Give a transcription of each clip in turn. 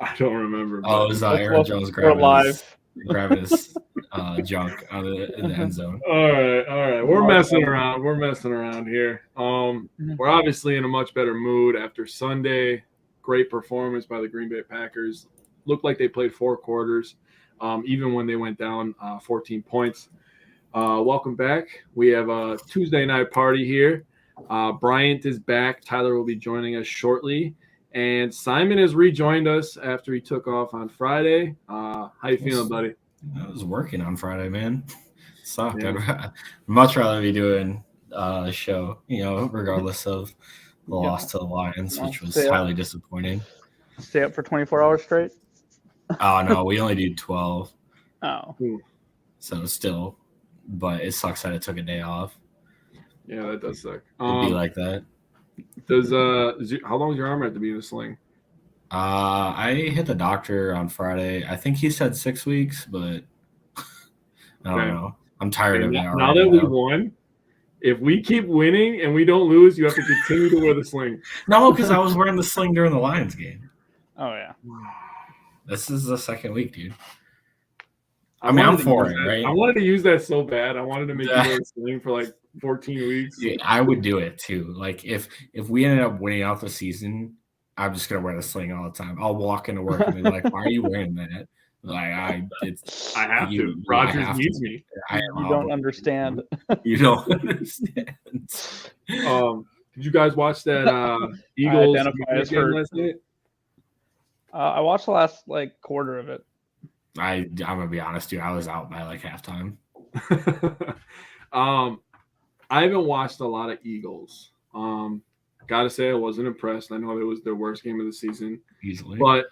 I don't remember. Oh, it was Aaron Jones grabbing his junk out of the end zone. All right. We're messing around here. We're obviously in a much better mood after Sunday. Great performance by the Green Bay Packers. Looked like they played 4 quarters, even when they went down 14 points. Welcome back. We have a Tuesday night party here. Bryant is back. Tyler will be joining us shortly. And Simon has rejoined us after he took off on Friday. How you feeling, buddy? I was working on Friday, man. Sucked. Yeah. I'd much rather be doing a show, regardless of the loss to the Lions, which was highly disappointing. Stay up for 24 hours straight? Oh, no, we only do 12. Oh. So still, but it sucks that it took a day off. Yeah, that does suck. It'd be like that. How long does your arm have to be in a sling? I hit the doctor on Friday. I think he said 6 weeks, but I don't know. I'm tired of it. Now that we won, if we keep winning and we don't lose, you have to continue to wear the sling. No, because I was wearing the sling during the Lions game. Oh, yeah. This is the second week, dude. I'm for it, right? I wanted to use that so bad. I wanted to make you wear a sling for like 14 weeks. Yeah, I would do it too. Like if we ended up winning out the season, I'm just gonna wear the sling all the time. I'll walk into work and be like, "Why are you wearing that?" Like I have to. Rodgers needs me. You don't understand. You don't understand. Did you guys watch that Eagles game last night? I watched the last quarter of it. I'm gonna be honest, dude. I was out by halftime. I haven't watched a lot of Eagles. Gotta say, I wasn't impressed. I know it was their worst game of the season, easily. But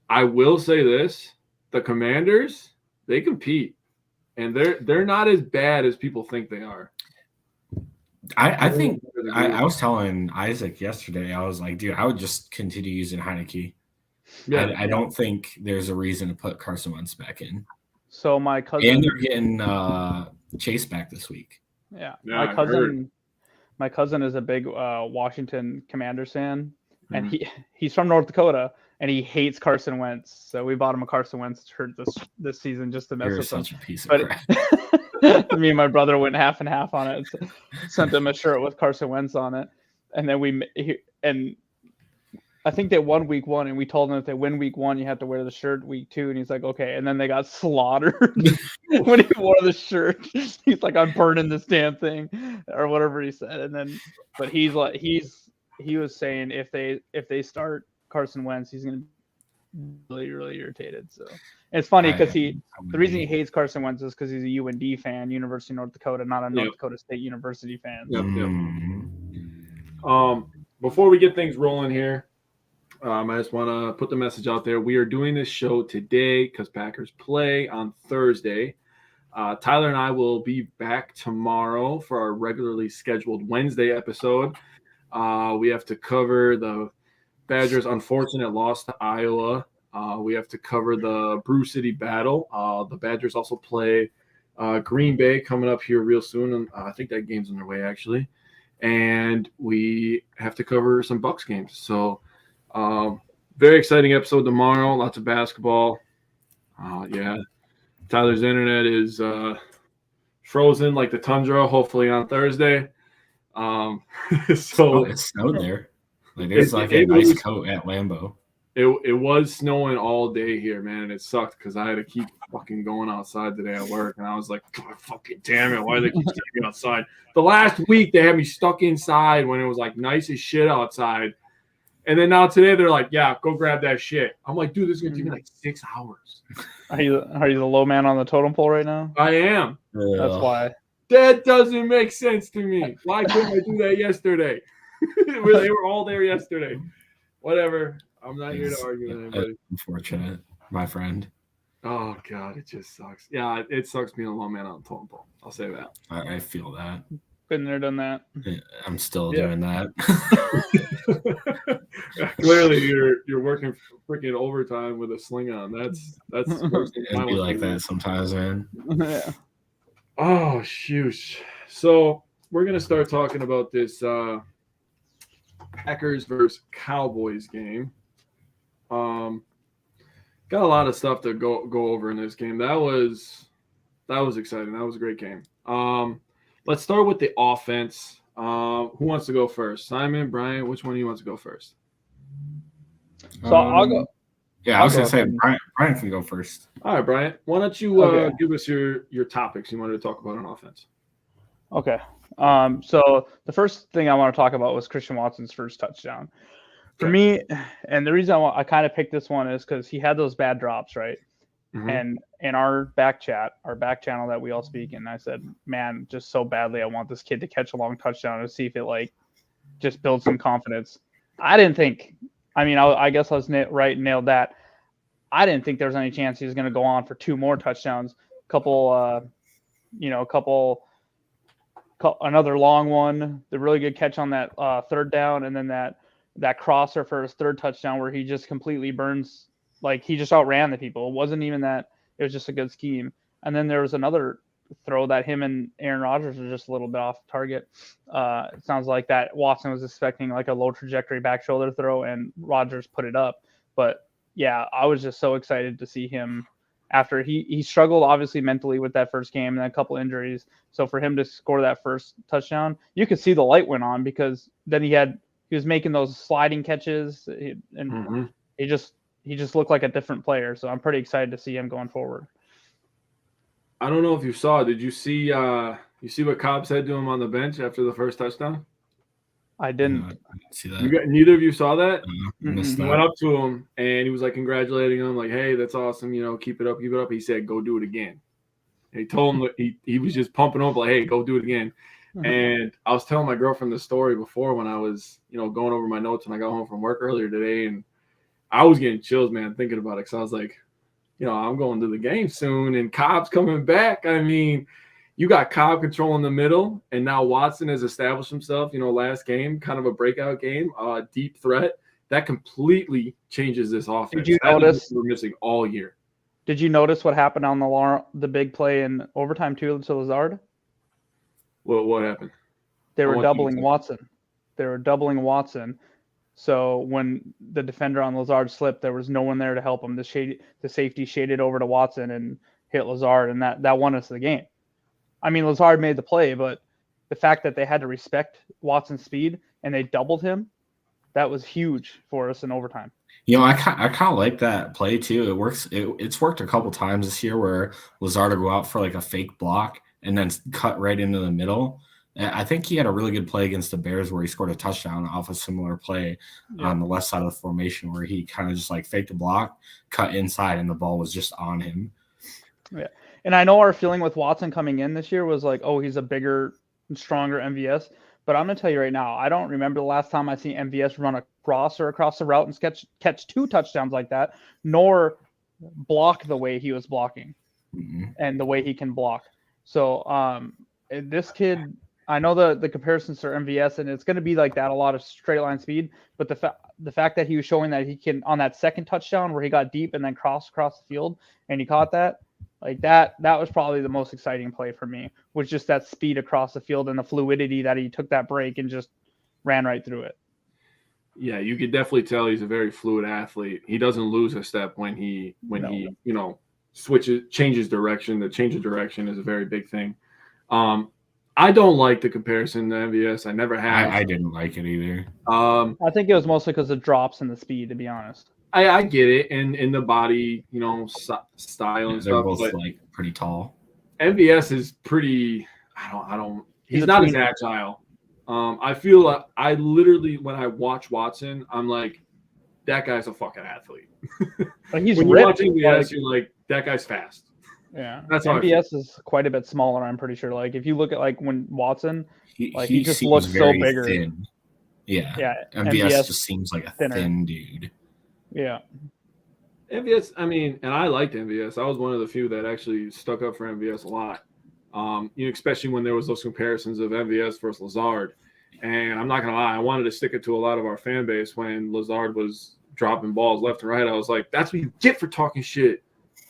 I will say this: the Commanders, they compete, and they're not as bad as people think they are. I think I was telling Isaac yesterday. I was like, dude, I would just continue using Heineke. Yeah, I don't think there's a reason to put Carson Wentz back in. So my cousin and they're getting Chase back this week. Yeah, my cousin is a big Washington Commanders fan, and he's from North Dakota, and he hates Carson Wentz. So we bought him a Carson Wentz shirt this season just to mess with him. You're such a piece of crap. Me and my brother went half and half on it. So sent him a shirt with Carson Wentz on it, and then I think they won week 1, and we told them if they win week 1, you have to wear the shirt week 2. And he's like, okay. And then they got slaughtered when he wore the shirt. He's like, I'm burning this damn thing, or whatever he said. And then, but he was saying if they start Carson Wentz, he's gonna be really, really irritated. So it's funny because the reason he hates Carson Wentz is because he's a UND fan, University of North Dakota, not a North Dakota State University fan. Yep. Before we get things rolling here. I just want to put the message out there. We are doing this show today because Packers play on Thursday. Tyler and I will be back tomorrow for our regularly scheduled Wednesday episode. We have to cover the Badgers' unfortunate loss to Iowa. We have to cover the Brew City battle. The Badgers also play Green Bay coming up here real soon. And I think that game's on their way, actually. And we have to cover some Bucs games. So, very exciting episode tomorrow. Lots of basketball. Tyler's internet is frozen like the tundra. Hopefully on Thursday. So it snowed there. There's a nice coat at Lambeau. It was snowing all day here, man, and it sucked because I had to keep fucking going outside today at work, and I was like, God, fucking damn it, why do they keep sending me outside? The last week they had me stuck inside when it was nice as shit outside. And then now today they're like, yeah, go grab that shit. I'm like, dude, this is gonna take me 6 hours. Are you the low man on the totem pole right now? I am. That's why. That doesn't make sense to me. Why couldn't I do that yesterday? They were all there yesterday. Whatever. I'm not here to argue with anybody. Unfortunate, my friend. Oh God, it just sucks. Yeah, it sucks being a low man on the totem pole. I'll say that. I feel that. Been there, done that. I'm still doing that. Clearly, you're working freaking overtime with a sling on. That's it'd be like that sometimes, man. Yeah. Oh shoot! So we're gonna start talking about this Packers versus Cowboys game. Got a lot of stuff to go over in this game. That was exciting. That was a great game. Let's start with the offense. Who wants to go first? Simon, Brian, which one of you wants to go first? So I'll go. Yeah, I was going to say Brian can go first. All right, Brian. Why don't you give us your topics you wanted to talk about on offense? Okay. So the first thing I want to talk about was Christian Watson's first touchdown. For me, and the reason I kind of picked this one is because he had those bad drops, right? Mm-hmm. And in our back channel that we all speak in, I said, man, just so badly I want this kid to catch a long touchdown and see if it like just builds some confidence. I didn't think. I mean, I guess I was nailed that. I didn't think there was any chance he was going to go on for 2 more touchdowns. Another long one, the really good catch on that third down, and then that crosser for his third touchdown where he just completely burns, like he just outran the people. It wasn't even that, it was just a good scheme. And then there was another throw that him and Aaron Rodgers were just a little bit off target. It sounds like that Watson was expecting like a low trajectory back shoulder throw and Rodgers put it up. But yeah, I was just so excited to see him after he struggled obviously mentally with that first game and then a couple injuries. So for him to score that first touchdown, you could see the light went on because then he was making those sliding catches and he just looked like a different player. So I'm pretty excited to see him going forward. I don't know if you saw. Did you see what Cobb said to him on the bench after the first touchdown? I didn't. No, I didn't see that. Neither of you saw that? He went up to him and he was like congratulating him, like, "Hey, that's awesome. Keep it up, keep it up." He said, "Go do it again." And he told him he was just pumping him up, like, "Hey, go do it again." And I was telling my girlfriend the story before when I was, going over my notes when I got home from work earlier today, and I was getting chills, man, thinking about it. Because I was like, I'm going to the game soon, and Cobb's coming back. I mean, you got Cobb controlling the middle, and now Watson has established himself, last game, kind of a breakout game, deep threat. That completely changes this offense. Did you notice we're missing all year? Did you notice what happened on the big play in overtime to Lazard? What happened? They were doubling Watson. So when the defender on Lazard slipped, there was no one there to help him. The safety shaded over to Watson and hit Lazard, and that won us the game. I mean, Lazard made the play, but the fact that they had to respect Watson's speed and they doubled him, that was huge for us in overtime. I kind of like that play too. It works. It's worked a couple times this year where Lazard will go out for like a fake block and then cut right into the middle. I think he had a really good play against the Bears where he scored a touchdown off a similar play on the left side of the formation where he kind of just like faked a block, cut inside, and the ball was just on him. Yeah. And I know our feeling with Watson coming in this year was like, oh, he's a bigger and stronger MVS. But I'm going to tell you right now, I don't remember the last time I seen MVS run across the route and catch 2 touchdowns like that, nor block the way he was blocking and the way he can block. So this kid, I know the comparisons to MVS, and it's going to be like that, a lot of straight line speed. But the fact that he was showing that he can, on that second touchdown where he got deep and then crossed across the field and he caught that, like that was probably the most exciting play for me, was just that speed across the field and the fluidity that he took that break and just ran right through it. Yeah, you could definitely tell he's a very fluid athlete. He doesn't lose a step when he changes direction. The change of direction is a very big thing. I don't like the comparison to MVS. I never have. I didn't like it either. I think it was mostly because of drops and the speed, to be honest. I get it, and in the body, style and they're stuff. Both but like pretty tall. MVS is pretty. I don't. He's not as agile. I feel I literally, when I watch Watson, I'm like, that guy's a fucking athlete. But he's when you watch MVS, you're like, that guy's fast. Yeah, that's MVS is quite a bit smaller. I'm pretty sure. Like if you look at like when Watson, he just looks so bigger. Thin. Yeah. MVS just seems like a thin dude. Yeah. MVS, I mean, and I liked MVS. I was one of the few that actually stuck up for MVS a lot. Especially when there was those comparisons of MVS versus Lazard. And I'm not gonna lie, I wanted to stick it to a lot of our fan base when Lazard was dropping balls left and right. I was like, that's what you get for talking shit.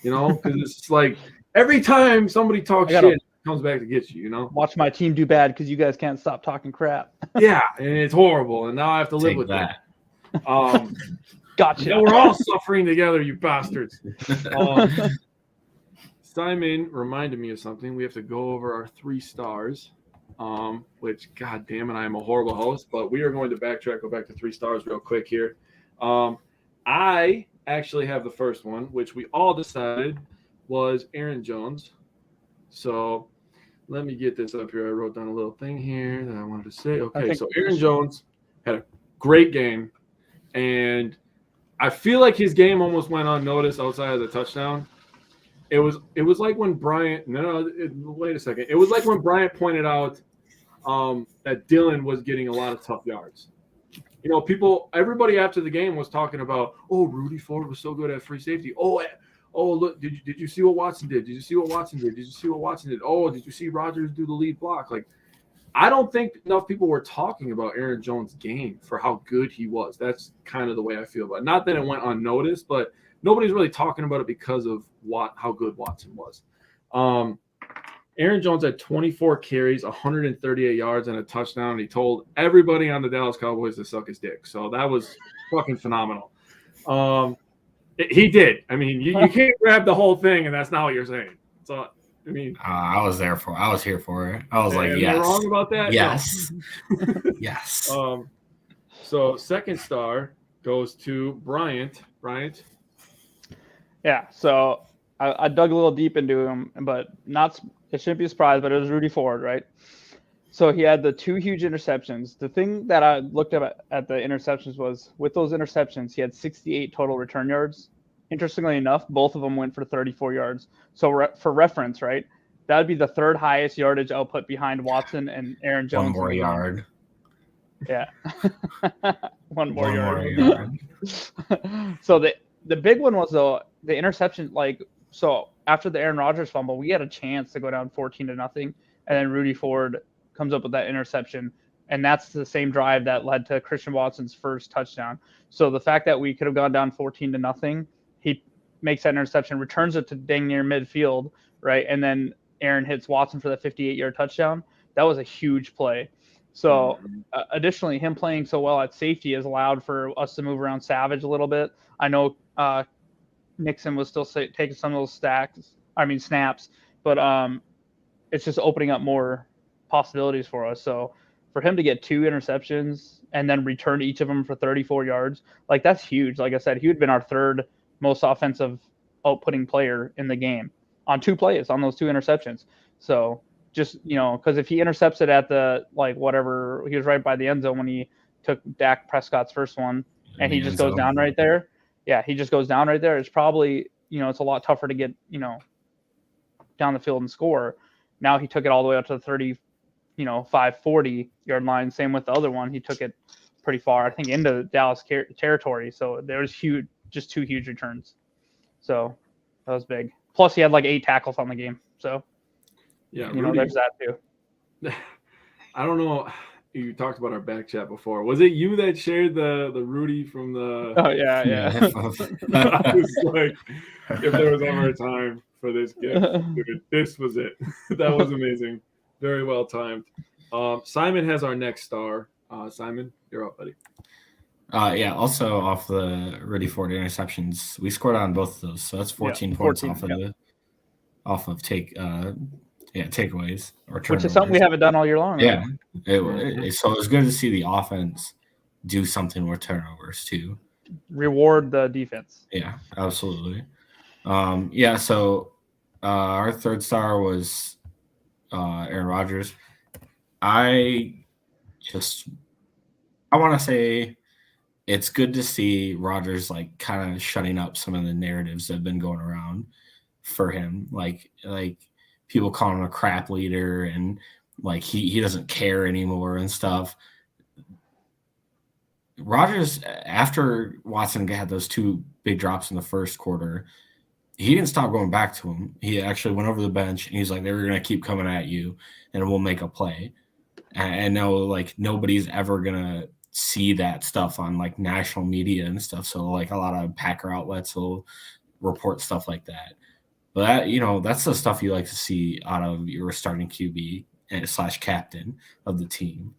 Because it's like every time somebody talks shit, it comes back to get you, Watch my team do bad because you guys can't stop talking crap. Yeah, and it's horrible. And now I have to live with that. Gotcha. Yeah, we're all suffering together, you bastards. Simon reminded me of something. We have to go over our 3 stars, which, god damn it, I am a horrible host, but we are going to backtrack, go back to 3 stars real quick here. I actually have the first one, which we all decided was Aaron Jones. So let me get this up here. I wrote down a little thing here that I wanted to say. Okay, so Aaron Jones had a great game, and I feel like his game almost went unnoticed outside of the touchdown. It was like when Bryant. Wait a second. It was like when Bryant pointed out that Dylan was getting a lot of tough yards. You know, everybody after the game was talking about, oh, Rudy Ford was so good at free safety. Oh, look, did you see what Watson did? Did you see what Watson did? Did you see what Watson did? Oh, did you see Rodgers do the lead block? Like, I don't think enough people were talking about Aaron Jones' game for how good he was. That's kind of the way I feel about it. Not that it went unnoticed, but nobody's really talking about it because of how good Watson was. Aaron Jones had 24 carries, 138 yards, and a touchdown. And he told everybody on the Dallas Cowboys to suck his dick. So that was fucking phenomenal. He did. I mean, you can't grab the whole thing, and that's not what you're saying. So, I mean, I was here for it. I was like, yes. Am I wrong about that? Yes. No. Yes. So second star goes to Bryant. Yeah, so I dug a little deep into him, but it shouldn't be a surprise, but it was Rudy Ford, right? So he had the 2 huge interceptions. The thing that I looked at the interceptions was, with those interceptions, he had 68 total return yards. Interestingly enough, both of them went for 34 yards. So for reference, right, that would be the 3rd highest yardage output behind Watson and Aaron Jones. 1 more yard. Yeah. One more yard. So the big one was the interception. So after the Aaron Rodgers fumble, we had a chance to go down 14-0, and then Rudy Ford comes up with that interception, and that's the same drive that led to Christian Watson's first touchdown. So the fact that we could have gone down 14-0, he makes that interception, returns it to dang near midfield, right, and then Aaron hits Watson for the 58-yard touchdown. That was a huge play. So additionally, him playing so well at safety has allowed for us to move around Savage a little bit. I know Nixon was still taking some of those snaps, but it's just opening up more possibilities for us. So for him to get 2 interceptions and then return each of them for 34 yards, like, that's huge. Like I said, he would have been our 3rd most offensive outputting player in the game on 2 plays on those 2 interceptions. So just, because if he intercepts it at the, whatever, he was right by the end zone when he took Dak Prescott's first one, and he just goes down right there. Yeah, he just goes down right there. It's probably, it's a lot tougher to get, down the field and score. Now he took it all the way up to the 35, 40-yard line. Same with the other one. He took it pretty far, I think, into Dallas territory. So there was just 2 huge returns. So that was big. Plus, he had 8 tackles on the game. So, yeah, Rudy, there's that too. I don't know. You talked about our back chat before. Was it you that shared the Rudy from the? Oh yeah. I was like, if there was ever a time for this gift, dude, this was it. That was amazing. Very well timed. Simon has our next star. Simon, you're up, buddy. Yeah. Also off the Rudy Ford interceptions, we scored on both of those, so that's 14 points 14, off of takeaways or turnovers. Which is something we haven't done all year long. Yeah. Right? So it was good to see the offense do something with turnovers too. Reward the defense. Yeah, absolutely. So our 3rd star was Aaron Rodgers. I want to say it's good to see Rodgers kind of shutting up some of the narratives that have been going around for him, like people calling him a crap leader and he doesn't care anymore and stuff. Rodgers, after Watson had those 2 big drops in the first quarter, he didn't stop going back to him. He actually went over the bench and he's like, they're going to keep coming at you and we'll make a play. And now nobody's ever going to see that stuff on national media and stuff. So a lot of Packer outlets will report stuff like that. But that's the stuff you like to see out of your starting QB / captain of the team.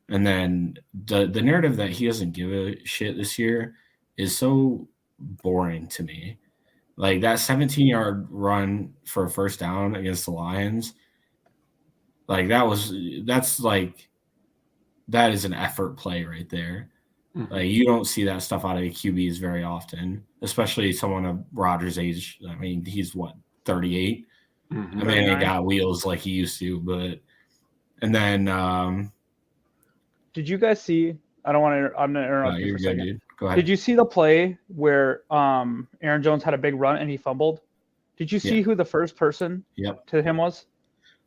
And then the narrative that he doesn't give a shit this year, is so boring to me. Like that 17-yard run for a first down against the Lions, like that is an effort play right there. Mhm. Like you don't see that stuff out of the QBs very often, especially someone of Rodgers' age. I mean, he's what, 38? Mhm. I mean, he got wheels like he used to, but and then Did you guys see? I'm gonna interrupt you you're for a good, second. dude. Go ahead. Did you see the play where Aaron Jones had a big run and he fumbled? Did you see Yeah. who the first person Yep. to him was?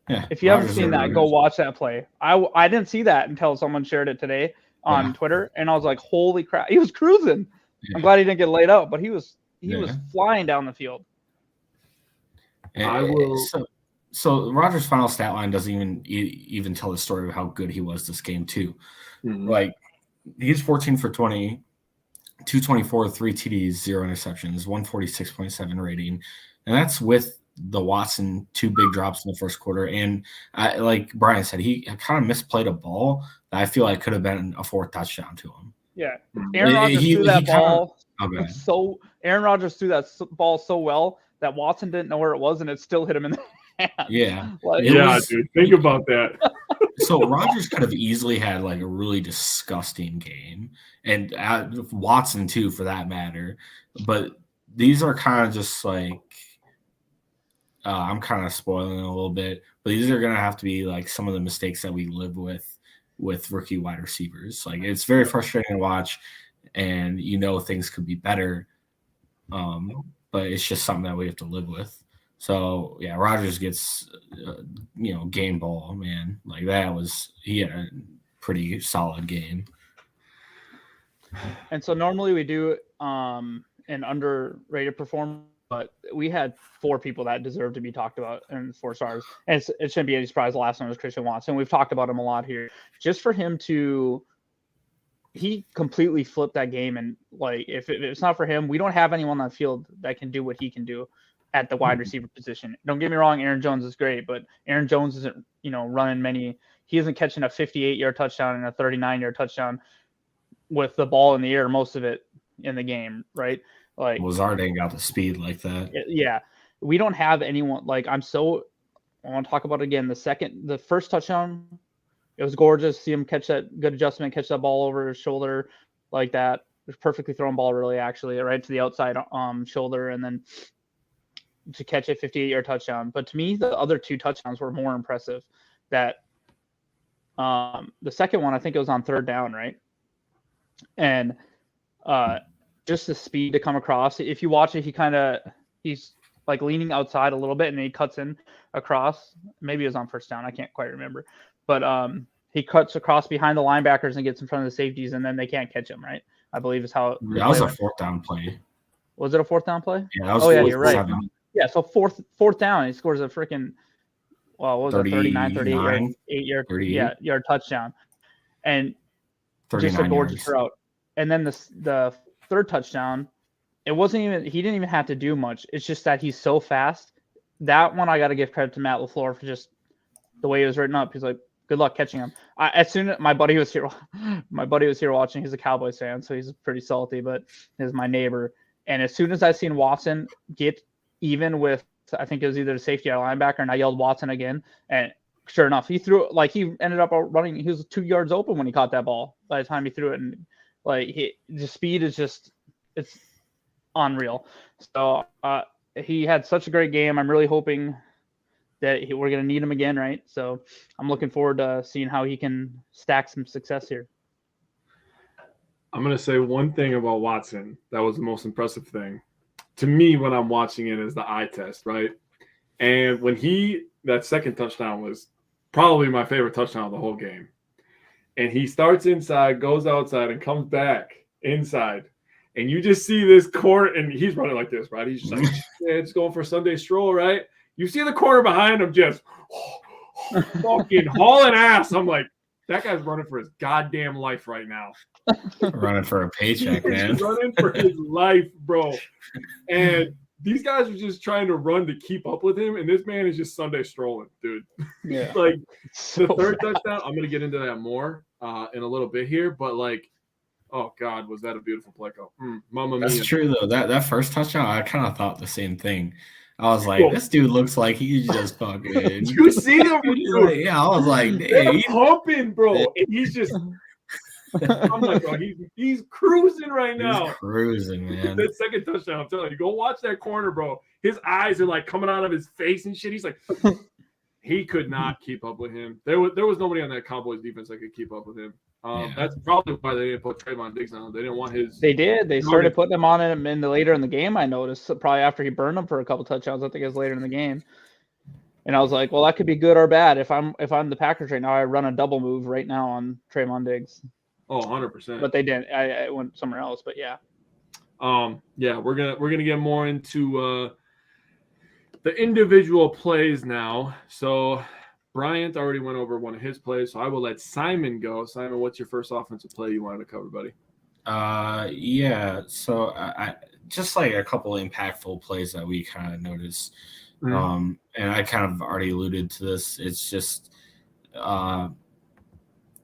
Yeah. If you haven't Rodgers seen or that, Rodgers. go watch that play. I didn't see that until someone shared it today on Yeah. Twitter, and I was like, "Holy crap!" He was cruising. Yeah. I'm glad he didn't get laid out, but he was Yeah. flying down the field. I will. So Rodgers' final stat line doesn't even tell the story of how good he was this game too. Mhm. Like he's 14 for 20, 224, 3 TDs, 0 interceptions, 146.7 rating, and that's with the Watson 2 big drops in the first quarter. And like Brian said, he kind of misplayed a ball that I feel like could have been a 4th touchdown to him. Yeah, Mhm. Aaron Rodgers threw that ball Aaron Rodgers threw that ball so well that Watson didn't know where it was, and it still hit him in the hand. Yeah. Like, Dude, think about that. So Rodgers could have easily had like a really disgusting game, and Watson too, for that matter. But these are kind of just like I'm kind of spoiling it a little bit, but these are gonna have to be like some of the mistakes that we live with rookie wide receivers. Like it's very frustrating to watch, and things could be better, but it's just something that we have to live with. So yeah, Rodgers gets game ball, man. Like he had a pretty solid game. And so normally we do an underrated performance, but we had 4 people that deserve to be talked about and 4 stars. And it shouldn't be any surprise. The last one was Christian Watson. We've talked about him a lot here. Just for him he completely flipped that game. And like, if it's not for him, we don't have anyone on the field that can do what he can do at the wide receiver position. Don't get me wrong, Aaron Jones is great, but Aaron Jones isn't, running many. He isn't catching a 58-yard touchdown and a 39-yard touchdown with the ball in the air most of it in the game, right? Like Lazard ain't got the speed like that. Yeah, we don't have anyone. Like I want to talk about it again. The first touchdown, it was gorgeous. See him catch that good adjustment, catch that ball over his shoulder like that. It was perfectly thrown ball, really, actually, right to the outside shoulder, and then to catch a 58-yard touchdown. But to me, the other 2 touchdowns were more impressive. That the second one, I think it was on 3rd down, right? And just the speed to come across. If you watch it, he's like leaning outside a little bit, and then he cuts in across. Maybe it was on 1st down. I can't quite remember. But he cuts across behind the linebackers and gets in front of the safeties, and then they can't catch him, right? I believe is how that was a 4th down play. Was it a 4th down play? Yeah, that was you're right. 7. Yeah, so fourth down, he scores a freaking, what was it, 39, 38 yard touchdown. And just a gorgeous route. And then the 3rd touchdown, he didn't even have to do much. It's just that he's so fast. That one I got to give credit to Matt LaFleur for just the way it was written up. He's like, good luck catching him. My buddy was here watching. He's a Cowboys fan, so he's pretty salty, but he's my neighbor. And as soon as I seen Watson get even with, I think it was either the safety or linebacker, and I yelled Watson again, and sure enough, he ended up running. He was 2 yards open when he caught that ball by the time he threw it. And the speed is it's unreal. So he had such a great game. I'm really hoping that we're going to need him again, right? So I'm looking forward to seeing how he can stack some success here. I'm going to say one thing about Watson that was the most impressive thing to me when I'm watching it is the eye test, right? And when that second touchdown was probably my favorite touchdown of the whole game. And he starts inside, goes outside, and comes back inside. And you just see this corner, and he's running like this, right? He's just like, yeah, it's going for a Sunday stroll, right? You see the corner behind him just fucking hauling ass. I'm like, that guy's running for his goddamn life right now. Running for a paycheck, man. He's running for his life, bro. And these guys are just trying to run to keep up with him, and this man is just Sunday strolling, dude. Yeah. Like, the 3rd touchdown, I'm going to get into that more in a little bit here, but like, Oh God, was that a beautiful play call? Mamma That's mia. true though. That first touchdown, I kind of thought the same thing. I was like, this dude looks like he's just fucking. You see them, dude? Yeah, I was like, They're hey, pumping, bro. And he's just. I'm like, bro, he's cruising right he's now. cruising, man. That second touchdown, I'm telling you, go watch that corner, bro. His eyes are like coming out of his face and shit. He's like, he could not keep up with him. There was nobody on that Cowboys defense that could keep up with him. That's probably why they didn't put Trayvon Diggs on. They didn't want his. They did. They started putting him on him later in the game. I noticed probably after he burned him for a couple touchdowns. I think it was later in the game. And I was like, well, that could be good or bad. If I'm the Packers right now, I run a double move right now on Trayvon Diggs. Oh, 100%. But they didn't. I went somewhere else. But yeah. Yeah, we're gonna get more into the individual plays now. So Bryant already went over one of his plays, so I will let Simon go. Simon, what's your first offensive play you wanted to cover, buddy? Yeah. So I just like a couple impactful plays that we kind of noticed. And I kind of already alluded to this. It's just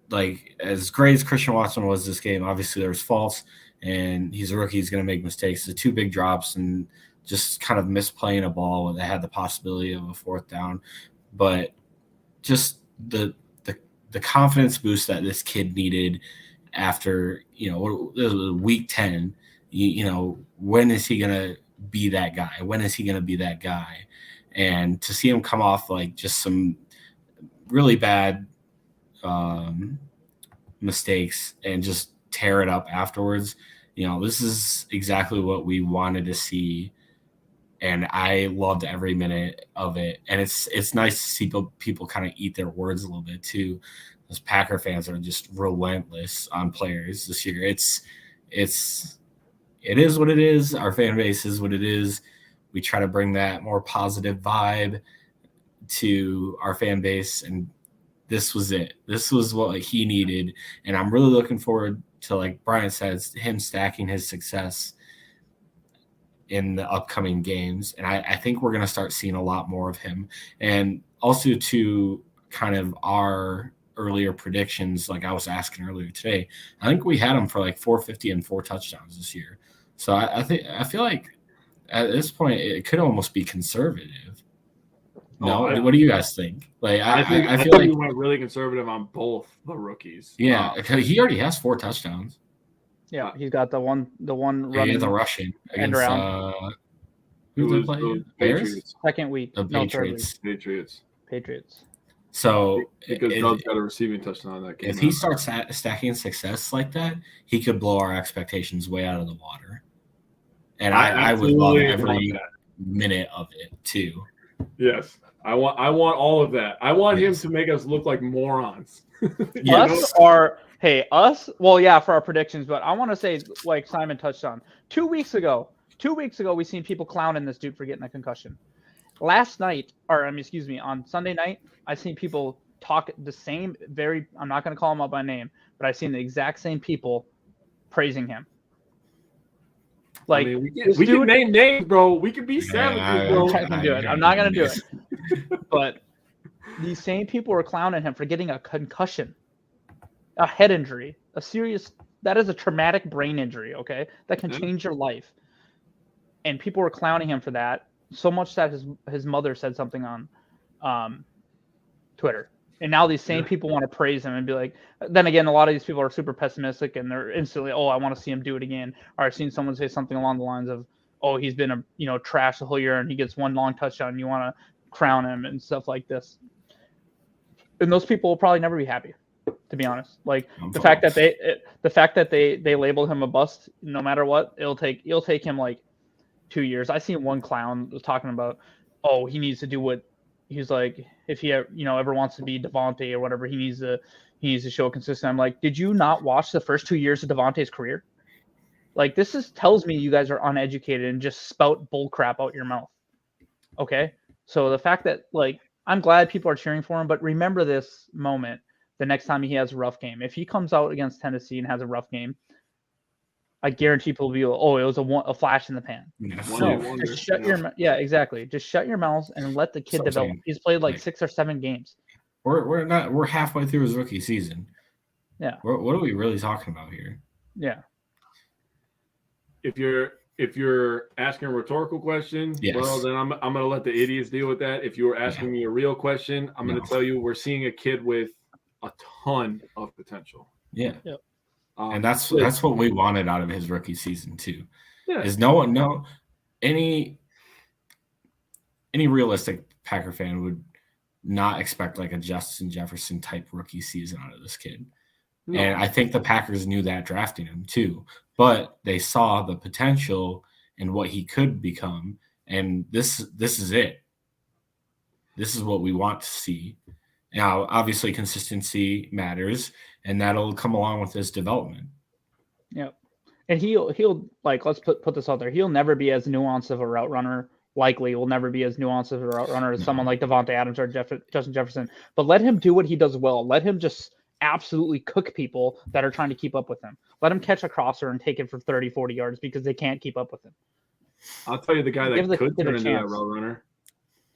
like as great as Christian Watson was this game, obviously there's faults, and he's a rookie. He's going to make mistakes. The two big drops and just kind of misplaying a ball that had the possibility of a fourth down. But just the confidence boost that this kid needed after, week 10, when is he going to be that guy? When is he going to be that guy? And to see him come off like just some really bad mistakes and just tear it up afterwards, this is exactly what we wanted to see. And I loved every minute of it. And it's nice to see people kind of eat their words a little bit too. Those Packer fans are just relentless on players this year. It is what it is. Our fan base is what it is. We try to bring that more positive vibe to our fan base, and this was it. This was what he needed, and I'm really looking forward to, like Brian says, him stacking his success in the upcoming games. And I think we're going to start seeing a lot more of him. And also to kind of our earlier predictions, like I was asking earlier today, I think we had him for like 450 and 4 touchdowns this year. So I feel like at this point it could almost be conservative. No, what do you guys think? Like I feel like we went really conservative on both the rookies. Yeah, because he already has 4 touchdowns. Yeah, he's got the one running. Yeah, the rushing against who they play? Bears? Second week. The Patriots. Patriots. So because Doug's got a receiving touchdown that game. If he starts stacking success like that, he could blow our expectations way out of the water. And I would love every minute of it too. Yes. I want all of that. I want him to make us look like morons. Us? Well, yeah, for our predictions, but I want to say, like Simon touched on, 2 weeks ago, we seen people clowning this dude for getting a concussion. Last night, on Sunday night, I seen people talk the same, I'm not going to call him out by name, but I seen the exact same people praising him. Like, we can name names, bro. We can be savages, bro. I can do it. I'm not going to do it. But these same people were clowning him for getting a concussion, a head injury, that is a traumatic brain injury, okay? That can change your life. And people were clowning him for that, so much that his mother said something on Twitter. And now these same people want to praise him and be like, then again, a lot of these people are super pessimistic and they're instantly, I want to see him do it again. Or I've seen someone say something along the lines of, he's been trash the whole year and he gets one long touchdown and you want to crown him and stuff like this. And those people will probably never be happy, to be honest. Like the fact that they labeled him a bust, no matter what, it'll take him like 2 years. I seen one clown was talking about, he needs to do what he's like, if he ever wants to be Devontae or whatever, he needs to show consistent. I'm like, did you not watch the first 2 years of Devontae's career? Like, tells me you guys are uneducated and just spout bull crap out your mouth. Okay, so the fact that, like, I'm glad people are cheering for him, but remember this moment the next time he has a rough game. If he comes out against Tennessee and has a rough game, I guarantee people will be, it was a flash in the pan. Just shut exactly. Just shut your mouths and let the kid develop. He's played like 6 or 7 games. We're halfway through his rookie season. Yeah. What are we really talking about here? Yeah. If you're asking a rhetorical question, Yes. well, then I'm going to let the idiots deal with that. If you were asking me a real question, I'm going to tell you we're seeing a kid with a ton of potential. Yeah. Yep. And that's what we wanted out of his rookie season too. Yeah. Is any realistic Packer fan would not expect like a Justin Jefferson type rookie season out of this kid. No. And I think the Packers knew that drafting him too, but they saw the potential and what he could become. And this is it. This is what we want to see. Now, obviously consistency matters, and that'll come along with his development. Yep. And he'll like, let's put this out there. He'll never be as nuanced of a route runner. Likely will never be as nuanced of a route runner as someone like Devontae Adams or Justin Jefferson. But let him do what he does well. Let him just absolutely cook people that are trying to keep up with him. Let him catch a crosser and take it for 30, 40 yards because they can't keep up with him. I'll tell you the guy that could turn into that route runner.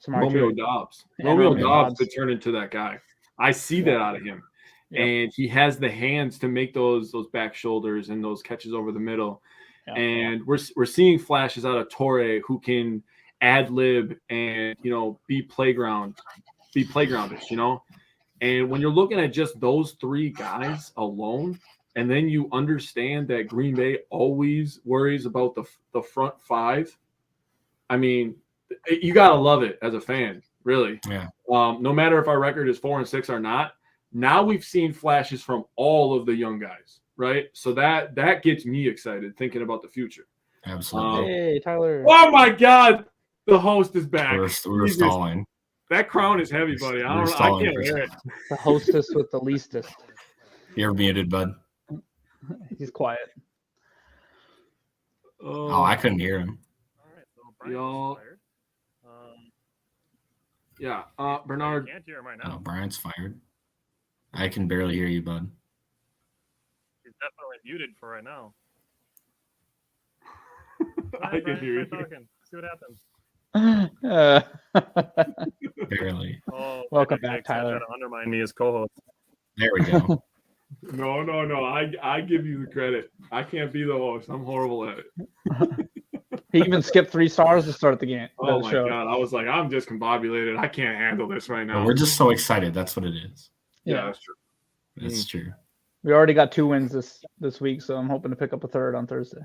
Romeo Doubs. Yeah, Romeo Doubs could turn into that guy. I see that out of him. Yep. And he has the hands to make those back shoulders and those catches over the middle. Yep. And we're seeing flashes out of Torre who can ad lib and be playgroundish, And when you're looking at just those three guys alone, and then you understand that Green Bay always worries about the front five, I mean, you gotta love it as a fan, really. Yeah. No matter if our record is 4-6 or not, now we've seen flashes from all of the young guys, right? So that gets me excited thinking about the future. Absolutely. Hey, Tyler. Oh my God, the host is back. We're stalling. That crown is heavy, buddy. I can't wear it. The hostess with the leastest. You're muted, bud. He's quiet. Oh, I couldn't hear him. Y'all. Yeah, Bernard. I can't hear him right now. Oh, Brian's fired. I can barely hear you, bud. He's definitely muted for right now. I can hear you. Talking. See what happens. Barely. Oh, welcome back, Tyler. Trying to undermine me as co-host. There we go. No. I give you the credit. I can't be the host. I'm horrible at it. He even skipped 3 stars to start the game. Oh my God! I was like, I'm discombobulated. I can't handle this right now. But we're just so excited. That's what it is. Yeah, that's true. That's true. We already got 2 wins this week, so I'm hoping to pick up a third on Thursday.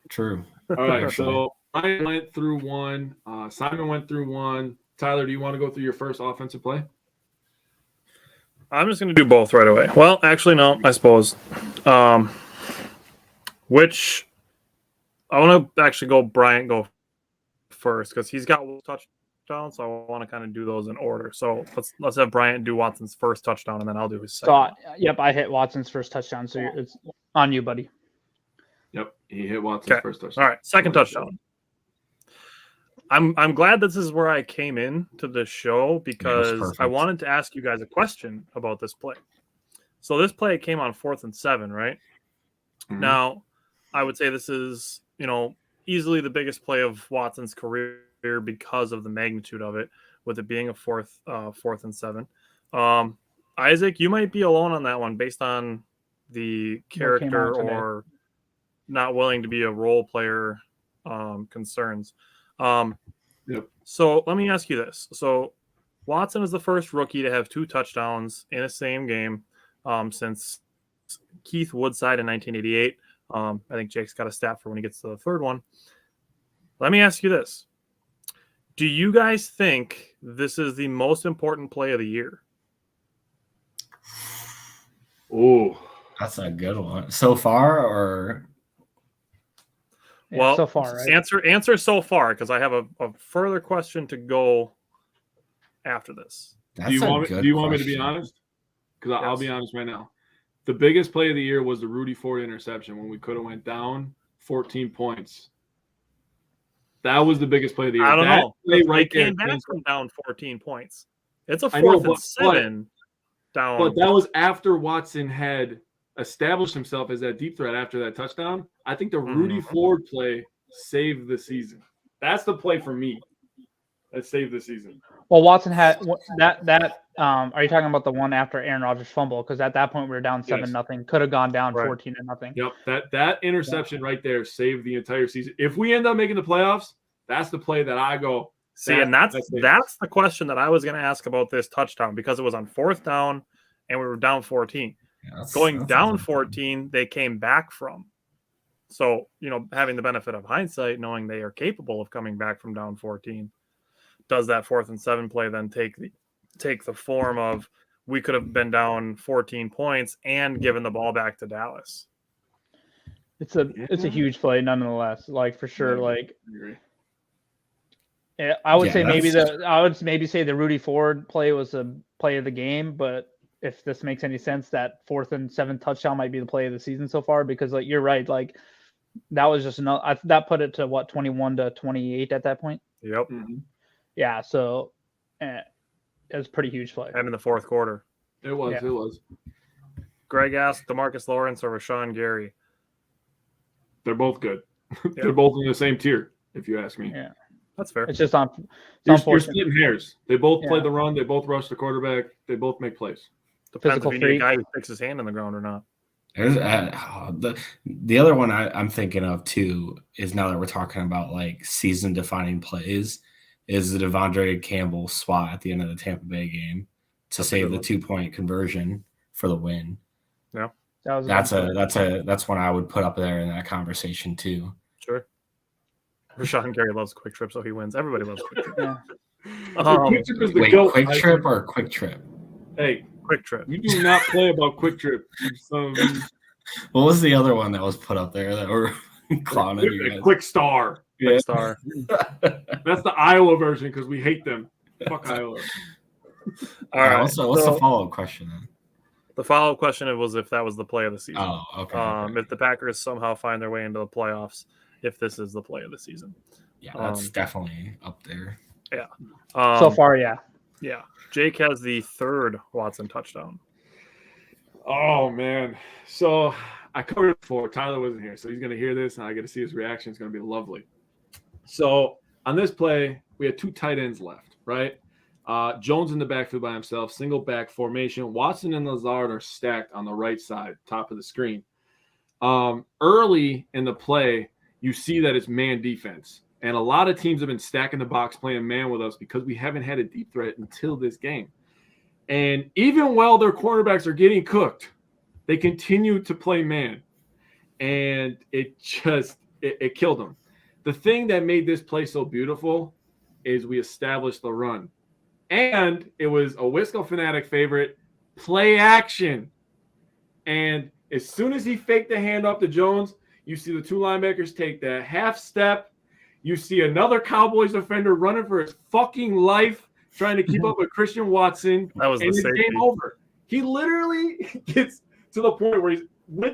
True. All right, so I went through one. Simon went through one. Tyler, do you want to go through your first offensive play? I'm just going to do both right away. Well, actually, no, I suppose. Which I want to actually go Bryant go first because he's got touchdowns, so I want to kind of do those in order. So let's have Bryant do Watson's first touchdown, and then I'll do his second. Yep, I hit Watson's first touchdown, so it's on you, buddy. Yep, he hit Watson's first touchdown. All right, second touchdown. I'm glad this is where I came in to the show because I wanted to ask you guys a question about this play. So this play came on 4th and 7, right? Mm-hmm. Now, I would say this is, easily the biggest play of Watson's career because of the magnitude of it, with it being a 4th and 7. Isaac, you might be alone on that one based on the character or not willing to be a role player concerns. Yep. So let me ask you this. So Watson is the first rookie to have 2 touchdowns in a same game since Keith Woodside in 1988. I think Jake's got a stat for when he gets to the third one. Let me ask you this. Do you guys think this is the most important play of the year? Oh, that's a good one. So far, or? Well, so far, right? Answer so far, because I have a further question to go after this. That's do you want me to be question. honest? Because I'll be honest right now. The biggest play of the year was the Rudy Ford interception when we could have went down 14 points. That was the biggest play of the year. I don't know. They came back from down 14 points. It's a 4th and 7 down. But that was after Watson had established himself as that deep threat after that touchdown. I think the Rudy Ford play saved the season. That's the play for me that saved the season. Well, Watson had that. Are you talking about the one after Aaron Rodgers fumble? Because at that point we were down 7-0. Could have gone down 14-0. Yep, that interception right there saved the entire season. If we end up making the playoffs, that's the play that I go. See, and that's the question that I was going to ask about this touchdown, because it was on 4th down and we were down 14. Going down 14, they came back from. So, having the benefit of hindsight, knowing they are capable of coming back from down 14, does that 4th and 7 play then take the form of we could have been down 14 points and given the ball back to Dallas? It's a huge play nonetheless. Like, for sure. Like, I would say the Rudy Ford play was a play of the game, but if this makes any sense, that 4th and 7 touchdown might be the play of the season so far, because like you're right, like that was just that put it to 21-28 at that point. Yep. Mm-hmm. Yeah, so it was a pretty huge play. And in the 4th quarter. It was. Greg asked DeMarcus Lawrence or Rashawn Gary. They're both good. They're both in the same tier, if you ask me. Yeah. That's fair. It's just you're splitting hairs. They both play the run. They both rush the quarterback. They both make plays. Depends if you need a guy who sticks his hand in the ground or not. The other one I'm thinking of too is, now that we're talking about like season-defining plays, is the Devondre Campbell swat at the end of the Tampa Bay game to save the 2-point conversion for the win. Yeah, that's one I would put up there in that conversation too. Sure. Rashawn Gary loves Quick Trip, so he wins. Everybody loves Quick Trip. Quick Trip or Quick Trip? Hey, Quick Trip. You do not play about Quick Trip. What was the other one that was put up there that were clowning you guys? Quick Star. Yeah. Quick Star. That's the Iowa version because we hate them. Fuck Iowa. All right. What's the follow-up question then? The follow-up question was if that was the play of the season. Oh, okay. If the Packers somehow find their way into the playoffs, if this is the play of the season. Yeah, that's definitely up there. Yeah. So far, yeah. Yeah. Jake has the 3rd Watson touchdown. Oh, man. So I covered it before. Tyler wasn't here, so he's going to hear this, and I get to see his reaction. It's going to be lovely. So on this play, we had 2 tight ends left, right? Jones in the backfield by himself, single back formation. Watson and Lazard are stacked on the right side, top of the screen. Early in the play, you see that it's man defense. And a lot of teams have been stacking the box playing man with us because we haven't had a deep threat until this game. And even while their cornerbacks are getting cooked, they continue to play man. And it killed them. The thing that made this play so beautiful is we established the run. And it was a Wisco Fanatic favorite, play action. And as soon as he faked the handoff to Jones, you see the 2 linebackers take that half step. You see another Cowboys defender running for his fucking life, trying to keep up with Christian Watson. That was and the it's game over. He literally gets to the point where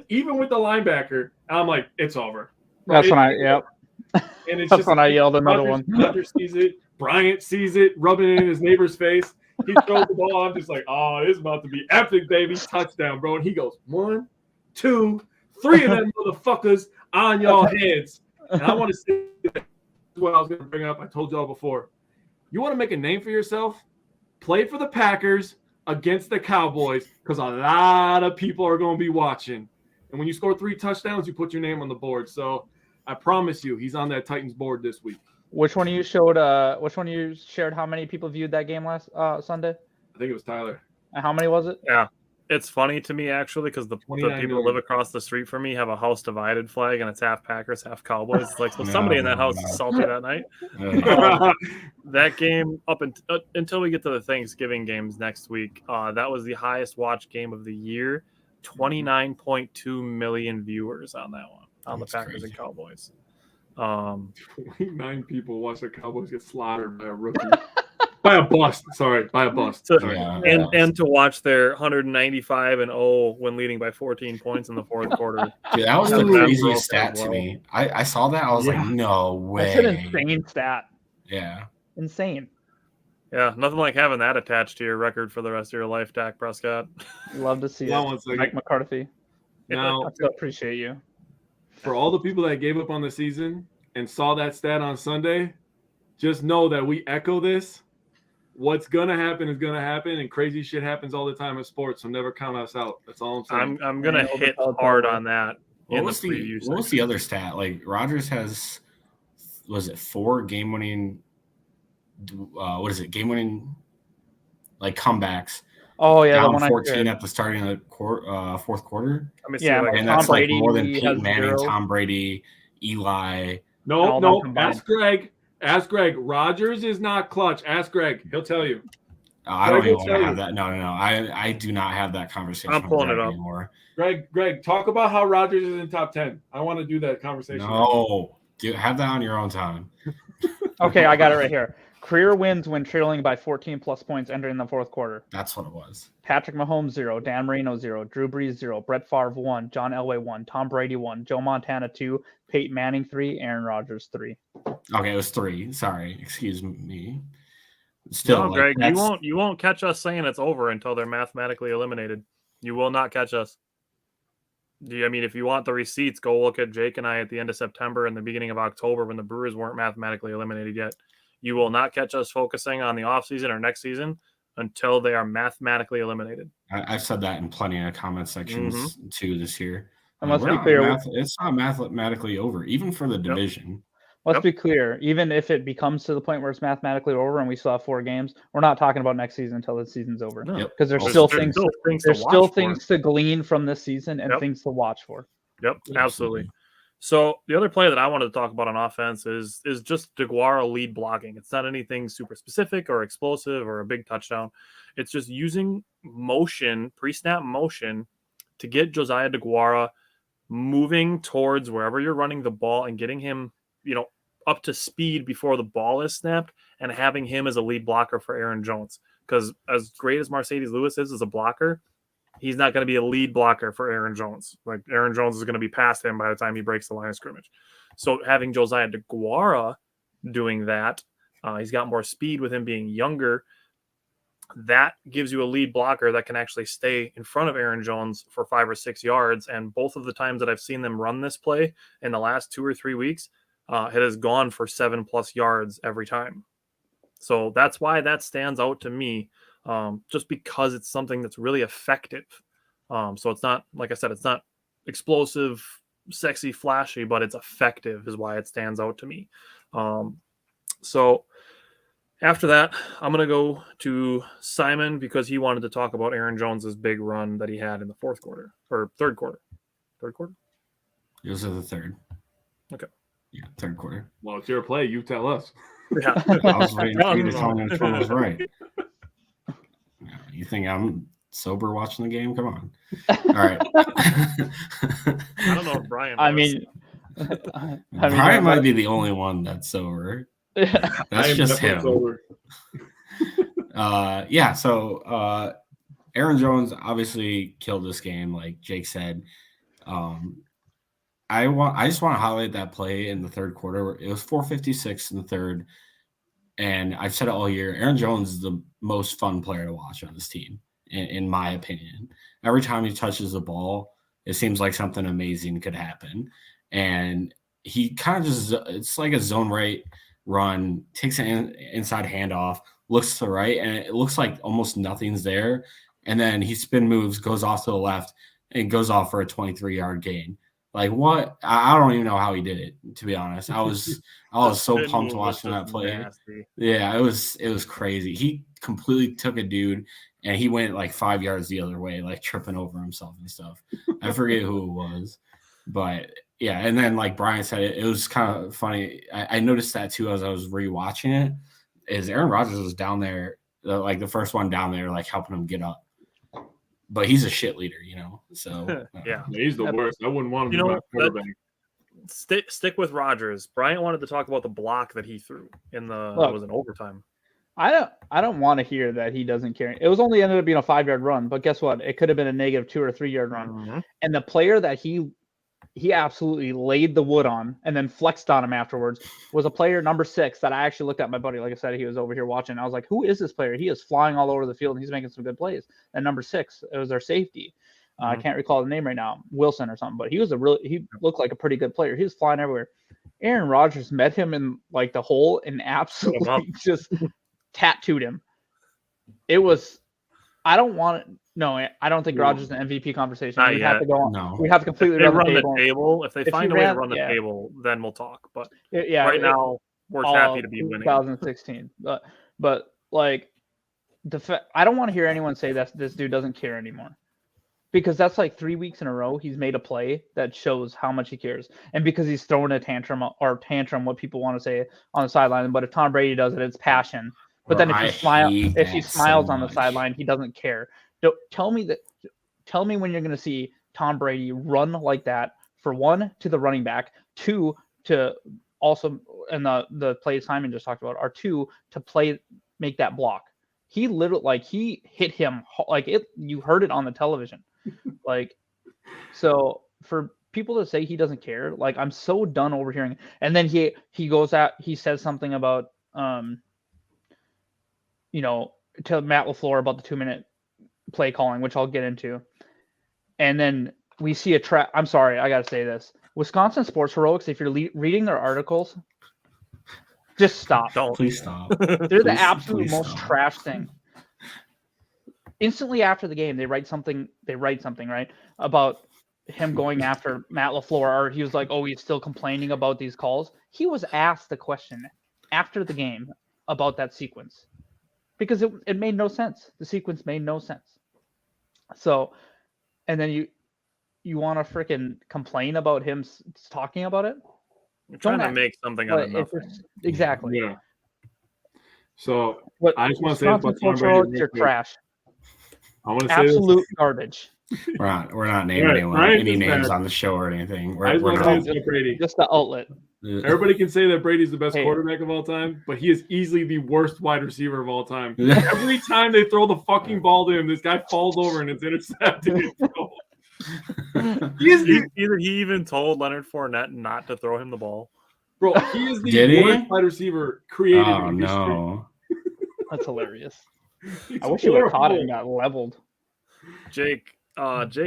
even with the linebacker, I'm like, it's over. That's when I yelled another one. Rodgers sees it. Bryant sees it, rubbing it in his neighbor's face. He throws the ball. I'm just like, oh, it's about to be epic, baby. Touchdown, bro. And he goes, 1, 2, 3 of them motherfuckers on y'all heads. And I want to say that's what I was going to bring up. I told y'all before. You want to make a name for yourself? Play for the Packers against the Cowboys, because a lot of people are going to be watching. And when you score 3 touchdowns, you put your name on the board. So I promise you, he's on that Titans board this week. Which one of you shared how many people viewed that game last Sunday? I think it was Tyler. And how many was it? Yeah. It's funny to me, actually, because the people who live across the street from me have a house divided flag, and it's half Packers, half Cowboys. It's like, so somebody in that house is salty that night. That game, until we get to the Thanksgiving games next week, that was the highest watched game of the year. 29.2 million viewers on that one, on the Packers and Cowboys. 29 people watch the Cowboys get slaughtered by a rookie. By a bust. And to watch their 195-0 when leading by 14 points in the 4th quarter. Dude, that was the craziest stat to me. I saw that. I was like, no way. That's an insane stat. Yeah. Insane. Yeah, nothing like having that attached to your record for the rest of your life, Dak Prescott. Love to see it. Mike McCarthy. Now, I still appreciate you. For all the people that gave up on the season and saw that stat on Sunday, just know that we echo this what's gonna happen is gonna happen, and crazy shit happens all the time in sports. So never count us out. That's all I'm saying. I'm gonna hit hard on that. What was the other stat? Like Rodgers has, was it 4 game-winning? What is it? Game-winning, like comebacks. Oh yeah, down 14 at the starting of the fourth quarter. And that's like more than Peyton Manning, Tom Brady, Eli. No. Ask Greg. Rodgers is not clutch. Ask Greg. He'll tell you. I don't even want to have that. No. I do not have that conversation. I'm pulling it up anymore. Greg, talk about how Rodgers is in top 10. I want to do that conversation. No, have that on your own time. Okay, I got it right here. Career wins when trailing by 14 plus points entering the fourth quarter. That's what it was. Patrick Mahomes 0, Dan Marino 0, Drew Brees 0, Brett Favre 1, John Elway 1, Tom Brady 1, Joe Montana 2, Peyton Manning 3, Aaron Rodgers 3. Okay, it was 3. Sorry, excuse me. Still, no, Greg, you won't catch us saying it's over until they're mathematically eliminated. You will not catch us. I mean, if you want the receipts, go look at Jake and I at the end of September and the beginning of October when the Brewers weren't mathematically eliminated yet. You will not catch us focusing on the offseason or next season until they are mathematically eliminated. I've said that in plenty of comment sections too this year. And let's be clear, it's not mathematically over, even for the division. Let's be clear. Even if it becomes to the point where it's mathematically over and we still have 4 games, we're not talking about next season until the season's over. Because there's still things to glean from this season and things to watch for. Yep, absolutely. So the other play that I wanted to talk about on offense is just DeGuara lead blocking. It's not anything super specific or explosive or a big touchdown. It's just using motion, pre-snap motion, to get Josiah DeGuara moving towards wherever you're running the ball and getting him, up to speed before the ball is snapped and having him as a lead blocker for Aaron Jones. Because as great as Mercedes Lewis is as a blocker, he's not going to be a lead blocker for Aaron Jones. Like Aaron Jones is going to be past him by the time he breaks the line of scrimmage. So having Josiah DeGuara doing that, he's got more speed with him being younger. That gives you a lead blocker that can actually stay in front of Aaron Jones for 5 or 6 yards. And both of the times that I've seen them run this play in the last 2 or 3 weeks, it has gone for 7+ yards every time. So that's why that stands out to me. Just because it's something that's really effective. So it's not, like I said, it's not explosive, sexy, flashy, but it's effective is why it stands out to me. So after that, I'm going to go to Simon because he wanted to talk about Aaron Jones's big run that he had in the third quarter. Third quarter? It was the third. Okay. Yeah, third quarter. Well, it's your play. You tell us. Yeah. I was waiting for you to tell me which one was right. You think I'm sober watching the game? Come on. All right. I don't know if Brian was. Brian might be the only one that's sober. That's just him. So Aaron Jones obviously killed this game, like Jake said. I just want to highlight that play in the third quarter. It was 4:56 in the third. And I've said it all year. Aaron Jones is the most fun player to watch on this team, in my opinion. Every time he touches the ball, it seems like something amazing could happen. And he kind of it's like a zone right run, takes an inside handoff, looks to the right, and it looks like almost nothing's there. And then he spin moves, goes off to the left, and goes off for a 23-yard gain. Like what? I don't even know how he did it, to be honest. I was so pumped watching that play. Nasty. Yeah, it was crazy. He completely took a dude and he went like 5 yards the other way, like tripping over himself and stuff. I forget who it was. But yeah, and then like Brian said, it was kind of funny. I noticed that too as I was rewatching it, is Aaron Rodgers was down there, like the first one down there, like helping him get up. But he's a shit leader, So yeah, he's the worst. I wouldn't want him to be my quarterback. Stick with Rodgers. Brian wanted to talk about the block that he threw in was an overtime. I don't want to hear that he doesn't care. It was only ended up being a 5-yard run, but guess what? It could have been a negative 2 or 3 yard run. Mm-hmm. And the player that he absolutely laid the wood on and then flexed on him afterwards was a player number 6 that I actually looked at. My buddy, like I said, he was over here watching. I was like, who is this player? He is flying all over the field and he's making some good plays. And number 6, it was their safety. I can't recall the name right now, Wilson or something, but he looked like a pretty good player. He was flying everywhere. Aaron Rodgers met him in like the hole and absolutely just tattooed him. it was. I don't want it. No, I don't think Rodgers is an MVP conversation. Not We'd yet. have to go on. No. We have to completely If they run run the table. if they If find you a way to ran- run the yeah. table, then we'll talk. But Yeah, right now, we're all happy of to be winning. 2016, but like I don't want to hear anyone say that this dude doesn't care anymore, because that's like 3 weeks in a row he's made a play that shows how much he cares, and because he's throwing a tantrum, what people want to say on the sideline. But if Tom Brady does it, it's passion. But then if he smiles on the sideline, he doesn't care. Tell me when you're going to see Tom Brady run like that, for one, to the running back, two, to also, and the plays Simon just talked about, are two, to make that block. He literally, he hit him like it. You heard it on the television. So for people to say he doesn't care, I'm so done overhearing. And then he goes out, he says something about, to Matt LaFleur about the 2-minute play calling, which I'll get into. And then we see I'm sorry, I got to say this. Wisconsin Sports Heroics, if you're reading their articles, just stop. Please stop. They're the absolute most trash thing. Instantly after the game, they write something, right, about him going after Matt LaFleur, or he was like, oh, he's still complaining about these calls. He was asked the question after the game about that sequence, because it made no sense. The sequence made no sense. So, and then you want to freaking complain about him talking about it? You're trying to make something out of nothing. Exactly. Yeah. So I just want to say about Tom Brady, you're trash. I want to say absolute garbage. We're not naming any names on the show or anything. We're not. Brady. Just the outlet. Everybody can say that Brady's the best quarterback of all time, but he is easily the worst wide receiver of all time. Every time they throw the fucking ball to him, this guy falls over and it's intercepted. Either he even told Leonard Fournette not to throw him the ball. Bro, he is the worst wide receiver created in history. No. That's hilarious. I wish he would have caught it and got leveled. Jake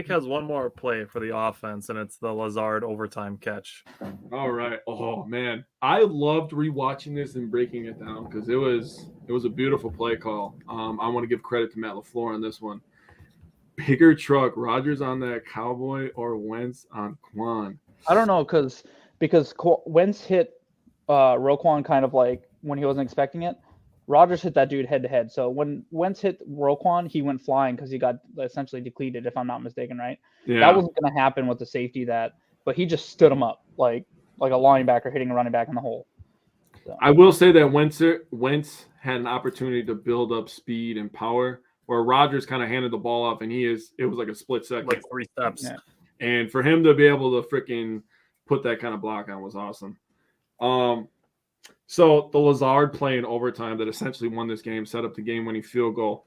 has one more play for the offense, and it's the Lazard overtime catch. All right. Oh man, I loved rewatching this and breaking it down because it was a beautiful play call. I want to give credit to Matt LaFleur on this one. Bigger truck, Rodgers on that Cowboy or Wentz on Quan? I don't know because Wentz hit Roquan kind of like when he wasn't expecting it. Rodgers hit that dude head to head. So when Wentz hit Roquan, he went flying because he got essentially depleted, if I'm not mistaken, right? Yeah. That wasn't going to happen with the safety but he just stood him up like a linebacker hitting a running back in the hole. So. I will say that Wentz had an opportunity to build up speed and power, where Rodgers kind of handed the ball off, and it was like a split second. Like 3 steps. Yeah. And for him to be able to freaking put that kind of block on was awesome. So the Lazard play in overtime that essentially won this game, set up the game-winning field goal.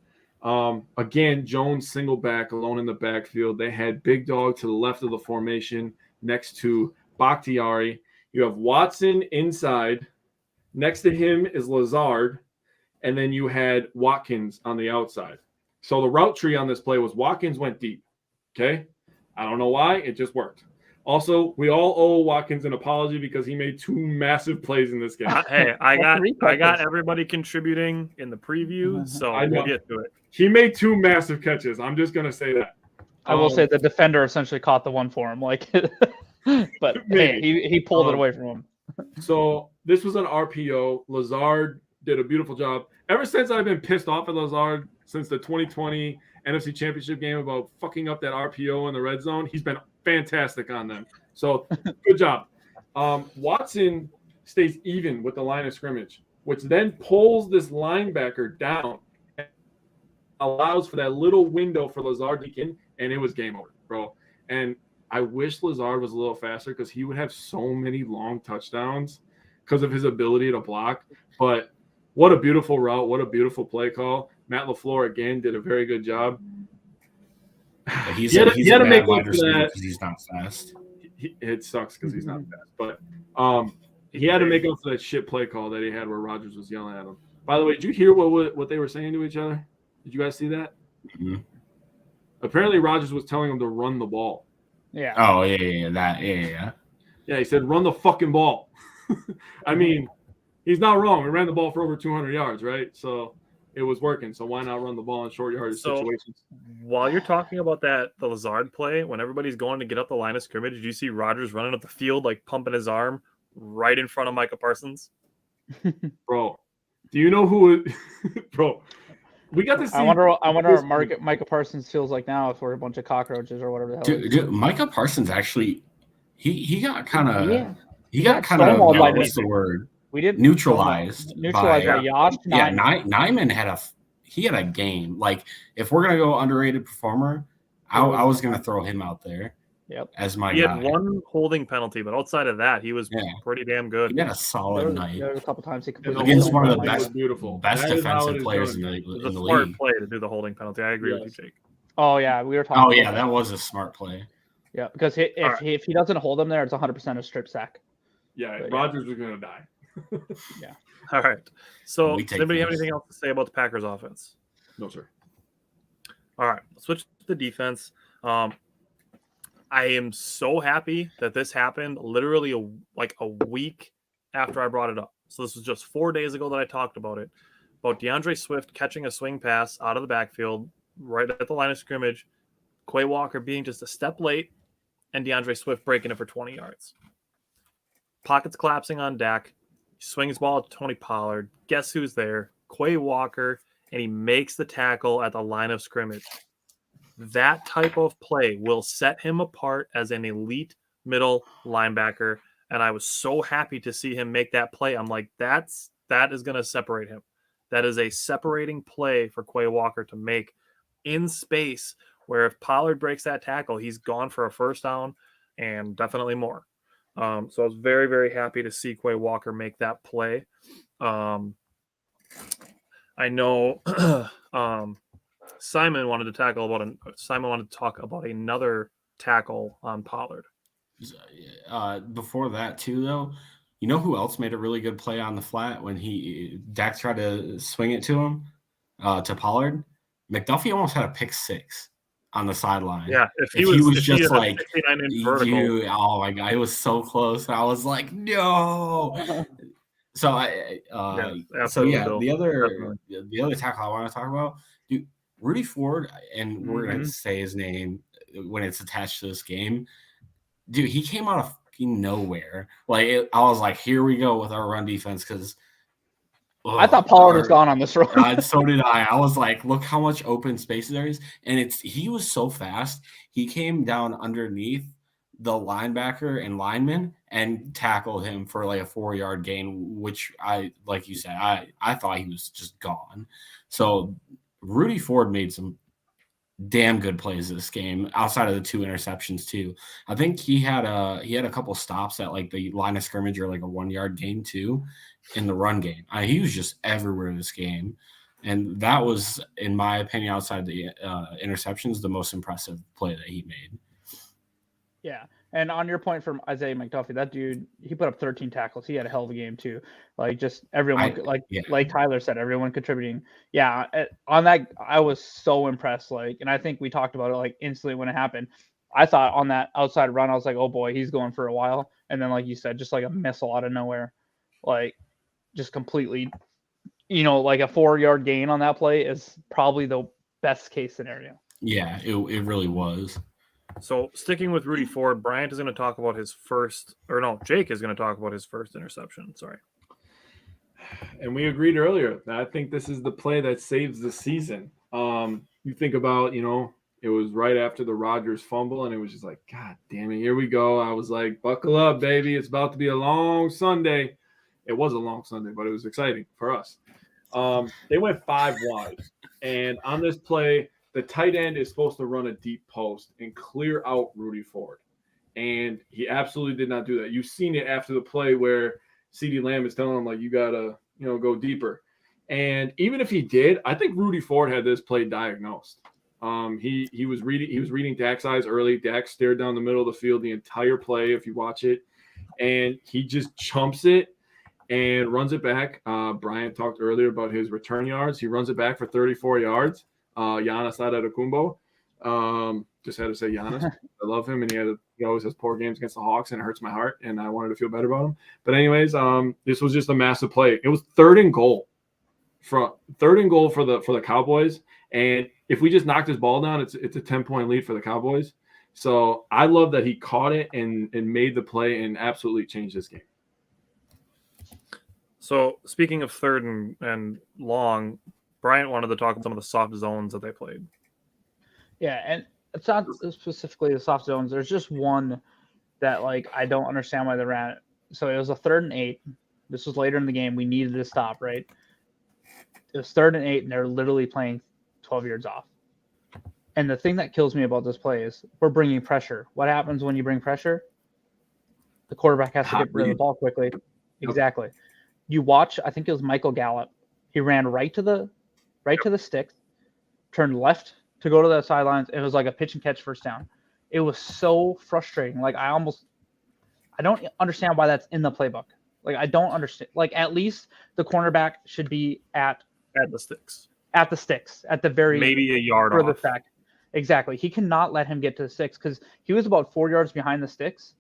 Again, Jones single back, alone in the backfield. They had Big Dog to the left of the formation next to Bakhtiari. You have Watson inside. Next to him is Lazard. And then you had Watkins on the outside. So the route tree on this play was Watkins went deep. Okay? I don't know why. It just worked. Also, we all owe Watkins an apology because he made 2 massive plays in this game. Hey, I got everybody contributing in the preview, so we'll get to it. He made 2 massive catches. I'm just gonna say that. I will say the defender essentially caught the one for him, but hey, he pulled it away from him. So this was an RPO. Lazard did a beautiful job. Ever since I've been pissed off at Lazard since the 2020 NFC Championship game about fucking up that RPO in the red zone, he's been fantastic on them. So good job. Watson stays even with the line of scrimmage, which then pulls this linebacker down and allows for that little window for Lazard to get in, and it was game over, bro. And I wish Lazard was a little faster because he would have so many long touchdowns because of his ability to block. But what a beautiful route. What a beautiful play call. Matt LaFleur, again, did a very good job. He's a bad wide receiver because he's not fast. It sucks because he's not fast. But he had to make up for that shit play call that he had where Rodgers was yelling at him. By the way, did you hear what they were saying to each other? Did you guys see that? Mm-hmm. Apparently, Rodgers was telling him to run the ball. Yeah. Oh, yeah. Yeah, he said, run the fucking ball. I mean, he's not wrong. We ran the ball for over 200 yards, right? So it was working. So why not run the ball in short yardage situations? While you're talking about the Lazard play, when everybody's going to get up the line of scrimmage, did you see Rodgers running up the field, like pumping his arm right in front of Micah Parsons? Bro, do you know who? Bro, we got to see. I wonder what Micah Parsons feels like now if we're a bunch of cockroaches or whatever the hell. Dude, Micah Parsons actually, he got kind of, what's the word? We didn't neutralized by Josh. Yeah, Nyman had a game. Like, if we're gonna go underrated performer, I was gonna throw him out there. Yep. As my he guy. Had one holding penalty, but outside of that, he was pretty damn good. He had a solid night. There was a couple times he completed against one of the best that defensive players in the league. It was a smart play to do the holding penalty. I agree with you, Jake. Oh yeah, we were talking. Oh yeah, that was a smart play. Yeah, because if he doesn't hold him there, it's 100% a strip sack. Yeah, Rodgers was gonna die. Yeah. All right. So, does anybody have anything else to say about the Packers offense? No, sir. All right. Let's switch to the defense. I am so happy that this happened literally a week after I brought it up. So this was just 4 days ago that I talked about it, about DeAndre Swift catching a swing pass out of the backfield right at the line of scrimmage, Quay Walker being just a step late, and DeAndre Swift breaking it for 20 yards. Pockets collapsing on Dak. He swings ball to Tony Pollard. Guess who's there? Quay Walker, and he makes the tackle at the line of scrimmage. That type of play will set him apart as an elite middle linebacker, and I was so happy to see him make that play. I'm like, that is going to separate him. That is a separating play for Quay Walker to make in space, where if Pollard breaks that tackle, he's gone for a first down and definitely more. So I was very, very happy to see Quay Walker make that play. I know Simon wanted to talk about another tackle on Pollard. Before that too, though, you know who else made a really good play on the flat when Dak tried to swing it to him, to Pollard? McDuffie almost had a pick six on the sideline. Yeah, if he was just like, oh my god, it was so close. I was like, no. So the other tackle I want to talk about, dude, Rudy Ford, and we're gonna say his name when it's attached to this game. Dude, he came out of fucking nowhere. I was like, here we go with our run defense, because I thought Pollard was gone on this run. So did I. I was like, look how much open space there is. And he was so fast. He came down underneath the linebacker and lineman and tackled him for like a 4-yard gain, which like you said, I thought he was just gone. So Rudy Ford made some damn good plays this game outside of the 2 interceptions too. I think he had a couple stops at like the line of scrimmage or like a 1-yard gain too in the run game. He was just everywhere this game, and that was, in my opinion, outside the interceptions, the most impressive play that he made. Yeah. And on your point from Isaiah McDuffie, that dude, he put up 13 tackles. He had a hell of a game too. Like, just everyone, like Tyler said, everyone contributing. Yeah, on that, I was so impressed. And I think we talked about it like instantly when it happened. I thought on that outside run, I was like, oh boy, he's going for a while. And then, like you said, just like a missile out of nowhere, like just completely, like a 4-yard gain on that play is probably the best case scenario. Yeah, it really was. So sticking with Rudy Ford, Bryant is going to talk about Jake is going to talk about his first interception. Sorry. And we agreed earlier that I think this is the play that saves the season. You think about, it was right after the Rodgers fumble, and it was just like, God damn it, here we go. I was like, buckle up, baby. It's about to be a long Sunday. It was a long Sunday, but it was exciting for us. They went 5 wide, and on this play, the tight end is supposed to run a deep post and clear out Rudy Ford. And he absolutely did not do that. You've seen it after the play where CeeDee Lamb is telling him, like, you got to, go deeper. And even if he did, I think Rudy Ford had this play diagnosed. He was reading Dak's eyes early. Dak stared down the middle of the field the entire play, if you watch it. And he just chumps it and runs it back. Bryant talked earlier about his return yards. He runs it back for 34 yards. Giannis Antetokounmpo. Just had to say Giannis. I love him, and he always has poor games against the Hawks, and it hurts my heart, and I wanted to feel better about him. But anyways, this was just a massive play. It was 3rd and goal. from 3rd and goal for the Cowboys. And if we just knock this ball down, it's a 10-point lead for the Cowboys. So I love that he caught it and made the play and absolutely changed this game. So speaking of 3rd and long, Bryant wanted to talk about some of the soft zones that they played. Yeah, and it's not specifically the soft zones. There's just one that I don't understand why they ran it. So it was a 3rd and 8. This was later in the game. We needed to stop, right? It was 3rd and 8, and they're literally playing 12 yards off. And the thing that kills me about this play is we're bringing pressure. What happens when you bring pressure? The quarterback has to get rid of the ball quickly. Yep. Exactly. You watch, I think it was Michael Gallup. He ran right to the sticks, turned left to go to the sidelines. It was like a pitch and catch first down. It was so frustrating. I don't understand why that's in the playbook. I don't understand. At least the cornerback should be at the sticks. At the sticks, at the very maybe a yard further off. back. Exactly. He cannot let him get to the sticks because he was about 4 yards behind the sticks.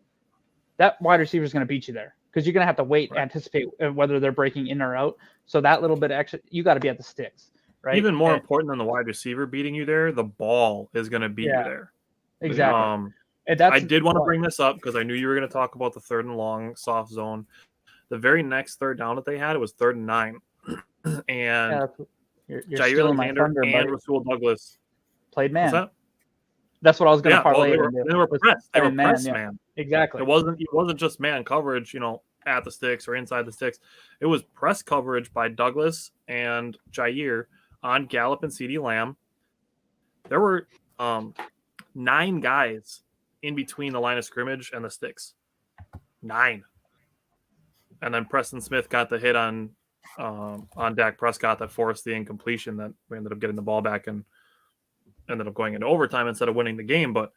That wide receiver is going to beat you there because you're going to have to wait, right. Anticipate whether they're breaking in or out. So that little bit of extra, you got to be at the sticks, right? Even more important than the wide receiver beating you there, the ball is going to beat you there. Exactly. I did want to bring this up because I knew you were going to talk about the 3rd and long soft zone. The very next 3rd down that they had, it was 3rd and 9. And you're Jair Alexander and Rasul Douglas played man. That's what I was going to parlay. They were pressed. They were pressed, man. Exactly. It wasn't just man coverage, at the sticks or inside the sticks. It was press coverage by Douglas and Jair on Gallup and CeeDee Lamb. There were 9 guys in between the line of scrimmage and the sticks. 9. And then Preston Smith got the hit on Dak Prescott that forced the incompletion that we ended up getting the ball back and ended up going into overtime instead of winning the game. But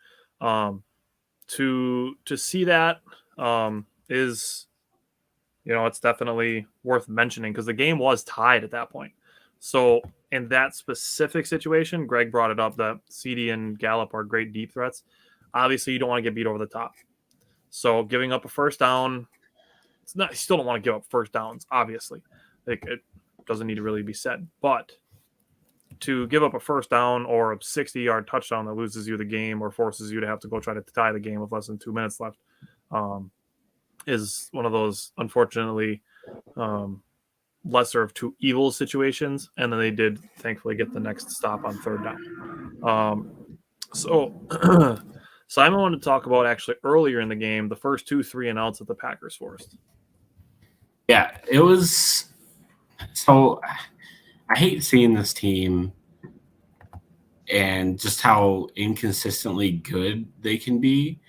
to see that is, it's definitely worth mentioning because the game was tied at that point. So in that specific situation, Greg brought it up that CD and Gallup are great deep threats. Obviously, you don't want to get beat over the top. So giving up a first down, you still don't want to give up first downs, obviously. It doesn't need to really be said. But to give up a first down or a 60-yard touchdown that loses you the game or forces you to have to go try to tie the game with less than 2 minutes left is one of those, unfortunately, lesser of two evils situations. And then they did, thankfully, get the next stop on 3rd down. So Simon wanted to talk about actually earlier in the game, the first 2 3-and-outs that the Packers forced. Yeah, it was – so I hate seeing this team and just how inconsistently good they can be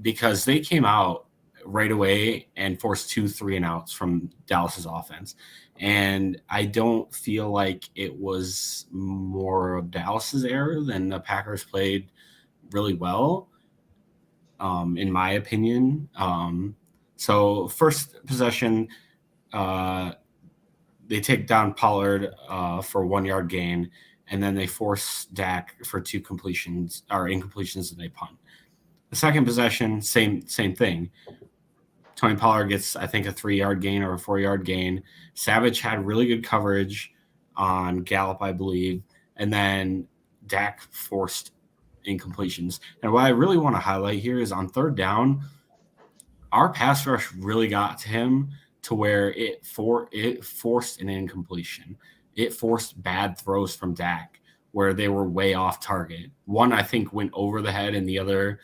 because they came out right away and forced 2 3-and-outs from Dallas's offense. And I don't feel like it was more of Dallas's error than the Packers played really well, in my opinion. So first possession, they take down Pollard for a 1-yard gain, and then they force Dak for 2 completions or incompletions, and they punt. The second possession, same thing. Tony Pollard gets, I think, a 3-yard gain or a 4-yard gain. Savage had really good coverage on Gallup, I believe, and then Dak forced incompletions. And what I really want to highlight here is on 3rd down, our pass rush really got to him to where it forced an incompletion. It forced bad throws from Dak where they were way off target. One, I think, went over the head, and the other,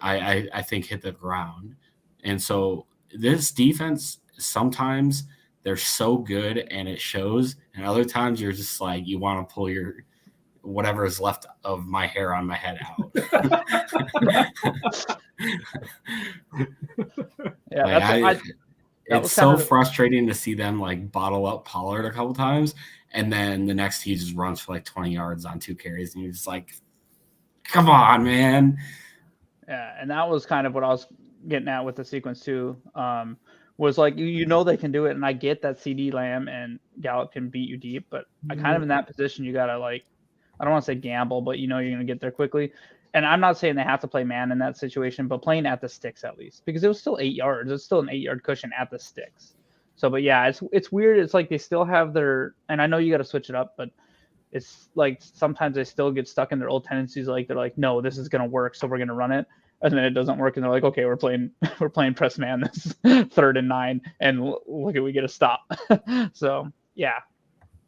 I think, hit the ground. And so this defense, sometimes they're so good and it shows, and other times you're just like, you want to pull your whatever is left of my hair on my head out. Yeah, it's so frustrating to see them bottle up Pollard a couple times, and then the next he just runs for 20 yards on 2 carries, and you're just like, come on, man. Yeah, and that was kind of what I was getting at with the sequence too. Was they can do it, and I get that CeeDee Lamb and Gallup can beat you deep, but I kind of in that position you gotta I don't want to say gamble, but you're gonna get there quickly. And I'm not saying they have to play man in that situation, but playing at the sticks at least, because it was still 8 yards. It's still an 8-yard cushion at the sticks. So, but yeah, it's weird. It's like they still have their, and I know you got to switch it up, but it's like sometimes they still get stuck in their old tendencies. Like they're like, no, this is gonna work, so we're gonna run it, and then it doesn't work, and they're like, okay, we're playing press man this 3rd and 9, and look at we get a stop. So yeah.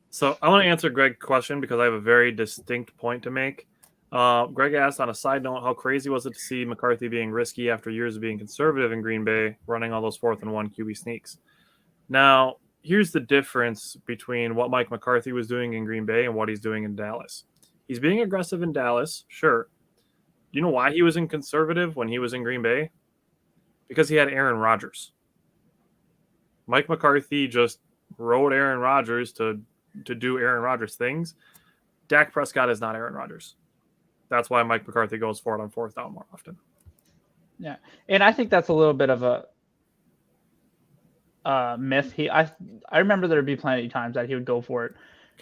So I want to answer Greg's question because I have a very distinct point to make. Greg asked, on a side note, how crazy was it to see McCarthy being risky after years of being conservative in Green Bay, running all those 4th and 1 QB sneaks? Now, here's the difference between what Mike McCarthy was doing in Green Bay and what he's doing in Dallas. He's being aggressive in Dallas, sure. Do you know why he was in conservative when he was in Green Bay? Because he had Aaron Rodgers. Mike McCarthy just rode Aaron Rodgers to do Aaron Rodgers things. Dak Prescott is not Aaron Rodgers. That's why Mike McCarthy goes for it on 4th down more often. Yeah, and I think that's a little bit of a myth. I remember there'd be plenty of times that he would go for it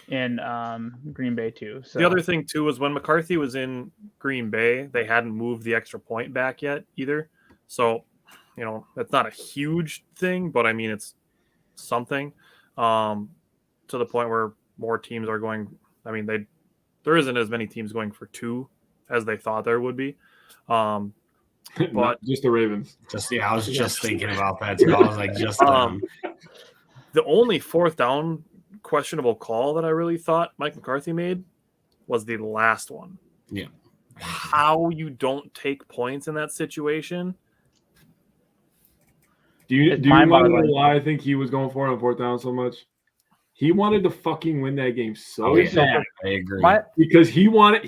in Green Bay too. So the other thing too was when McCarthy was in Green Bay, they hadn't moved the extra point back yet either. So, it's not a huge thing, but I mean it's something. To the point where more teams are going. I mean, there isn't as many teams going for 2 as they thought there would be. But just the Ravens. I was just thinking about that too. I was like, just the only 4th down questionable call that I really thought Mike McCarthy made was the last one. Yeah. How you don't take points in that situation? Do you want to know why I think he was going for it on 4th down so much? He wanted to fucking win that game so bad. I agree. Because he wanted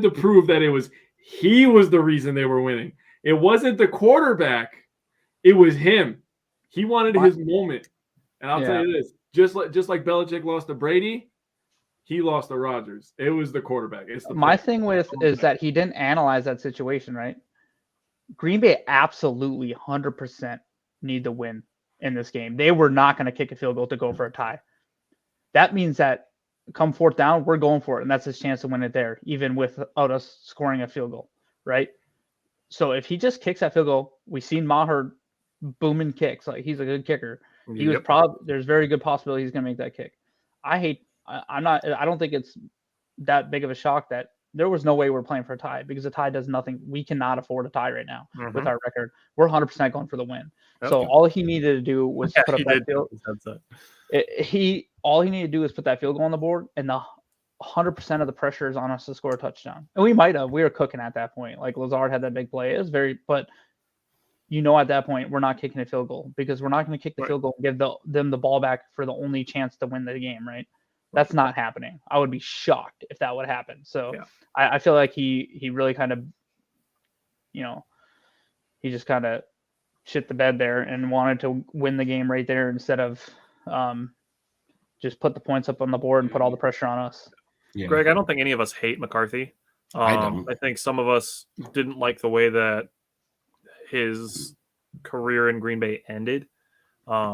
to prove that he was the reason they were winning. It wasn't the quarterback. It was him. He wanted his moment. And I'll tell you this, just like Belichick lost to Brady, he lost to Rodgers. It was the quarterback. My thing is that he didn't analyze that situation, right? Green Bay absolutely 100% need to win in this game. They were not going to kick a field goal to go for a tie. That means that come 4th down, we're going for it, and that's his chance to win it there, even without us scoring a field goal, right? So if he just kicks that field goal, we've seen Maher booming kicks. Like, he's a good kicker. He was there's very good possibility he's going to make that kick. I don't think it's that big of a shock that there was no way we're playing for a tie, because a tie does nothing. We cannot afford a tie right now with our record. We're 100% going for the win. Okay. So all he needed to do was put up that field. All he needed to do is put that field goal on the board, and the 100% of the pressure is on us to score a touchdown. And we were cooking at that point. Like, Lazard had that big play. It was but at that point, we're not kicking a field goal, because we're not going to kick the field goal and give them the ball back for the only chance to win the game, right? That's not happening. I would be shocked if that would happen. So I feel like he really kind of, he just kind of shit the bed there and wanted to win the game right there instead of just put the points up on the board and put all the pressure on us. Yeah. Greg, I don't think any of us hate McCarthy. I don't. I think some of us didn't like the way that his career in Green Bay ended,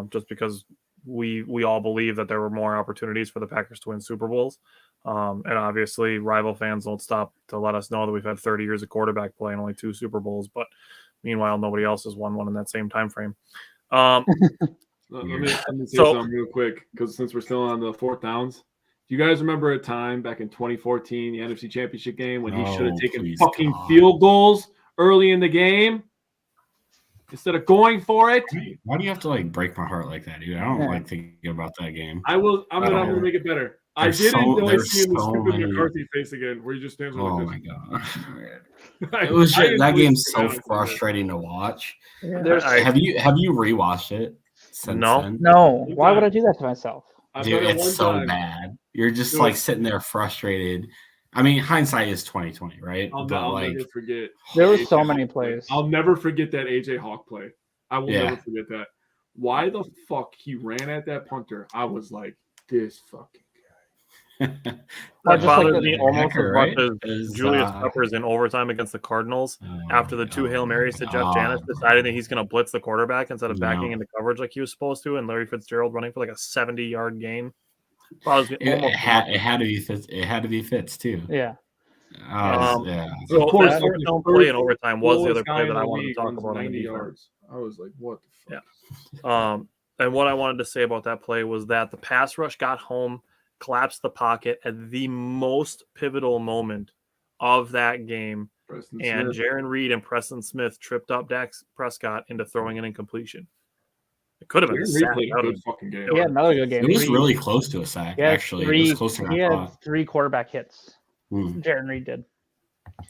just because we all believe that there were more opportunities for the Packers to win Super Bowls. And obviously rival fans don't stop to let us know that we've had 30 years of quarterback play and only 2 Super Bowls, but meanwhile, nobody else has won one in that same time frame. Let me say something real quick, because since we're still on the 4th downs, do you guys remember a time back in 2014, the NFC Championship game, when he should have taken fucking field goals early in the game instead of going for it? Why do you have to break my heart like that, dude? I don't like thinking about that game. I'm gonna make it better. I did enjoy seeing the stupid McCarthy face again, where he just stands like this. My god! It was just, that game's so frustrating to watch. Yeah. Have you rewatched it? No. Why would I do that to myself? Dude, it's so bad. You're just sitting there frustrated. I mean, hindsight is 2020, right? I'll never forget. There were so many plays. I'll never forget that AJ Hawk play. I will never forget that. Why the fuck he ran at that punter? I was like, this fucking guy. That bothers me almost as much as Julius Peppers in overtime against the Cardinals after the 2 Hail Marys to Jeff Janis, deciding that he's going to blitz the quarterback instead of backing into coverage like he was supposed to, and Larry Fitzgerald running for like a 70-yard gain. It had to be Fitz too. Yeah. So of course, don't play in overtime was the other play that I wanted to talk about. 90 yards. I was like, what the fuck? Yeah. And what I wanted to say about that play was that the pass rush got home, collapsed the pocket at the most pivotal moment of that game. And Jaron Reed and Preston Smith tripped up Dak Prescott into throwing an incompletion. It could have been a sack. Good fucking game. Yeah, another good game. It was really close to a sack, actually. It was closer than I thought. He had 3 quarterback hits. Jaron Reed did.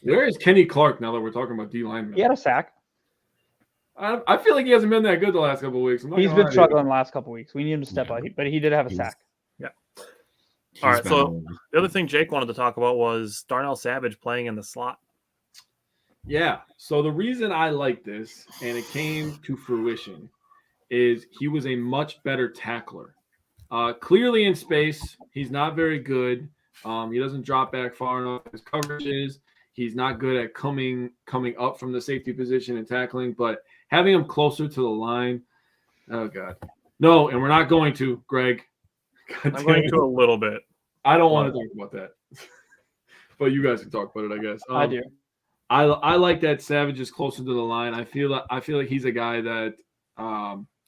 Where is Kenny Clark now that we're talking about D linemen? He had a sack. I feel like he hasn't been that good the last couple of weeks. He's been struggling the last couple of weeks. We need him to step up, but he did have a sack. Yeah. All right. So the other thing Jake wanted to talk about was Darnell Savage playing in the slot. Yeah. So the reason I like this, and it came to fruition, is he was a much better tackler. Clearly in space, he's not very good. He doesn't drop back far enough. His coverage is. He's not good at coming up from the safety position and tackling, but having him closer to the line, oh God. No, and we're not going to, Greg. I'm going to a little bit. I don't want to talk about that. But you guys can talk about it, I guess. I do. I like that Savage is closer to the line. I feel like he's a guy that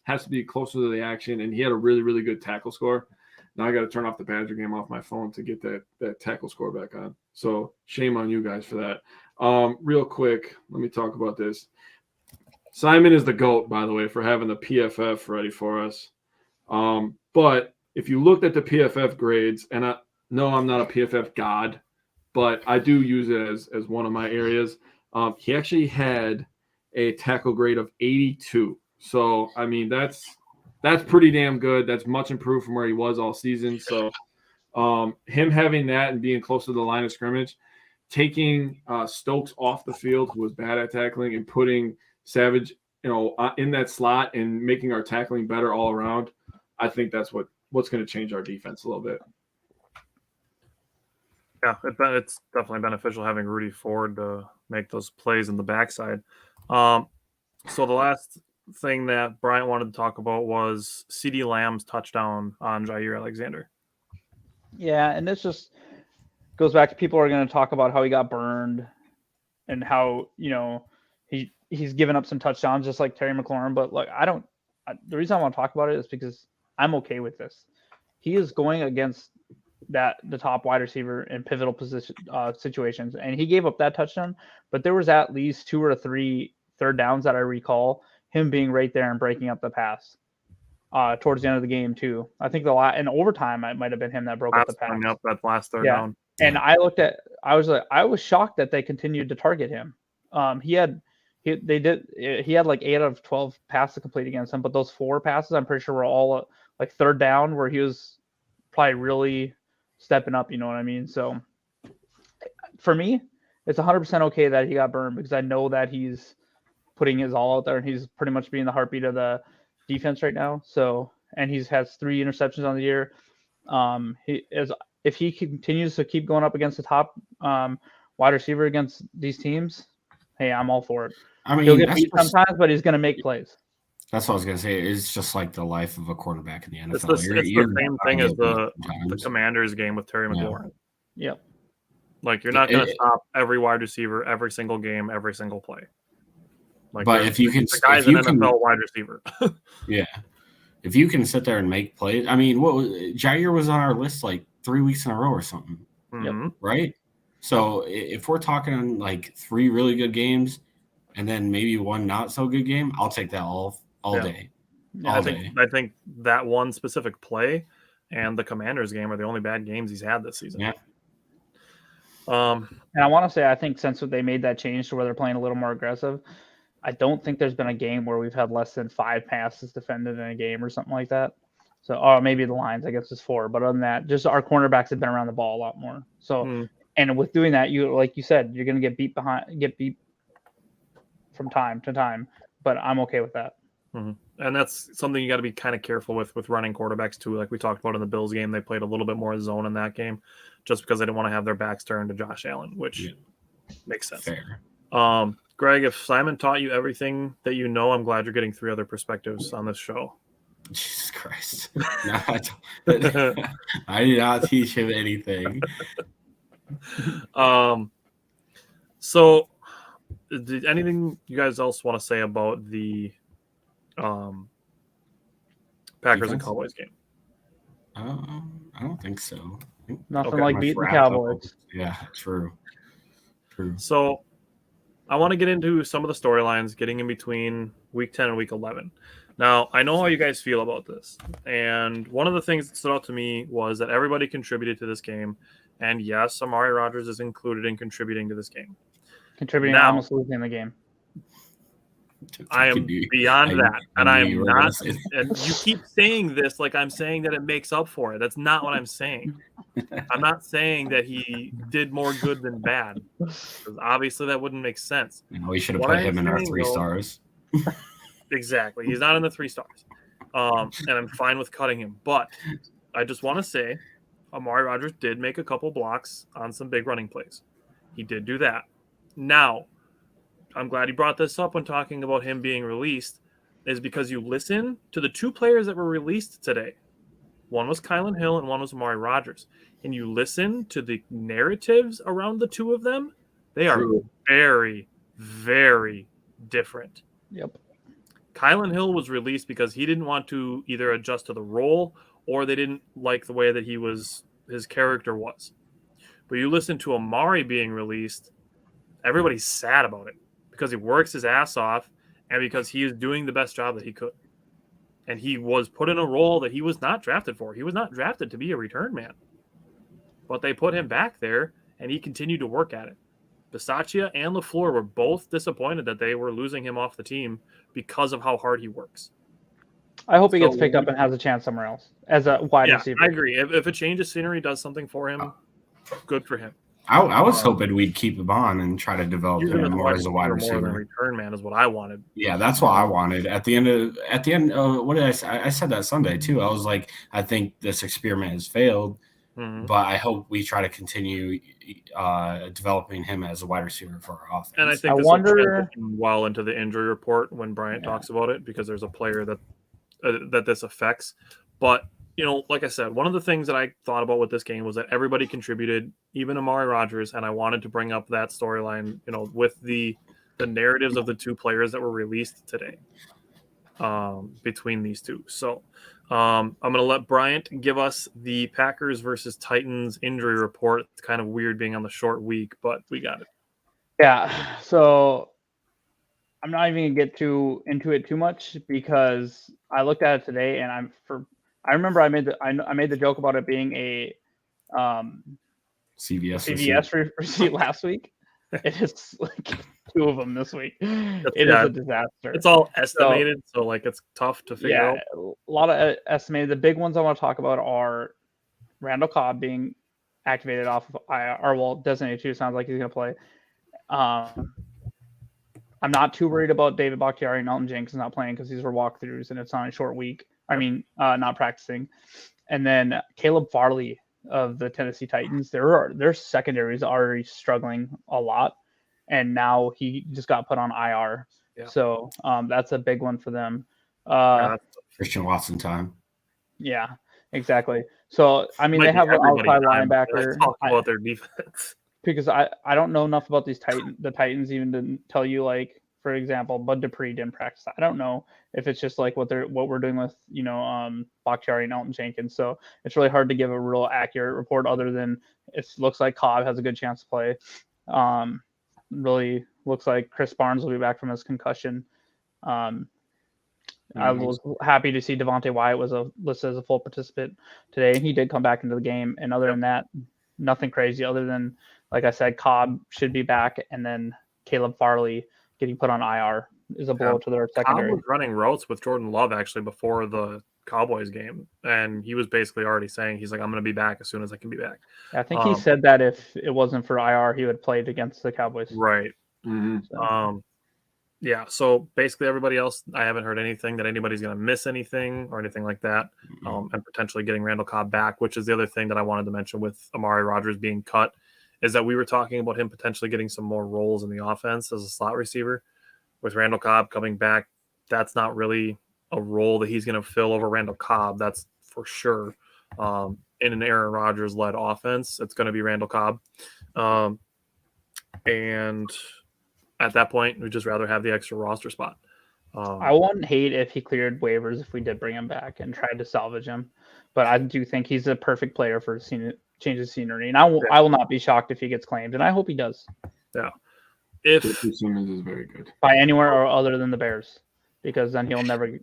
has to be closer to the action, and he had a really, really good tackle score. Now I got to turn off the Badger game off my phone to get that tackle score back on. So shame on you guys for that. Real quick, let me talk about this. Simon is the GOAT, by the way, for having the PFF ready for us. But if you looked at the PFF grades, and I know I'm not a PFF god, but I do use it as one of my areas. He actually had a tackle grade of 82. So, I mean, that's pretty damn good. That's much improved from where he was all season. So him having that and being close to the line of scrimmage, taking Stokes off the field, who was bad at tackling, and putting Savage, in that slot and making our tackling better all around, I think that's what's going to change our defense a little bit. Yeah, it's definitely beneficial having Rudy Ford to make those plays in the backside. So the last thing that Bryant wanted to talk about was CeeDee Lamb's touchdown on Jair Alexander. Yeah, and this just goes back to people are going to talk about how he got burned and how, he's given up some touchdowns just like Terry McLaurin. But like, the reason I want to talk about it is because I'm okay with this. He is going against the top wide receiver in pivotal position situations, and he gave up that touchdown. But there was at least 2 or 3 third downs that I recall him being right there and breaking up the pass towards the end of the game too. I think in overtime it might have been him that broke up the pass. Up that last third down. And I was shocked that they continued to target him. He had like 8 out of 12 passes complete against him, but those 4 passes I'm pretty sure were all like third down where he was probably really stepping up. You know what I mean? So for me, it's 100% okay that he got burned because I know that he's putting his all out there and he's pretty much being the heartbeat of the defense right now. So, and he has 3 interceptions on the year. If he continues to keep going up against the top wide receiver against these teams, hey, I'm all for it. I mean, he'll get beat sometimes, but he's going to make plays. That's what I was going to say. It's just like the life of a quarterback in the NFL. It's the same thing as the Commanders game with Terry McLaurin. Yep. Like, you're not going to stop every wide receiver, every single game, every single play. Like, but if you can, the guy's an NFL wide receiver. Yeah. If you can sit there and make plays, I mean, Jair was on our list like 3 weeks in a row or something, right? So if we're talking like 3 really good games and then maybe 1 not so good game, I'll take that all day. I think that one specific play and the Commanders game are the only bad games he's had this season. Yeah. And I want to say, I think since they made that change to where they're playing a little more aggressive, I don't think there's been a game where we've had less than 5 passes defended in a game or something like that. So, maybe the Lions, I guess, is 4. But other than that, just our cornerbacks have been around the ball a lot more. So, and with doing that, like you said, you're going to get beat from time to time. But I'm okay with that. And that's something you got to be kind of careful with running quarterbacks too. Like we talked about in the Bills game, they played a little bit more zone in that game, just because they didn't want to have their backs turned to Josh Allen, which makes sense. Fair. Greg, if Simon taught you everything that you know, I'm glad you're getting 3 other perspectives on this show. Jesus Christ. No, I did not teach him anything. So did anything you guys else want to say about the Packers and Cowboys game? I don't think so. Nothing like beating the Cowboys. Yeah, true. So I want to get into some of the storylines getting in between week 10 and week 11. Now, I know how you guys feel about this. And one of the things that stood out to me was that everybody contributed to this game. And yes, Amari Rodgers is included in contributing to this game. Contributing almost losing the game. I am beyond that. And I am not. And you keep saying this like I'm saying that it makes up for it. That's not what I'm saying. I'm not saying that he did more good than bad. Because obviously that wouldn't make sense. We should have put him in our 3 stars. Exactly. He's not in the 3 stars. And I'm fine with cutting him. But I just want to say Amari Rodgers did make a couple blocks on some big running plays. He did do that. Now, I'm glad you brought this up when talking about him being released, is because you listen to the 2 players that were released today. One was Kylan Hill and one was Amari Rodgers. And you listen to the narratives around the 2 of them, they are very, very different. Yep. Kylan Hill was released because he didn't want to either adjust to the role or they didn't like the way that his character was. But you listen to Amari being released, everybody's sad about it because he works his ass off and because he is doing the best job that he could. And he was put in a role that he was not drafted for. He was not drafted to be a return man. But they put him back there and he continued to work at it. Bisaccia and LaFleur were both disappointed that they were losing him off the team because of how hard he works. I hope he gets picked up and has a chance somewhere else as a wide receiver. I agree. If a change of scenery does something for him, good for him. I was hoping we'd keep him on and try to develop him more as a wide receiver. More than return man is what I wanted. Yeah, that's what I wanted. At the end, what did I say? I said that Sunday too. I was like, I think this experiment has failed, but I hope we try to continue developing him as a wide receiver for our offense. And I think this will transition well into the injury report when Bryant talks about it, because there's a player that this affects. But like I said, one of the things that I thought about with this game was that everybody contributed, even Amari Rodgers, and I wanted to bring up that storyline, with the narratives of the 2 players that were released today between these 2. So I'm going to let Bryant give us the Packers versus Titans injury report. It's kind of weird being on the short week, but we got it. Yeah, so I'm not even going to get into it too much because I looked at it today and I remember I made the joke about it being a CVS receipt last week. It is like 2 of them this week. It is a disaster. It's all estimated, so it's tough to figure out. A lot of estimated. The big ones I want to talk about are Randall Cobb being activated off of IR. Well, designated 2 sounds like he's going to play. I'm not too worried about David Bakhtiari and Elton Jenkins not playing because these were walkthroughs and it's on a short week. I mean, not practicing. And then Caleb Farley of the Tennessee Titans, their secondary is already struggling a lot. And now he just got put on IR. Yeah. So that's a big one for them. Christian Watson time. Yeah, exactly. So, I mean, they have an outside linebacker. Talk about their defense. Because I don't know enough about the Titans even to tell you, for example, Bud Dupree didn't practice. I don't know if it's just what we're doing with Bakhtiari and Elton Jenkins. So it's really hard to give a real accurate report other than it looks like Cobb has a good chance to play. Really looks like Chris Barnes will be back from his concussion. I was happy to see Devontae Wyatt was listed as a full participant today, and he did come back into the game. And other than that, nothing crazy other than, like I said, Cobb should be back, and then Caleb Farley getting put on IR is a blow to their secondary. Cobb was running routes with Jordan Love actually before the Cowboys game, and he was basically already saying he's like, I'm going to be back as soon as I can be back. I think he said that if it wasn't for IR, he would play against the Cowboys. Right. So. So basically everybody else, I haven't heard anything that anybody's going to miss anything or anything like that, and potentially getting Randall Cobb back, which is the other thing that I wanted to mention with Amari Rodgers being cut, is that we were talking about him potentially getting some more roles in the offense as a slot receiver. With Randall Cobb coming back, that's not really a role that he's going to fill over Randall Cobb. That's for sure. In an Aaron Rodgers-led offense, it's going to be Randall Cobb. And at that point, we'd just rather have the extra roster spot. I wouldn't hate if he cleared waivers if we did bring him back and tried to salvage him, but I do think he's a perfect player for change of scenery, and I will not be shocked if he gets claimed, and I hope he does. Yeah, J.P. Simmons is very good by anywhere or other than the Bears, because then he'll never.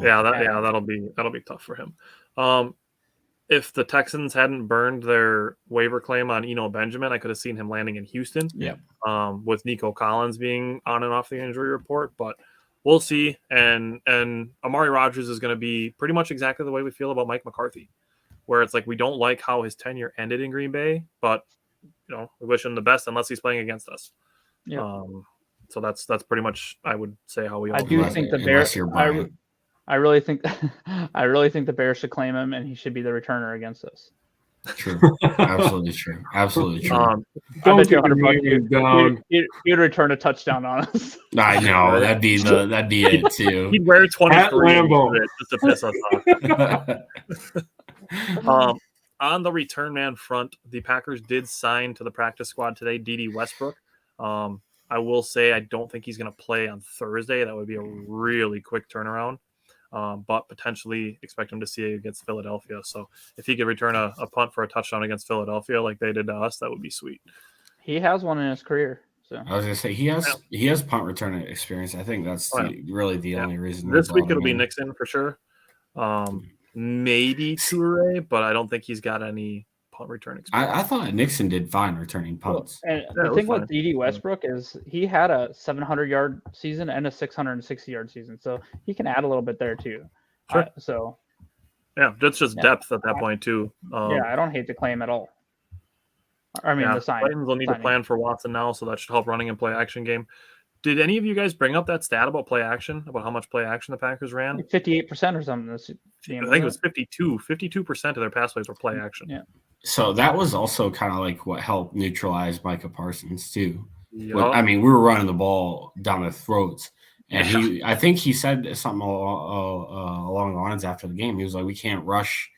That'll be tough for him. If the Texans hadn't burned their waiver claim on Eno Benjamin, I could have seen him landing in Houston. Yeah. With Nico Collins being on and off the injury report, but we'll see. And Amari Rodgers is going to be pretty much exactly the way we feel about Mike McCarthy, where it's like we don't like how his tenure ended in Green Bay, but we wish him the best unless he's playing against us. Yeah. So that's pretty much I would say how we all. I do think the Bears. I really think the Bears should claim him, and he should be the returner against us. True, absolutely true, absolutely true. I bet you $100 he'd return a touchdown on us. I know that'd be it too. He'd wear 23 just to piss us off. On the return man front, the Packers did sign to the practice squad today Dede Westbrook. I will say I don't think he's going to play on Thursday. That would be a really quick turnaround. But potentially expect him to see it against Philadelphia. So if he could return a punt for a touchdown against Philadelphia like they did to us, that would be sweet. He has one in his career. So I was gonna say he has punt return experience. I think that's really the only reason. This week it'll be Nixon for sure. Maybe Toure, but I don't think he's got any punt return experience. I thought Nixon did fine returning punts. And the thing with Dede Westbrook is he had a 700-yard season and a 660-yard season, so he can add a little bit there too. Sure. That's just depth at that point too. I don't hate the claim at all. I mean, the sign. Titans will need to plan for Watson now, so that should help running and play action game. Did any of you guys bring up that stat about play action, about how much play action the Packers ran? 58% or something this game. I think it was 52. 52% of their pass plays were play action. Yeah. So that was also kind of like what helped neutralize Micah Parsons too. Yep. We were running the ball down their throats, and I think he said something along the lines after the game. He was like, "We can't rush.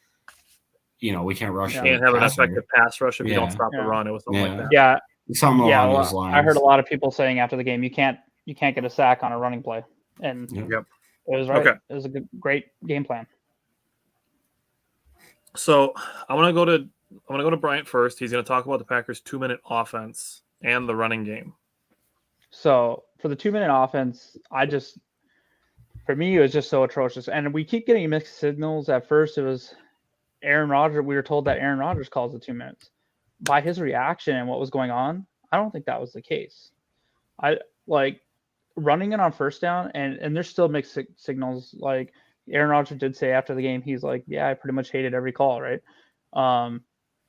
We can't rush. You can't have an effective pass rush if you don't stop the run." It was something like that. Yeah. Something along those lines. I heard a lot of people saying after the game, you can't get a sack on a running play, and it was right. Okay. It was a great game plan. So I want to go to Bryant first. He's going to talk about the Packers' 2-minute offense and the running game. So for the 2-minute offense, for me, it was just so atrocious, and we keep getting mixed signals. At first, it was Aaron Rodgers. We were told that Aaron Rodgers calls the 2 minutes. By his reaction and what was going on, I don't think that was the case. I like running it on first down, and there's still mixed signals. Like Aaron Rodgers did say after the game, he's like, "Yeah, I pretty much hated every call." Right.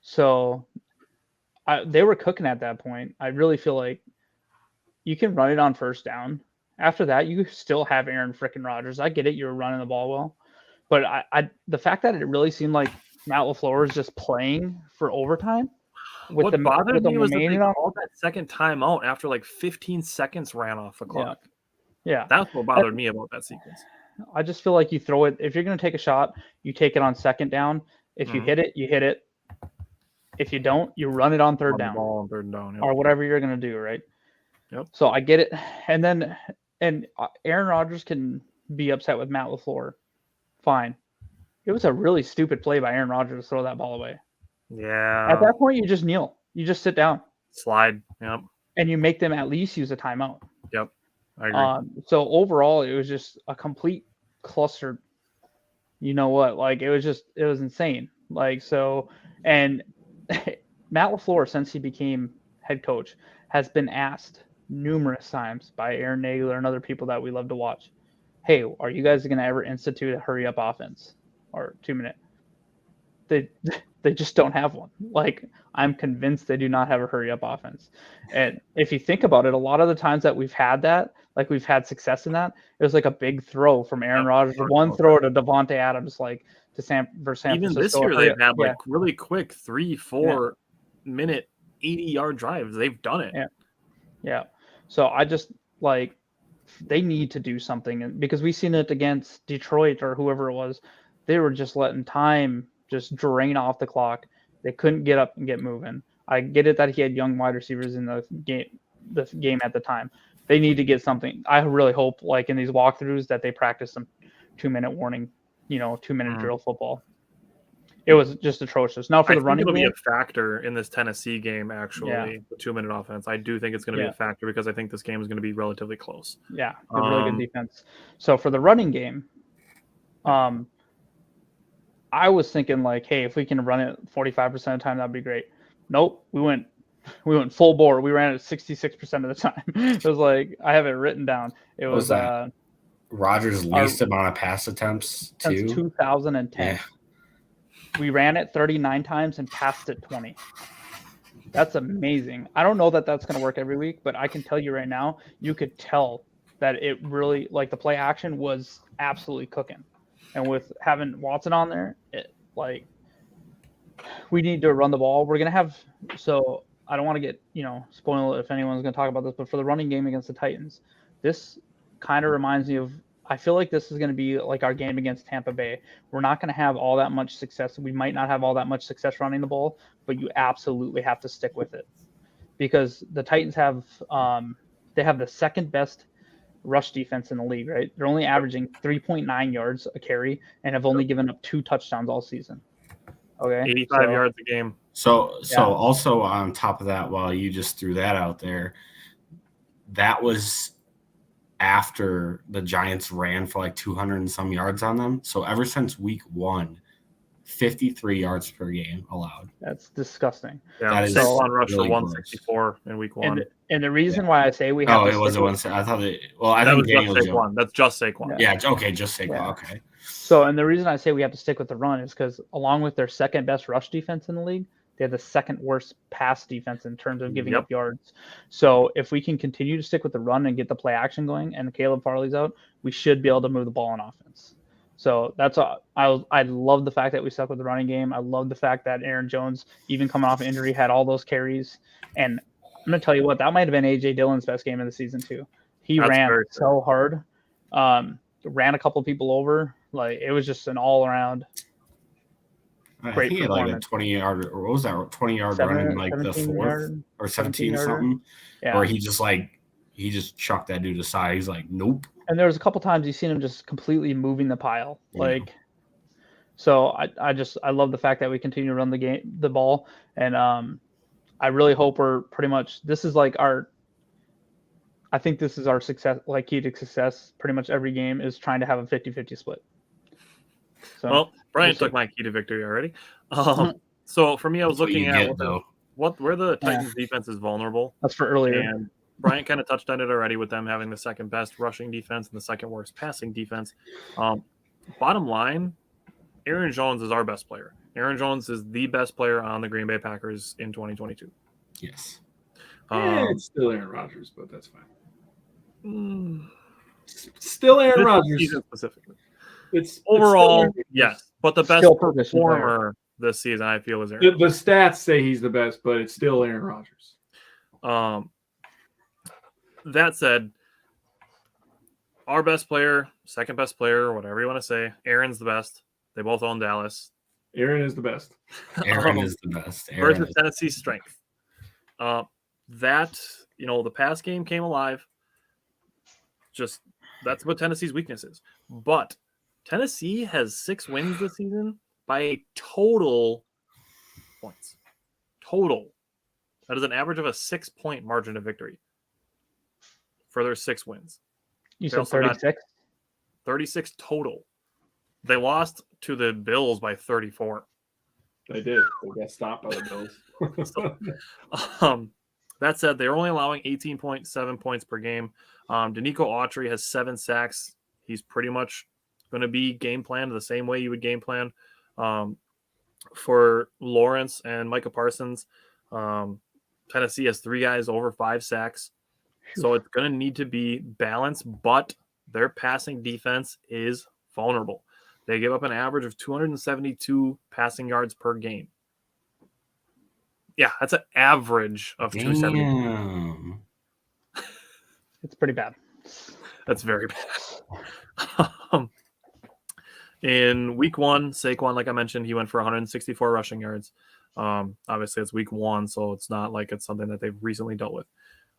So they were cooking at that point. I really feel like you can run it on first down. After that, you still have Aaron frickin' Rodgers. I get it, you're running the ball well, but the fact that it really seemed like Matt LaFleur was just playing for overtime. What bothered me was that they called that second timeout after like 15 seconds ran off the clock. Yeah. That's what bothered me about that sequence. I just feel like you throw it. If you're going to take a shot, you take it on second down. If you hit it, you hit it. If you don't, you run it on third down. Ball on third down, or whatever you're going to do, right? Yep. So I get it. And Aaron Rodgers can be upset with Matt LaFleur. Fine. It was a really stupid play by Aaron Rodgers to throw that ball away. Yeah. At that point, you just kneel. You just sit down. Slide. Yep. And you make them at least use a timeout. Yep. I agree. So overall, it was just a complete cluster. You know what? Like, it was insane. Like, so, and Matt LaFleur, since he became head coach, has been asked numerous times by Aaron Nagler and other people that we love to watch, "Hey, are you guys going to ever institute a hurry up offense or 2-minute?" They just don't have one. Like, I'm convinced they do not have a hurry up offense. And if you think about it, a lot of the times that we've had that, like we've had success in that, it was like a big throw from Aaron Rodgers, one throw to Devontae Adams, like to San Francisco. Even this year, they've had like really quick 3-4 minute 80-yard drives. They've done it. Yeah. So I just like, they need to do something, because we've seen it against Detroit or whoever it was. They were just letting time just drain off the clock. They couldn't get up and get moving. I get it that he had young wide receivers in the game at the time, They need to get something. I really hope, like in these walkthroughs, that they practice some 2-minute warning, 2-minute drill football. It was just atrocious. Now for the running game, it'll be a factor in this Tennessee game. Actually, the 2-minute offense. I do think it's going to be a factor because I think this game is going to be relatively close. Yeah, really good defense. So for the running game, I was thinking like, hey, if we can run it 45% of the time, that'd be great. Nope, we went full bore. We ran it 66% of the time. It was like I have it written down. It was that Rodgers' least amount of pass attempts since 2010. Yeah. We ran it 39 times and passed it 20. That's amazing. I don't know that that's going to work every week, but I can tell you right now, you could tell that it really, like, the play action was absolutely cooking. And with having Watson on there, we need to run the ball. We're going to have, so I don't want to get, spoil if anyone's going to talk about this, but for the running game against the Titans, this kind of reminds me of, I feel like this is going to be like our game against Tampa Bay. We're not going to have all that much success. We might not have all that much success running the ball, but you absolutely have to stick with it because the Titans have they have the second best rush defense in the league, right? They're only averaging 3.9 yards a carry and have only given up 2 touchdowns all season. Okay, 85 yards a game. So also on top of that, while you just threw that out there, that was after the Giants ran for like 200 and some yards on them. So ever since week 1, 53 yards per game allowed. That's disgusting. Yeah, that is on rush really for 164 gross. In week 1. And the reason why I say we have it was a 1. I thought I think Daniel was Saquon. That's just Saquon. Yeah, okay, just Saquon. Yeah. Okay. So, and the reason I say we have to stick with the run is because along with their second best rush defense in the league, they have the second worst pass defense in terms of giving up yards. So if we can continue to stick with the run and get the play action going and Caleb Farley's out, we should be able to move the ball on offense. So that's I love the fact that we stuck with the running game. I love the fact that Aaron Jones, even coming off injury, had all those carries. And I'm going to tell you what, that might have been A.J. Dillon's best game of the season too. He ran so hard, ran a couple of people over. Like, it was just an all-around great he had like a 20-yard, or what was that, 20-yard run in like the fourth or 17 or something, where he just chucked that dude aside. He's like, nope. And there was a couple times you've seen him just completely moving the pile. So I love the fact that we continue to run the ball, and I really hope we're pretty much, this is like I think this is our success, like key to success. Pretty much every game is trying to have a 50-50 split. So, well, Brian took my key to victory already. So for me, I was looking at where the Titans defense is vulnerable. That's for earlier. And Brian kind of touched on it already with them having the second best rushing defense and the second worst passing defense. Bottom line, Aaron Jones is our best player. Aaron Jones is the best player on the Green Bay Packers in 2022. Yes. It's still Aaron Rodgers, but that's fine. Still Aaron Rodgers. Specifically. It's overall, yes, but the best performer this season, I feel, is Aaron. The stats say he's the best, but it's still Aaron Rodgers. That said, our best player, second best player, whatever you want to say, Aaron's the best. They both own Dallas. Aaron is the best. Aaron is the best. Versus Tennessee's strength. The pass game came alive. Just that's what Tennessee's weakness is. But Tennessee has 6 wins this season by a total points. Total. That is an average of a 6-point margin of victory for their 6 wins. You said 36? 36 total. They lost to the Bills by 34. They did. They got stopped by the Bills. That said, they're only allowing 18.7 points per game. Danico Autry has 7 sacks. He's pretty much going to be game planned the same way you would game plan for Lawrence and Micah Parsons. Tennessee has 3 guys over 5 sacks. So it's going to need to be balanced, but their passing defense is vulnerable. They give up an average of 272 passing yards per game. Yeah, that's an average of 272. It's pretty bad. That's very bad. In week 1, Saquon, like I mentioned, he went for 164 rushing yards. Obviously, it's week 1, so it's not like it's something that they've recently dealt with.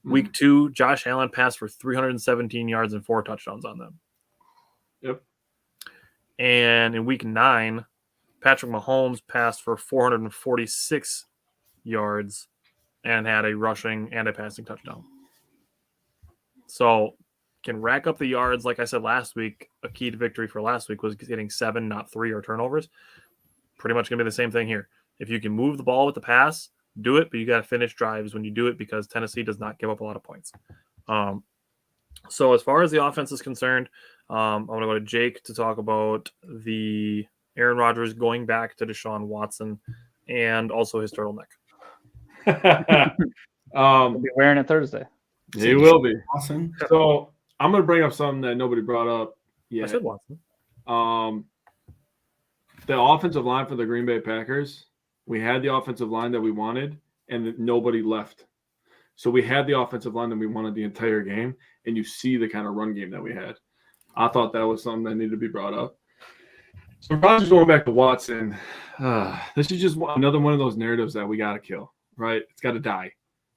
Week 2, Josh Allen passed for 317 yards and 4 touchdowns on them. Yep. And in week 9, Patrick Mahomes passed for 446 yards and had a rushing and a passing touchdown. So can rack up the yards. Like I said last week, a key to victory for last week was getting 7, not 3 or turnovers. Pretty much going to be the same thing here. If you can move the ball with the pass, do it, but you got to finish drives when you do it because Tennessee does not give up a lot of points. So as far as the offense is concerned, I'm going to go to Jake to talk about the Aaron Rodgers going back to Deshaun Watson and also his turtleneck. He'll be wearing it Thursday. He will be. Awesome. So I'm going to bring up something that nobody brought up yet. I said Watson. The offensive line for the Green Bay Packers, we had the offensive line that we wanted, and nobody left. So we had the offensive line that we wanted the entire game, and you see the kind of run game that we had. I thought that was something that needed to be brought up. So Rodgers going back to Watson, this is just another one of those narratives that we got to kill, right? It's got to die.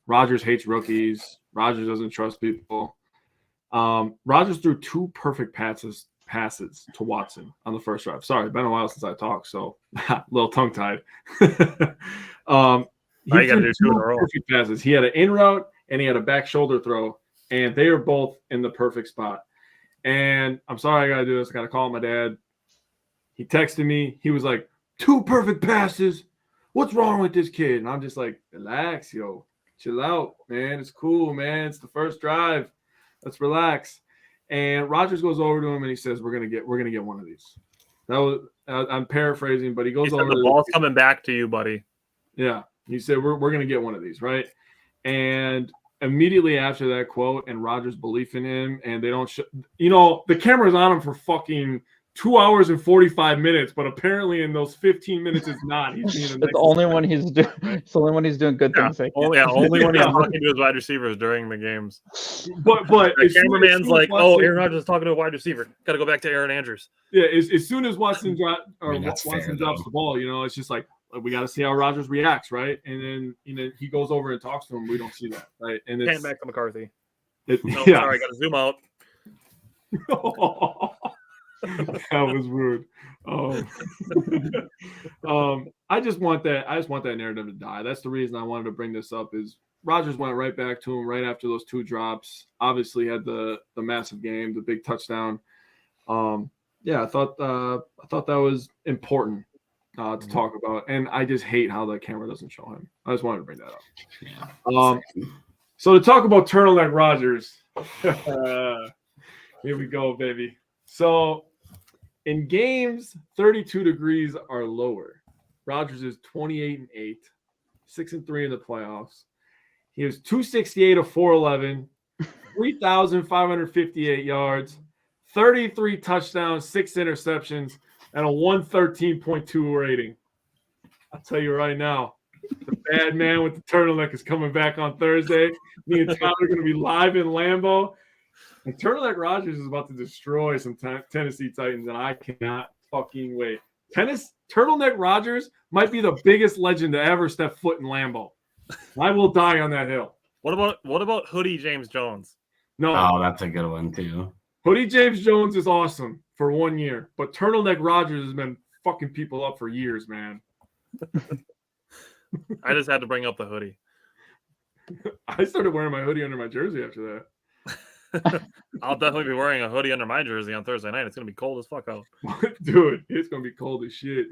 Rodgers hates rookies. Rodgers doesn't trust people. Rodgers threw 2 perfect passes to Watson on the first drive. Sorry, it's been a while since I talked, so a little tongue-tied. He threw 2 perfect passes. He had an in route and he had a back shoulder throw, and they are both in the perfect spot. And I'm sorry I got to do this. I got to call my dad. He texted me. He was like, 2 perfect passes. What's wrong with this kid? And I'm just like, relax, yo. Chill out, man. It's cool, man. It's the first drive. Let's relax. And Rodgers goes over to him and he says, "We're gonna get one of these." That was I'm paraphrasing, but he goes over. The ball's coming back to you, buddy. Yeah, he said, "We're gonna get one of these, right?" And immediately after that quote and Rodgers' belief in him, and they don't, the camera's on him for fucking 2 hours and 45 minutes, but apparently in those 15 minutes it's not. He's being It's the only one he's doing. It's the only one he's doing good things. Only when he's talking to his wide receivers during the games. But the cameraman's like, "Oh, Aaron Rodgers is talking to a wide receiver. Got to go back to Aaron Andrews." Yeah, as soon as Watson drops fair, the ball, it's just like we got to see how Rodgers reacts, right? And then he goes over and talks to him. We don't see that, right? And it's back to McCarthy. Yeah. Sorry, got to zoom out. That was rude. I just want that narrative to die. That's the reason I wanted to bring this up. Is Rodgers went right back to him right after those 2 drops. Obviously had the massive game, the big touchdown. I thought that was important to talk about, and I just hate how the camera doesn't show him. I just wanted to bring that up. Yeah. So to talk about turtleneck Rodgers, here we go, baby. So in games 32 degrees or lower, Rodgers is 28-8, 6-3 in the playoffs. He was 268 of 411, 3,558 yards, 33 touchdowns, 6 interceptions, and a 113.2 rating. I'll tell you right now, the bad man with the turtleneck is coming back on Thursday. Me and Tyler are going to be live in Lambeau. And Turtleneck Rodgers is about to destroy some Tennessee Titans, and I cannot fucking wait. Turtleneck Rodgers might be the biggest legend to ever step foot in Lambeau. I will die on that hill. What about Hoodie James Jones? No. Oh, that's a good one too. Hoodie James Jones is awesome for 1 year, but Turtleneck Rodgers has been fucking people up for years, man. I just had to bring up the hoodie. I started wearing my hoodie under my jersey after that. I'll definitely be wearing a hoodie under my jersey on Thursday night. It's gonna be cold as fuck out. Dude, it's gonna be cold as shit.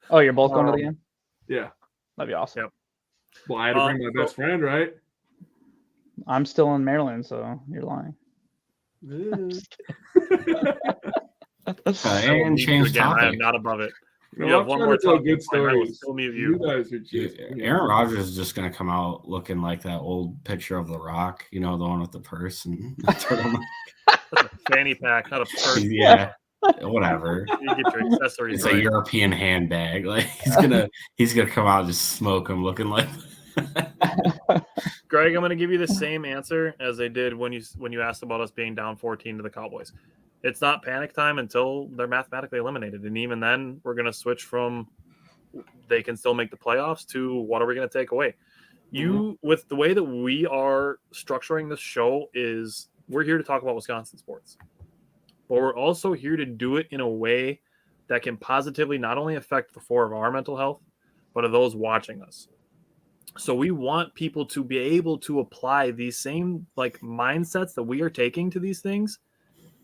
Oh, you're both going to the game? Yeah. That'd be awesome. Yep. Well, I had to bring my best friend, right? I'm still in Maryland, so you're lying. And change Again, I am topic. not above it. No, You have I'm one trying more to tell talking good point, I will stories. still mute You you. guys are just Aaron Rodgers is just gonna come out looking like that old picture of The Rock, the one with the purse and the turtleneck. Fanny pack, not a purse. Yeah, whatever. You get your accessories It's right. a European handbag. Like he's gonna come out and just smoke him, looking like. Greg, I'm going to give you the same answer as they did when you asked about us being down 14 to the Cowboys. It's not panic time until they're mathematically eliminated, and even then, we're going to switch from they can still make the playoffs to what are we going to take away. with the way that we are structuring this show is we're here to talk about Wisconsin sports, but we're also here to do it in a way that can positively not only affect the four of our mental health, but of those watching us. So we want people to be able to apply these same like mindsets that we are taking to these things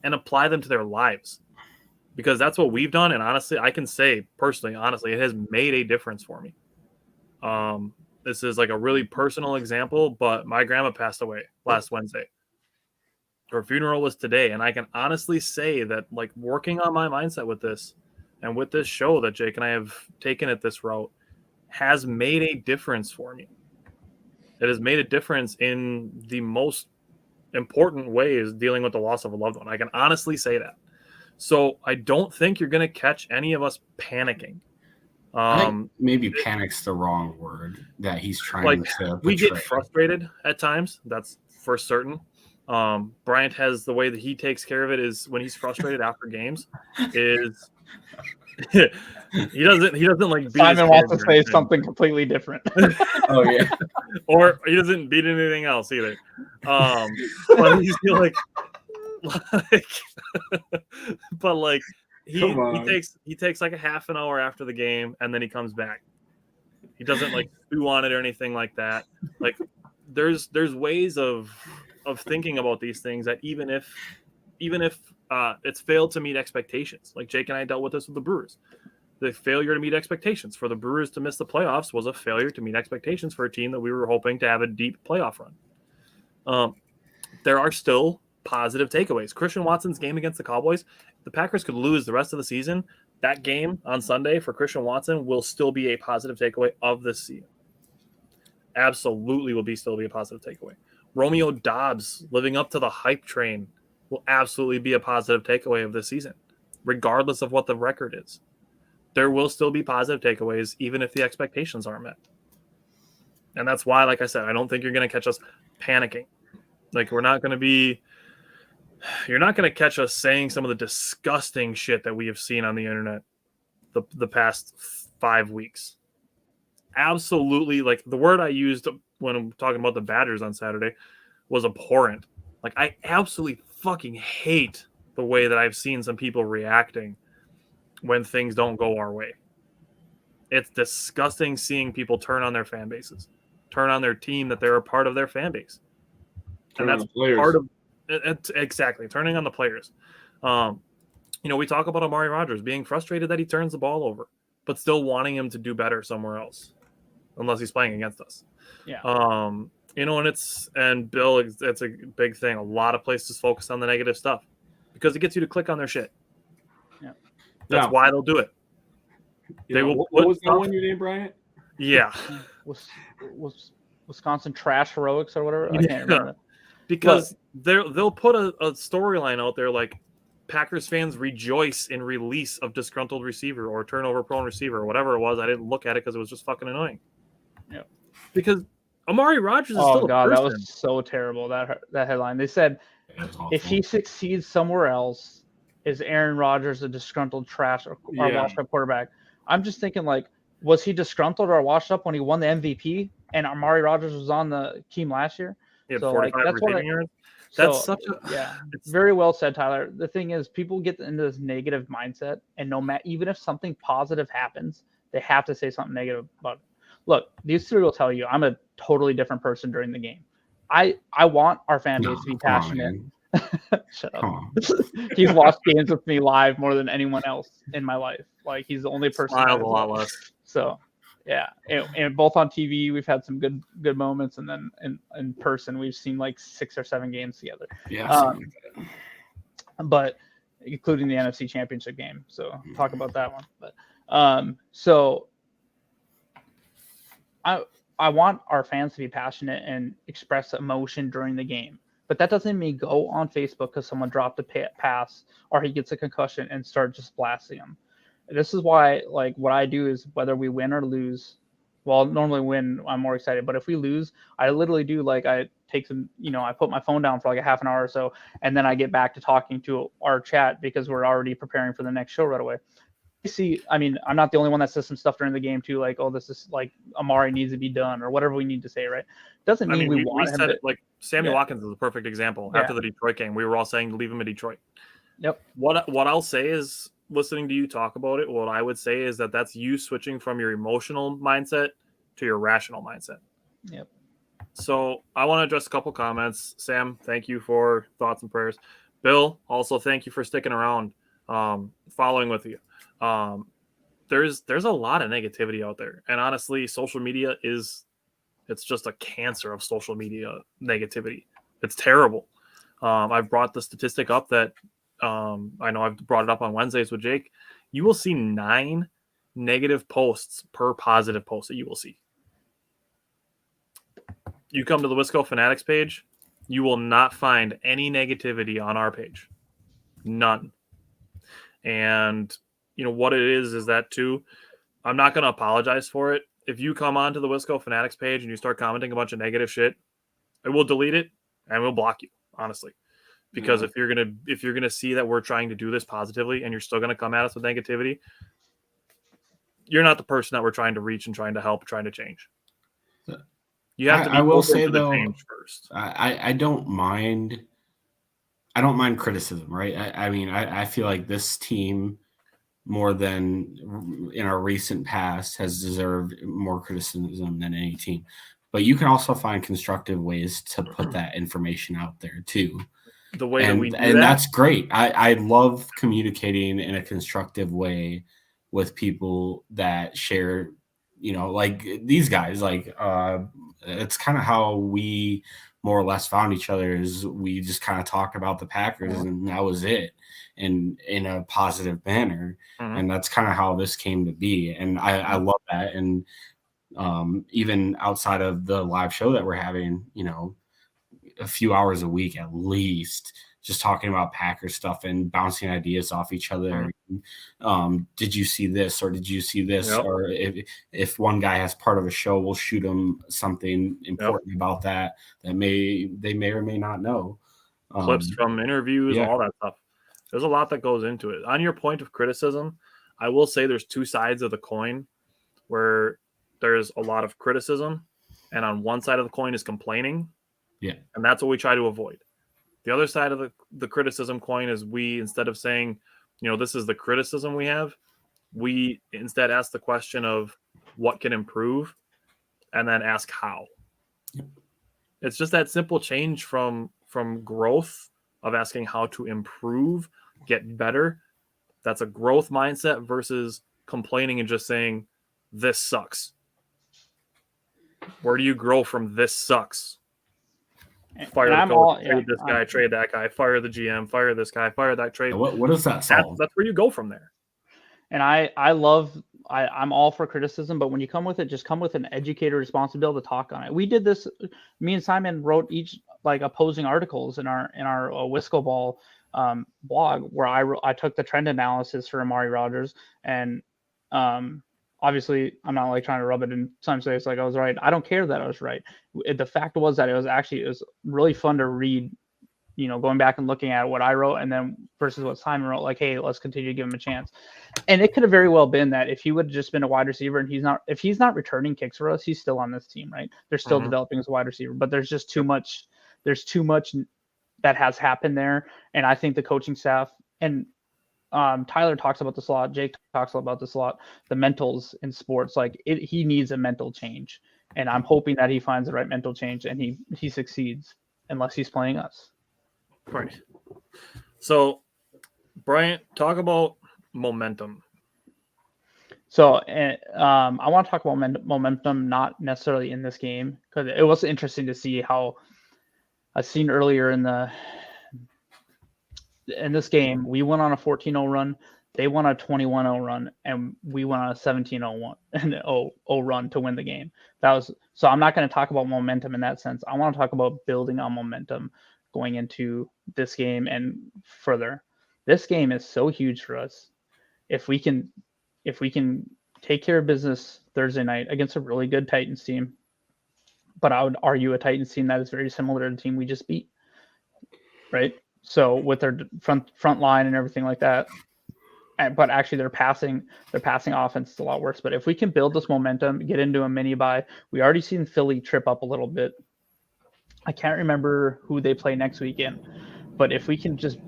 and apply them to their lives, because that's what we've done. And honestly, I can say personally, honestly, it has made a difference for me. This is like a really personal example, but my grandma passed away last Wednesday. Her funeral was today. And I can honestly say that like working on my mindset with this and with this show that Jake and I have taken at this route has made a difference for me. It has made a difference in the most important ways dealing with the loss of a loved one. I can honestly say that. So I don't think you're going to catch any of us panicking. I think maybe panic's the wrong word that he's trying like, to portray. We get frustrated at times. That's for certain. Bryant has the way that he takes care of it is when he's frustrated after games is he doesn't like beat Simon wants to say something completely different. Oh yeah. Or he doesn't beat anything else either. But he's like but like he takes like a half an hour after the game and then he comes back. He doesn't like stew on it or anything like that. Like there's ways of thinking about these things that even if it's failed to meet expectations. Like Jake and I dealt with this with the Brewers. The failure to meet expectations for the Brewers to miss the playoffs was a failure to meet expectations for a team that we were hoping to have a deep playoff run. There are still positive takeaways. Christian Watson's game against the Cowboys, the Packers could lose the rest of the season. That game on Sunday for Christian Watson will still be a positive takeaway of this season. Absolutely will still be a positive takeaway. Romeo Dobbs living up to the hype train will absolutely be a positive takeaway of this season, regardless of what the record is. There will still be positive takeaways, even if the expectations aren't met. And that's why, like I said, I don't think you're going to catch us panicking. Like you're not going to catch us saying some of the disgusting shit that we have seen on the internet the past 5 weeks. Absolutely. Like the word I used when I'm talking about the Badgers on Saturday was abhorrent. Like I absolutely fucking hate the way that I've seen some people reacting when things don't go our way. It's disgusting seeing people turn on their fan bases, turn on their team that they're a part of their fan base. And that's part of it. Exactly. Turning on the players. We talk about Amari Rodgers being frustrated that he turns the ball over, but still wanting him to do better somewhere else, unless he's playing against us. Yeah. And Bill, it's a big thing. A lot of places focus on the negative stuff because it gets you to click on their shit. Yeah. That's why they'll do it. What was that one you named, Bryant? Yeah. Was Wisconsin Trash Heroics or whatever? I can't remember. Because they'll put a storyline out there like Packers fans rejoice in release of disgruntled receiver or turnover prone receiver or whatever it was. I didn't look at it because it was just fucking annoying. Yeah. Because Amari Rodgers is still a person. That was so terrible, that headline. They said if he succeeds somewhere else, is Aaron Rodgers a disgruntled trash or washed up quarterback? I'm just thinking like, was he disgruntled or washed up when he won the MVP and Amari Rodgers was on the team last year? So like that's what it's very well said, Tyler. The thing is, people get into this negative mindset, and even if something positive happens, they have to say something negative about it. Look, these three will tell you I'm a totally different person during the game. I want our fan base to be passionate. Shut up. He's watched games with me live more than anyone else in my life. Like he's the only person. Smiled a lot less. So. Yeah, and both on TV we've had some good moments, and then in person we've seen like 6 or 7 games together. Yeah, but including the NFC Championship game. So talk about that one. But so I want our fans to be passionate and express emotion during the game, but that doesn't mean go on Facebook because someone dropped a pass or he gets a concussion and start just blasting him. This is why, like, what I do is whether we win or lose. Well, normally win, I'm more excited. But if we lose, I literally do like I take some, I put my phone down for like a half an hour or so, and then I get back to talking to our chat because we're already preparing for the next show right away. see, I mean, I'm not the only one that says some stuff during the game too, like, oh, this is like Amari needs to be done or whatever we need to say, right? Doesn't mean we want him said to. It, like Sammy Watkins is a perfect example. After the Detroit game, we were all saying leave him in Detroit. Yep. What I'll say is, listening to you talk about it, what I would say is that's you switching from your emotional mindset to your rational mindset. Yep. So I want to address a couple comments. Sam, thank you for thoughts and prayers. Bill, also thank you for sticking around, following with you. There's a lot of negativity out there, and honestly, social media it's just a cancer of social media negativity. It's terrible. I've brought the statistic up that I know I've brought it up on Wednesdays with Jake. You will see 9 negative posts per positive post that you will see. You come to the Wisco Fanatics page, you will not find any negativity on our page. None. And you know what it is that too, I'm not going to apologize for it. If you come onto the Wisco Fanatics page and you start commenting a bunch of negative shit, I will delete it and we'll block you, honestly. Because if you're gonna see that we're trying to do this positively and you're still gonna come at us with negativity, you're not the person that we're trying to reach and trying to help, trying to change. You have to be I will say though, change first. I don't mind. I don't mind criticism, right? I mean, I feel like this team, more than in our recent past, has deserved more criticism than any team. But you can also find constructive ways to put that information out there too. The way that we do and that's great. I love communicating in a constructive way with people that share, you know, like these guys. Like it's kind of how we more or less found each other. Is we just kind of talked about the Packers and that was it, and in a positive manner. And that's kind of how this came to be. And I love that. And even outside of the live show that we're having, you know, a few hours a week at least, just talking about Packers stuff and bouncing ideas off each other. Did you see this or did you see this? Yep. Or if one guy has part of a show, we'll shoot him something important about that they may or may not know. Clips from interviews, all that stuff. There's a lot that goes into it. On your point of criticism, I will say there's 2 sides of the coin where there's a lot of criticism, and on one side of the coin is complaining. Yeah. And that's what we try to avoid. The other side of the criticism coin is we, instead of saying, you know, this is the criticism we have, we instead ask the question of what can improve and then ask how. Yep. It's just that simple change from growth of asking how to improve, get better. That's a growth mindset versus complaining and just saying, this sucks. Where do you grow from this sucks? Fire the coach, trade this guy, trade that guy, fire the GM, fire this guy, fire that trade. What does that solve? That's where you go from there. And I'm all for criticism, but when you come with it, just come with an educated responsibility to talk on it. We did this. Me and Simon wrote each like opposing articles in our Wisco Ball blog where I took the trend analysis for Amari Rodgers, and obviously I'm not like trying to rub it in Simon's face like I was right. I don't care that I was right. The fact was that it was really fun to read, you know, going back and looking at what I wrote and then versus what Simon wrote, like, hey, let's continue to give him a chance. And it could have very well been that if he would have just been a wide receiver and if he's not returning kicks for us, he's still on this team, right? They're still developing as a wide receiver, but there's just too much that has happened there. And I think the coaching staff and Tyler talks about this a lot. Jake talks about this a lot. The mentals in sports, he needs a mental change, and I'm hoping that he finds the right mental change and he succeeds, unless he's playing us. Right. So, Bryant, talk about momentum. So, I want to talk about momentum, not necessarily in this game, because it was interesting to see how I've seen earlier in this game, we went on a 14-0 run. They went on a 21-0 run, and we went on a 17-0 run to win the game. So I'm not going to talk about momentum in that sense. I want to talk about building on momentum going into this game and further. This game is so huge for us. If we can take care of business Thursday night against a really good Titans team, but I would argue a Titans team that is very similar to the team we just beat, right? So with their front line and everything like that, but actually their passing offense is a lot worse. But if we can build this momentum, get into a mini bye, we already seen Philly trip up a little bit. I can't remember who they play next weekend, but if we can just,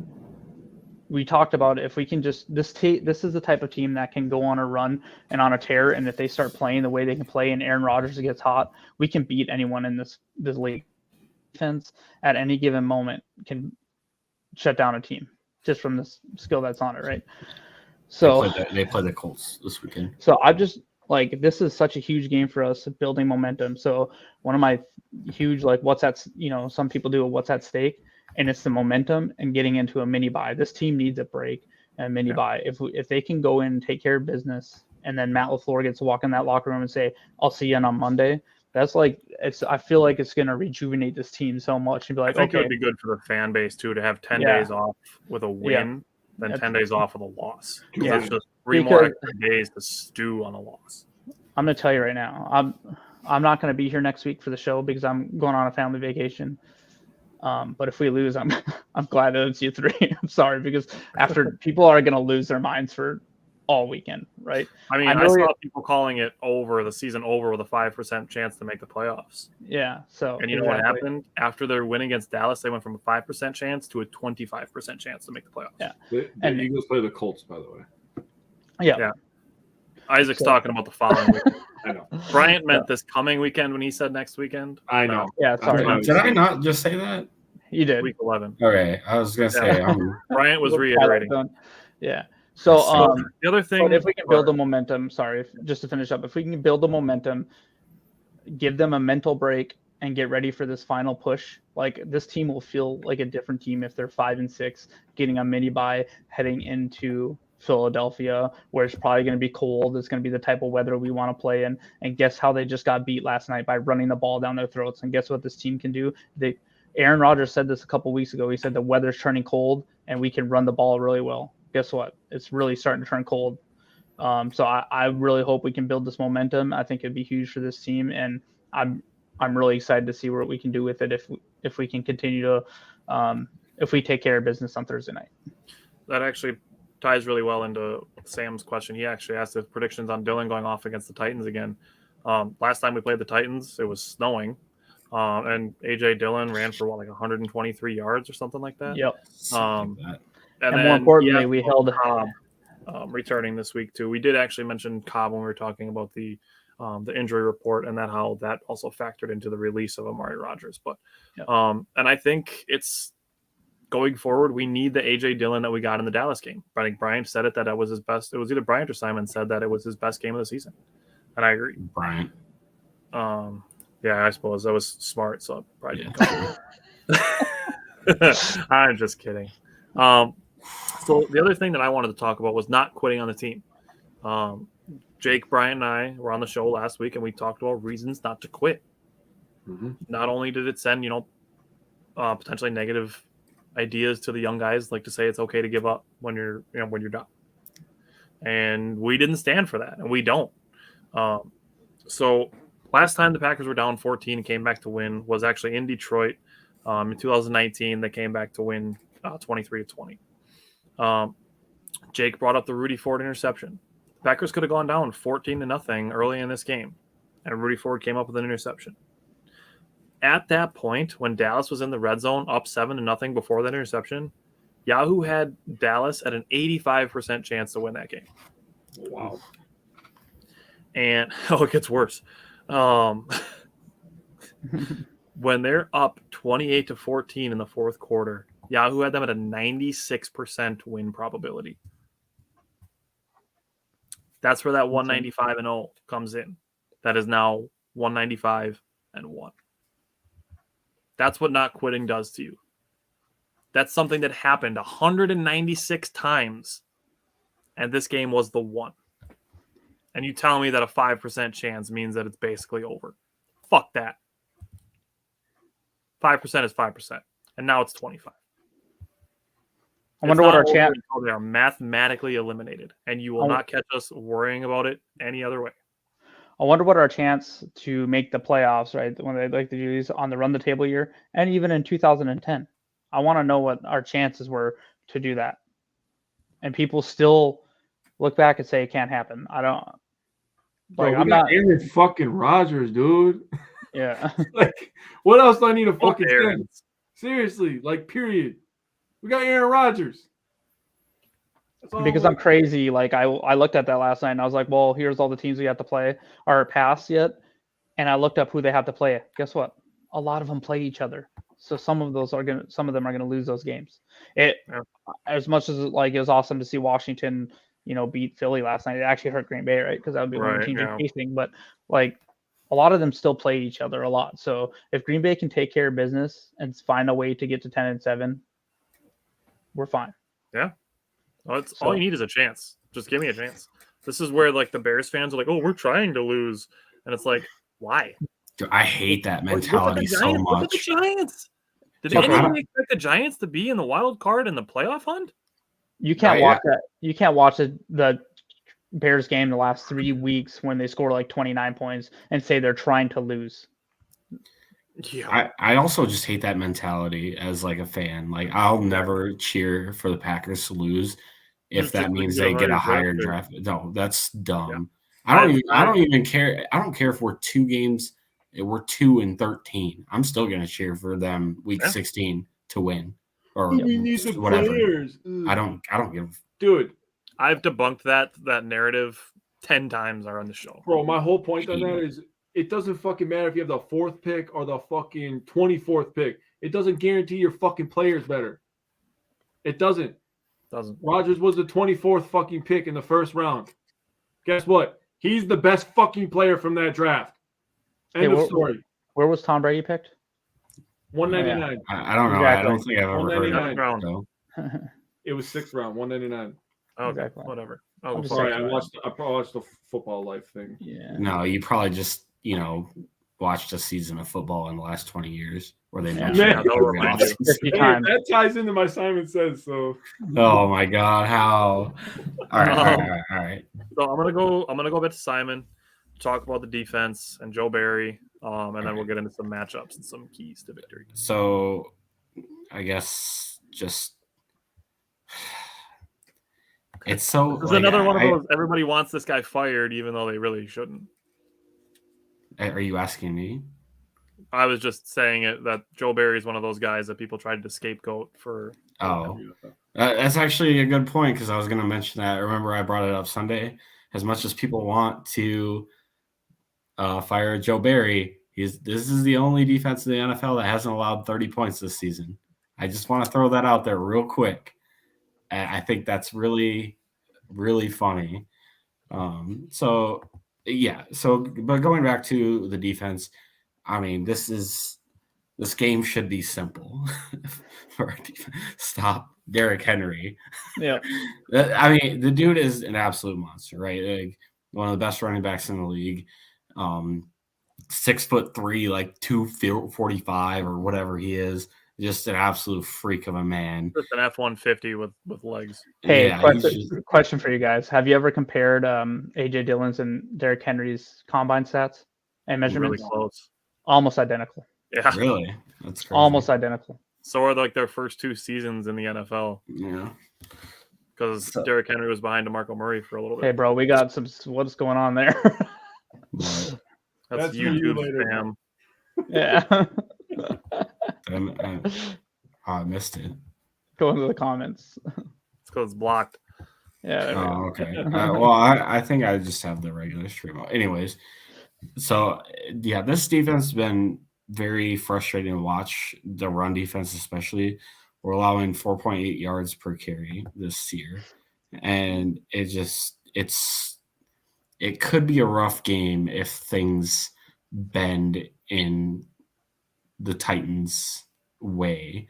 we talked about it, if we can just, this is the type of team that can go on a run and on a tear, and if they start playing the way they can play and Aaron Rodgers gets hot, we can beat anyone in this league. Defense at any given moment can shut down a team just from the skill that's on it, right? So they play the Colts this weekend. So I just like, this is such a huge game for us, building momentum. So one of my huge, like, what's at, some people do a what's at stake, and it's the momentum and getting into a mini bye. This team needs a break and a mini bye. If they can go in and take care of business, and then Matt LaFleur gets to walk in that locker room and say, "I'll see you on Monday." That's like, I feel like it's going to rejuvenate this team so much and be like, I think okay, it would be good for the fan base too to have 10 days off with a win than 10 days off with a loss. Yeah. It's just three more extra days to stew on a loss. I'm going to tell you right now, I'm not going to be here next week for the show because I'm going on a family vacation. But if we lose, I'm glad that it's you three. I'm sorry, because after people are going to lose their minds for all weekend, right? I mean, I saw people calling it over, the season over, with a 5% chance to make the playoffs. Yeah. So, and you know what happened after their win against Dallas? They went from a 5% chance to a 25% chance to make the playoffs. Yeah. The Eagles play the Colts, by the way. Yeah. Isaac's talking about the following week. I know. Bryant meant this coming weekend when he said next weekend. I know. Yeah. Sorry. Did I not just say that? You did. Week 11. Okay, I was gonna say Bryant was reiterating. Yeah. So the other thing, but if we can build the momentum, just to finish up, if we can build the momentum, give them a mental break, and get ready for this final push, like, this team will feel like a different team if they're 5-6, getting a mini bye, heading into Philadelphia, where it's probably going to be cold. It's going to be the type of weather we want to play in. And guess how they just got beat last night? By running the ball down their throats. And guess what this team can do? Aaron Rodgers said this a couple weeks ago. He said the weather's turning cold and we can run the ball really well. Guess what? It's really starting to turn cold. So I really hope we can build this momentum. I think it'd be huge for this team, and I'm really excited to see what we can do with it if we can continue to if we take care of business on Thursday night. That actually ties really well into Sam's question. He actually asked if predictions on Dylan going off against the Titans again. Last time we played the Titans, it was snowing. And AJ Dillon ran for 123 yards or something like that. Yep. And more importantly, we held Cobb returning this week too. We did actually mention Cobb when we were talking about the injury report, and how that also factored into the release of Amari Rodgers. But and I think it's going forward, we need the AJ Dillon that we got in the Dallas game. I think Bryant said that was his best. It was either Bryant or Simon said that it was his best game of the season, and I agree. Bryant. Yeah, I suppose that was smart. So I probably didn't. I'm just kidding. So the other thing that I wanted to talk about was not quitting on the team. Jake, Brian, and I were on the show last week, and we talked about reasons not to quit. Mm-hmm. Not only did it send, potentially negative ideas to the young guys, like to say it's okay to give up when you're done, and we didn't stand for that, and we don't. So last time the Packers were down 14 and came back to win was actually in Detroit in 2019. They came back to win 23-20. Jake brought up the Rudy Ford interception. The Packers could have gone down 14-0 early in this game, and Rudy Ford came up with an interception. At that point, when Dallas was in the red zone up 7-0 before that interception, Yahoo had Dallas at an 85% chance to win that game. Wow. And it gets worse. When they're up 28-14 in the fourth quarter, Yahoo had them at a 96% win probability. That's where that 195-0 comes in. That is now 195-1. That's what not quitting does to you. That's something that happened 196 times, and this game was the one. And you tell me that a 5% chance means that it's basically over. Fuck that. 5% is 5%, and now it's 25. I wonder what our chance. They are mathematically eliminated, and you will not catch us worrying about it any other way. I wonder what our chance to make the playoffs, right? When they like to do these on the run the table year, and even in 2010, I want to know what our chances were to do that. And people still look back and say it can't happen. I don't. Bro, I'm not Aaron fucking Rodgers, dude. Yeah. Like, what else do I need to fucking say? Seriously, like, period. We got Aaron Rodgers. Because I'm crazy. Like, I looked at that last night and I was like, well, here's all the teams we have to play or pass yet. And I looked up who they have to play. Guess what? A lot of them play each other. So some of them are gonna lose those games. As much as like it was awesome to see Washington, beat Philly last night. It actually hurt Green Bay, right? Because that would be one of the teams you're facing. But like a lot of them still play each other a lot. So if Green Bay can take care of business and find a way to get to 10-7, we're fine. Yeah. Well, all you need is a chance. Just give me a chance. This is where like the Bears fans are like, "Oh, we're trying to lose," and it's like, why? Dude, I hate that mentality so much. Look at the Giants. Did anybody expect the Giants to be in the wild card in the playoff hunt? You can't watch that. You can't watch the Bears game the last 3 weeks when they score like 29 points and say they're trying to lose. Yeah. I also just hate that mentality as like a fan. Like I'll never cheer for the Packers to lose if that means they get a higher draft. No, that's dumb. Yeah. I don't even care. I don't care if we're 2 games. We're 2-13. I'm still gonna cheer for them week 16 to win or whatever. I don't give. Dude, I've debunked that narrative 10 times on the show. Bro, my whole point on that is it doesn't fucking matter if you have the 4th pick or the fucking 24th pick. It doesn't guarantee your fucking players better. It doesn't. Rodgers was the 24th fucking pick in the first round. Guess what? He's the best fucking player from that draft. End of story. Where was Tom Brady picked? 199. I don't know. Exactly. I don't think I've ever heard of it. It was 6th round, 199. Oh, exactly. Whatever. Oh, sorry. I watched the Football Life thing. Yeah. No, you probably just watched a season of football in the last 20 years where they mentioned that ties into my Simon Says so. Oh my God, how? All right. So I'm gonna go back to Simon, talk about the defense and Joe Barry, and then we'll get into some matchups and some keys to victory. So I guess just it's so. This is another one of those. Everybody wants this guy fired, even though they really shouldn't. Are you asking me? I was just saying that Joe Barry is one of those guys that people tried to scapegoat for. Oh, that's actually a good point because I was going to mention that. Remember, I brought it up Sunday. As much as people want to fire Joe Barry, this is the only defense in the NFL that hasn't allowed 30 points this season. I just want to throw that out there real quick. I think that's really, really funny. But going back to the defense, I mean, this game should be simple. Stop Derrick Henry. Yeah. I mean, the dude is an absolute monster, right? Like, one of the best running backs in the league. 6'3", like 245 or whatever he is. Just an absolute freak of a man. Just an F-150 with legs. Hey, question for you guys. Have you ever compared A.J. Dillon's and Derrick Henry's combine stats and measurements? Really close. Almost identical. Yeah. Really? That's crazy. Almost identical. So are like their first 2 seasons in the NFL. Yeah. Because Derrick Henry was behind DeMarco Murray for a little bit. Hey, bro, we got what's going on there? That's YouTube spam. Yeah. I missed it. Go into the comments. It's because it's blocked. Yeah. Oh, okay. Well, I think I just have the regular stream. Anyways, so yeah, this defense has been very frustrating to watch. The run defense, especially, we're allowing 4.8 yards per carry this year, and it could be a rough game if things bend in the Titans' way.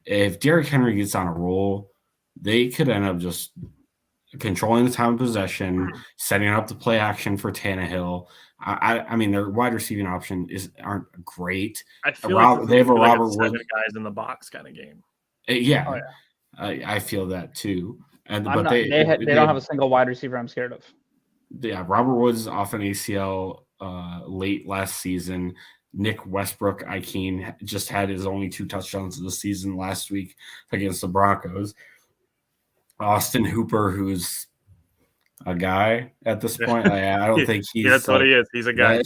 If Derrick Henry gets on a roll, they could end up just controlling the time of possession, setting up the play action for Tannehill. I mean, their wide receiving option aren't great. I feel like they have a Robert Woods guys in the box kind of game. Yeah, oh, yeah. I feel that too. They don't have a single wide receiver I'm scared of. Yeah, Robert Woods off an ACL late last season. Nick Westbrook-Ikeen just had his only 2 touchdowns of the season last week against the Broncos. Austin Hooper, who's a guy at this point. Like, I don't think he's. That's what he is. He's a guy.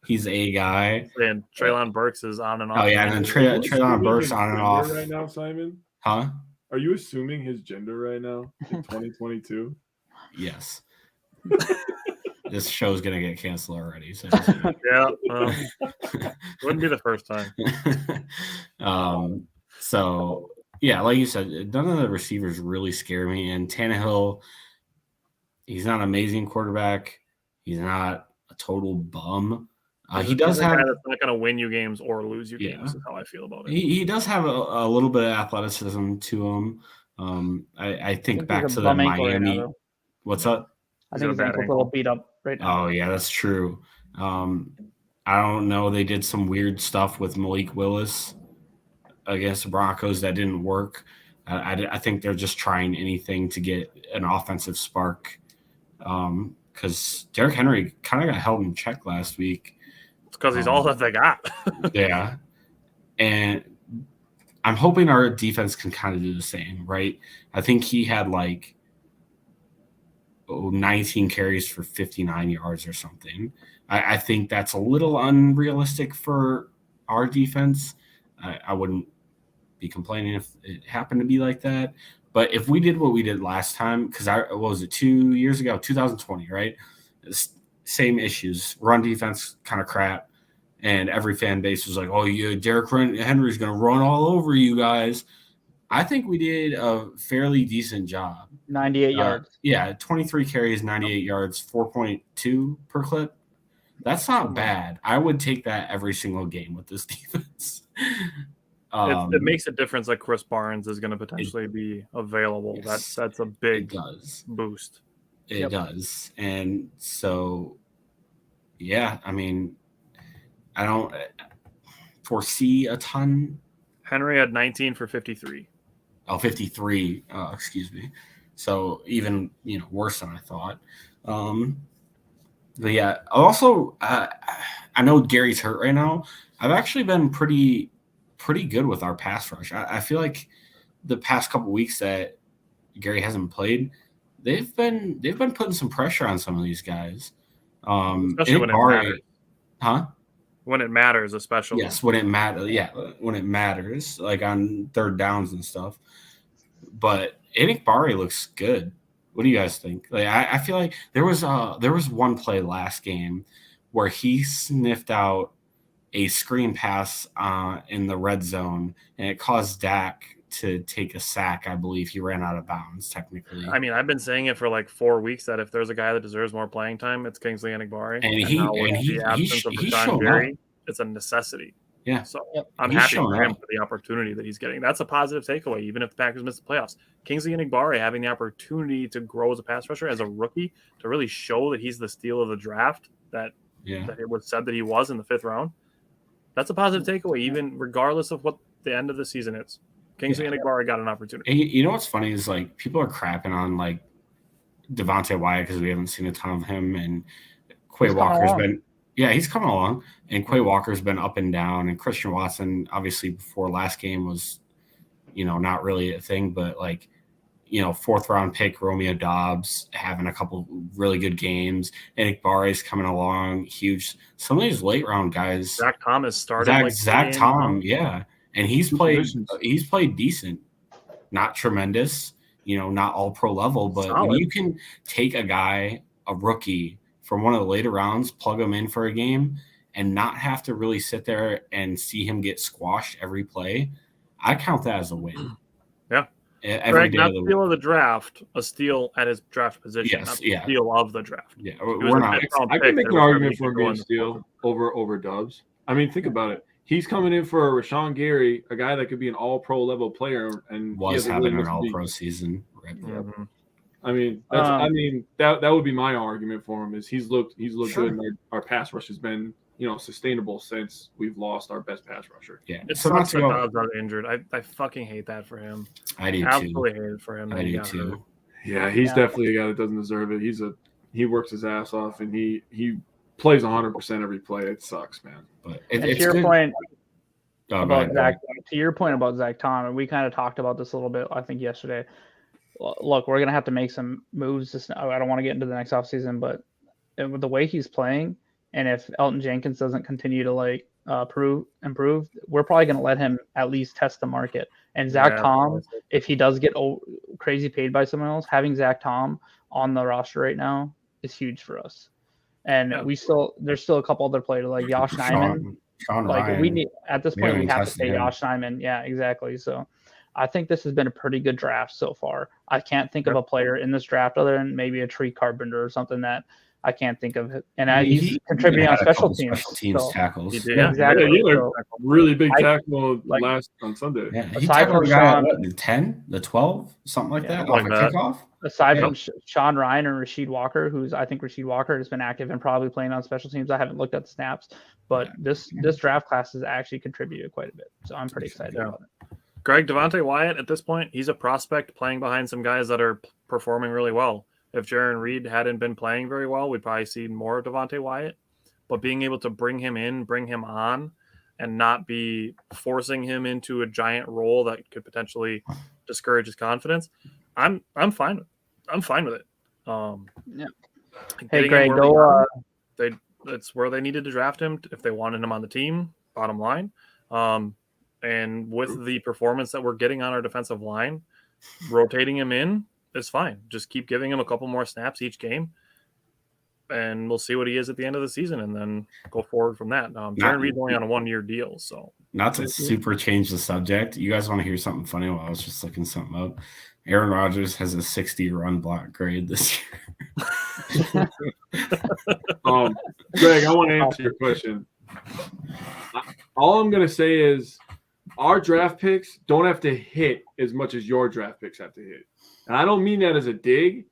He's a guy. And Treylon Burks is on and off. Oh yeah, and then Treylon Burks on and off right now. Simon, huh? Are you assuming his gender right now in 2022? Yes. This show's gonna get canceled already. So yeah, wouldn't be the first time. So yeah, like you said, none of the receivers really scare me. And Tannehill, he's not an amazing quarterback. He's not a total bum. He does have. That's not going to win you games or lose you games. Is how I feel about it. He does have a little bit of athleticism to him. I think back to the Miami. What's up? I think his ankle's a little beat up right now. Oh yeah, that's true. I don't know. They did some weird stuff with Malik Willis against the Broncos that didn't work. I think they're just trying anything to get an offensive spark. Because Derrick Henry kind of got held in check last week. It's because he's all that they got. Yeah. And I'm hoping our defense can kind of do the same, right? I think he had 19 carries for 59 yards or something. I think that's a little unrealistic for our defense. I wouldn't be complaining if it happened to be like that. But if we did what we did last time, because what was it, 2 years ago, 2020, right? Same issues, run defense kind of crap, and every fan base was like, "Oh, yeah, Derrick Henry's going to run all over you guys." I think we did a fairly decent job. 98 yards. Yeah, 23 carries, 98 yards, 4.2 per clip. That's not bad. I would take that every single game with this defense. It makes a difference that Chris Barnes is going to potentially be available. Yes, that's a big boost. It does. And so, yeah, I mean, I don't foresee a ton. Henry had 19 for 53. Oh, 53. Excuse me. So even, worse than I thought. But yeah, also, I know Gary's hurt right now. I've actually been pretty good with our pass rush. I feel like the past couple weeks that Gary hasn't played, they've been putting some pressure on some of these guys. Especially when it matters. Huh? When it matters, especially. Yes, when it matters. Yeah, when it matters, like on third downs and stuff. But Barry looks good. What do you guys think? Like, I feel like there was one play last game where he sniffed out a screen pass in the red zone, and it caused Dak to take a sack. I believe he ran out of bounds, technically. I mean, I've been saying it for 4 weeks that if there's a guy that deserves more playing time, it's Kingsley Enagbare. And he's shown Gary, up. It's a necessity. Yeah. So I'm happy for him for the opportunity that he's getting. That's a positive takeaway, even if the Packers miss the playoffs. Kingsley Enagbare having the opportunity to grow as a pass rusher, as a rookie, to really show that he's the steal of the draft that it was said that he was in the 5th round. That's a positive takeaway, even regardless of what the end of the season is. Kingsley Enagbare got an opportunity. And you know what's funny is people are crapping on Devontae Wyatt because we haven't seen a ton of him, and Quay Walker's been he's coming along, and Quay Walker's been up and down, and Christian Watson obviously before last game was not really a thing, but 4th round pick Romeo Dobbs having a couple really good games. Enagbare coming along huge. Some of these late round guys. Zach Thomas started. Zach Tom, yeah. And he's played decent. Not tremendous, not all pro level, but solid. When you can take a rookie from one of the later rounds, plug him in for a game, and not have to really sit there and see him get squashed every play, I count that as a win. Yeah. Every day not of the steal of the draft, a steal at his draft position, not the steal of the draft. Yeah, we're not. I can make an argument for him being steal over Dobbs. I mean, think about it. He's coming in for Rashawn Gary, a guy that could be an all-pro level player, and was having an all-pro season. Right. Mm-hmm. I mean, that would be my argument for him. Is he's looked good, and our pass rush has been sustainable since we've lost our best pass rusher. Yeah, it sucks that Dobbs got injured. I fucking hate that for him. I do absolutely hate it for him. I do too. Yeah, he's definitely a guy that doesn't deserve it. He works his ass off, and he plays 100% every play. It sucks, man. But to your point about Zach, to your point about Zach Tom, and we kind of talked about this a little bit, I think yesterday. look, we're gonna have to make some moves. I don't want to get into the next offseason, but with the way he's playing, and if Elton Jenkins doesn't continue to improve, we're probably gonna let him at least test the market. And Zach Tom, if he does get crazy paid by someone else, having Zach Tom on the roster right now is huge for us. And there's still a couple other players like Josh Nyman. Sean Ryan. We need at this point we have to pay Josh Nyman. Yeah, exactly. So I think this has been a pretty good draft so far. I can't think of a player in this draft other than maybe a Tree Carpenter or something that I can't think of. And he's contributing on special teams. Tackles. He did. Yeah, exactly. He had a really big tackle on Sunday. Yeah, he tackled a guy at the 10, the 12, something like that, off a kickoff. Aside from Sean Ryan and Rasheed Walker, I think Rasheed Walker has been active and probably playing on special teams. I haven't looked at the snaps, but this draft class has actually contributed quite a bit. So I'm pretty excited about it. Greg, Devontae Wyatt, at this point, he's a prospect playing behind some guys that are performing really well. If Jaron Reed hadn't been playing very well, we'd probably see more of Devontae Wyatt. But being able to bring him in, bring him on, and not be forcing him into a giant role that could potentially discourage his confidence, I'm fine. I'm fine with it. Hey, Greg, go. That's where they needed to draft him if they wanted him on the team. Bottom line, and with the performance that we're getting on our defensive line, rotating him in is fine. Just keep giving him a couple more snaps each game, and we'll see what he is at the end of the season, and then go forward from that. Jaron Reed's only on a 1-year deal, so. Not to super change the subject. You guys want to hear something funny while I was just looking something up? Aaron Rodgers has a 60 run block grade this year. Greg, I want to answer your question. All I'm going to say is our draft picks don't have to hit as much as your draft picks have to hit. And I don't mean that as a dig,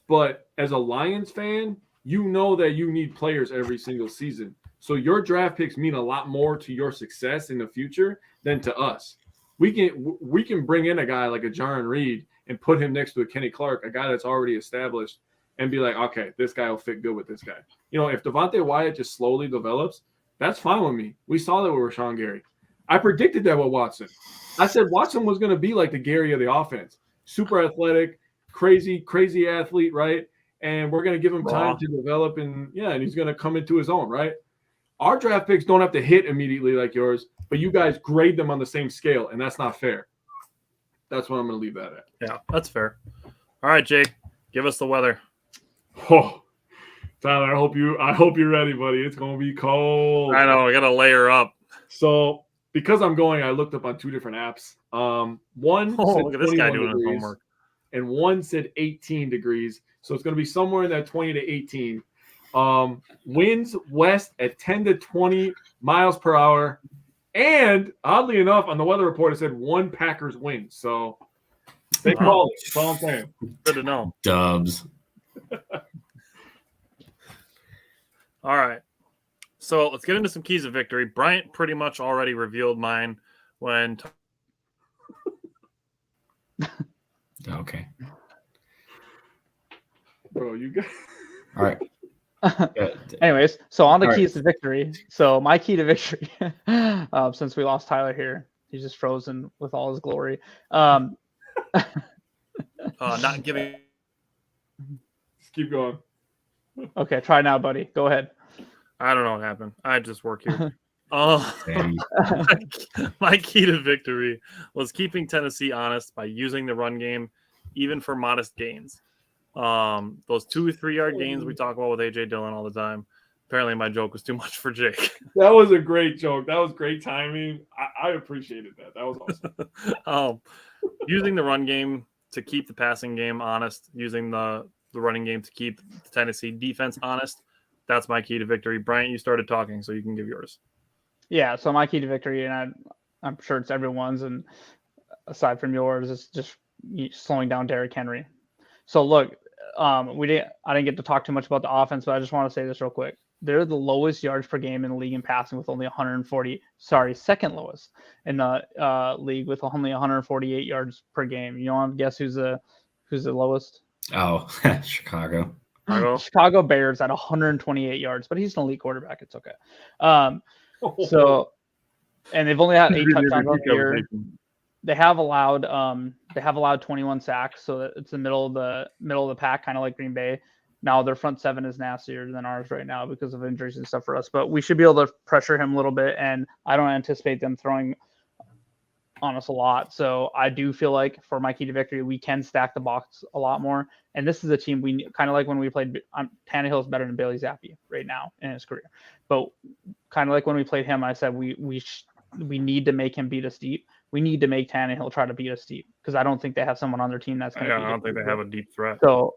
but as a Lions fan, you know that you need players every single season. So your draft picks mean a lot more to your success in the future than to us. We can bring in a guy like a Jaron Reed and put him next to a Kenny Clark, a guy that's already established, and be like, okay, this guy will fit good with this guy. If Devontae Wyatt just slowly develops, that's fine with me. We saw that with Rashawn Gary. I predicted that with Watson. I said Watson was going to be like the Gary of the offense. Super athletic, crazy athlete, right? And we're going to give him time to develop, and he's going to come into his own, right? Our draft picks don't have to hit immediately like yours, but you guys grade them on the same scale, and that's not fair. That's what I'm going to leave that at. Yeah, that's fair. All right, Jake, give us the weather. Oh, Tyler, I hope you're ready, buddy. It's going to be cold. I know. I got to layer up. So because I'm going, I looked up on 2 different apps. One said look at this guy doing his homework. And one said 18 degrees. So it's going to be somewhere in that 20 to 18. Winds west at 10 to 20 miles per hour. And oddly enough, on the weather report, it said 1 Packers win. So they called it. That's all I'm saying. Good to know. Dubs. All right. So let's get into some keys of victory. Bryant pretty much already revealed mine when. Okay. Bro, you got. All right. Anyways, so on the keys to victory. So my key to victory, since we lost Tyler here, he's just frozen with all his glory. Not giving. Just keep going. Okay, try now, buddy. Go ahead. I don't know what happened. I just work here. My key to victory was keeping Tennessee honest by using the run game, even for modest gains. Those 2-3 yard gains we talk about with AJ Dillon all the time. Apparently my joke was too much for Jake. That was a great joke. That was great timing. I appreciated that. That was awesome. Using the run game to keep the passing game honest, using the running game to keep the Tennessee defense honest. That's my key to victory. Bryant, you started talking, so you can give yours. Yeah, so my key to victory, and I'm sure it's everyone's, and aside from yours, is just slowing down Derrick Henry. So look, I didn't get to talk too much about the offense, but I just want to say this real quick. They're the lowest yards per game in the league in passing with only 140. Sorry, second lowest in the league with only 148 yards per game. You want to guess who's the lowest? Oh, Chicago. Chicago Bears at 128 yards, but he's an elite quarterback. It's okay. So, and they've only had 8 touchdowns on the year. they have allowed 21 sacks, so that it's the middle of the pack, kind of like Green Bay. Now their front seven is nastier than ours right now because of injuries and stuff for us, but we should be able to pressure him a little bit, and I don't anticipate them throwing on us a lot. So I do feel like for my key to victory, we can stack the box a lot more. And this is a team we kind of like when we played. Tannehill is better than Bailey Zappi right now in his career, but kind of like when we played him, I said we need to make him beat us deep. We need to make Tannehill try to beat us deep because I don't think they have someone on their team that's going to. I don't think they have a deep threat. So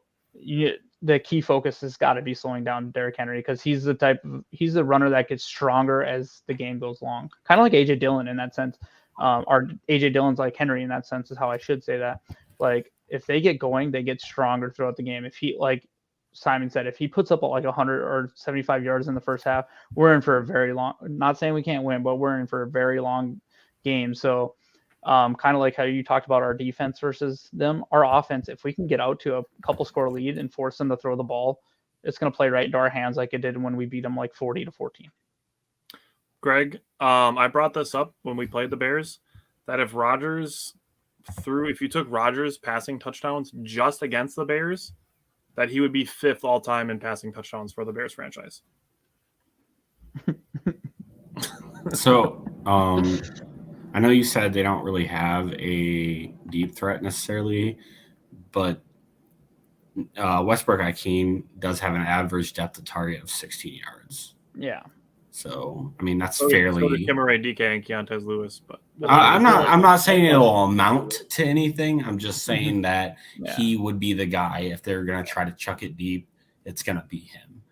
the key focus has got to be slowing down Derrick Henry because he's the runner that gets stronger as the game goes along. Kind of like AJ Dillon in that sense. Or AJ Dillon's like Henry in that sense is how I should say that. Like if they get going, they get stronger throughout the game. If he, like Simon said, if he puts up like 100 or 75 yards in the first half, we're in for a very long. Not saying we can't win, but we're in for a very long game. So. Kind of like how you talked about our defense versus them, our offense, if we can get out to a couple score lead and force them to throw the ball, it's going to play right into our hands like it did when we beat them like 40-14. Greg, I brought this up when we played the Bears, that if you took Rodgers passing touchdowns just against the Bears, that he would be 5th all time in passing touchdowns for the Bears franchise. So, I know you said they don't really have a deep threat necessarily, but Westbrook-Ikhine does have an average depth of target of 16 yards. Yeah. So, I mean, that's So fairly. So did Kimmeray DK and Keontez Lewis, but I'm not saying it'll amount to anything. I'm just saying that he would be the guy if they're gonna try to chuck it deep. It's gonna be him.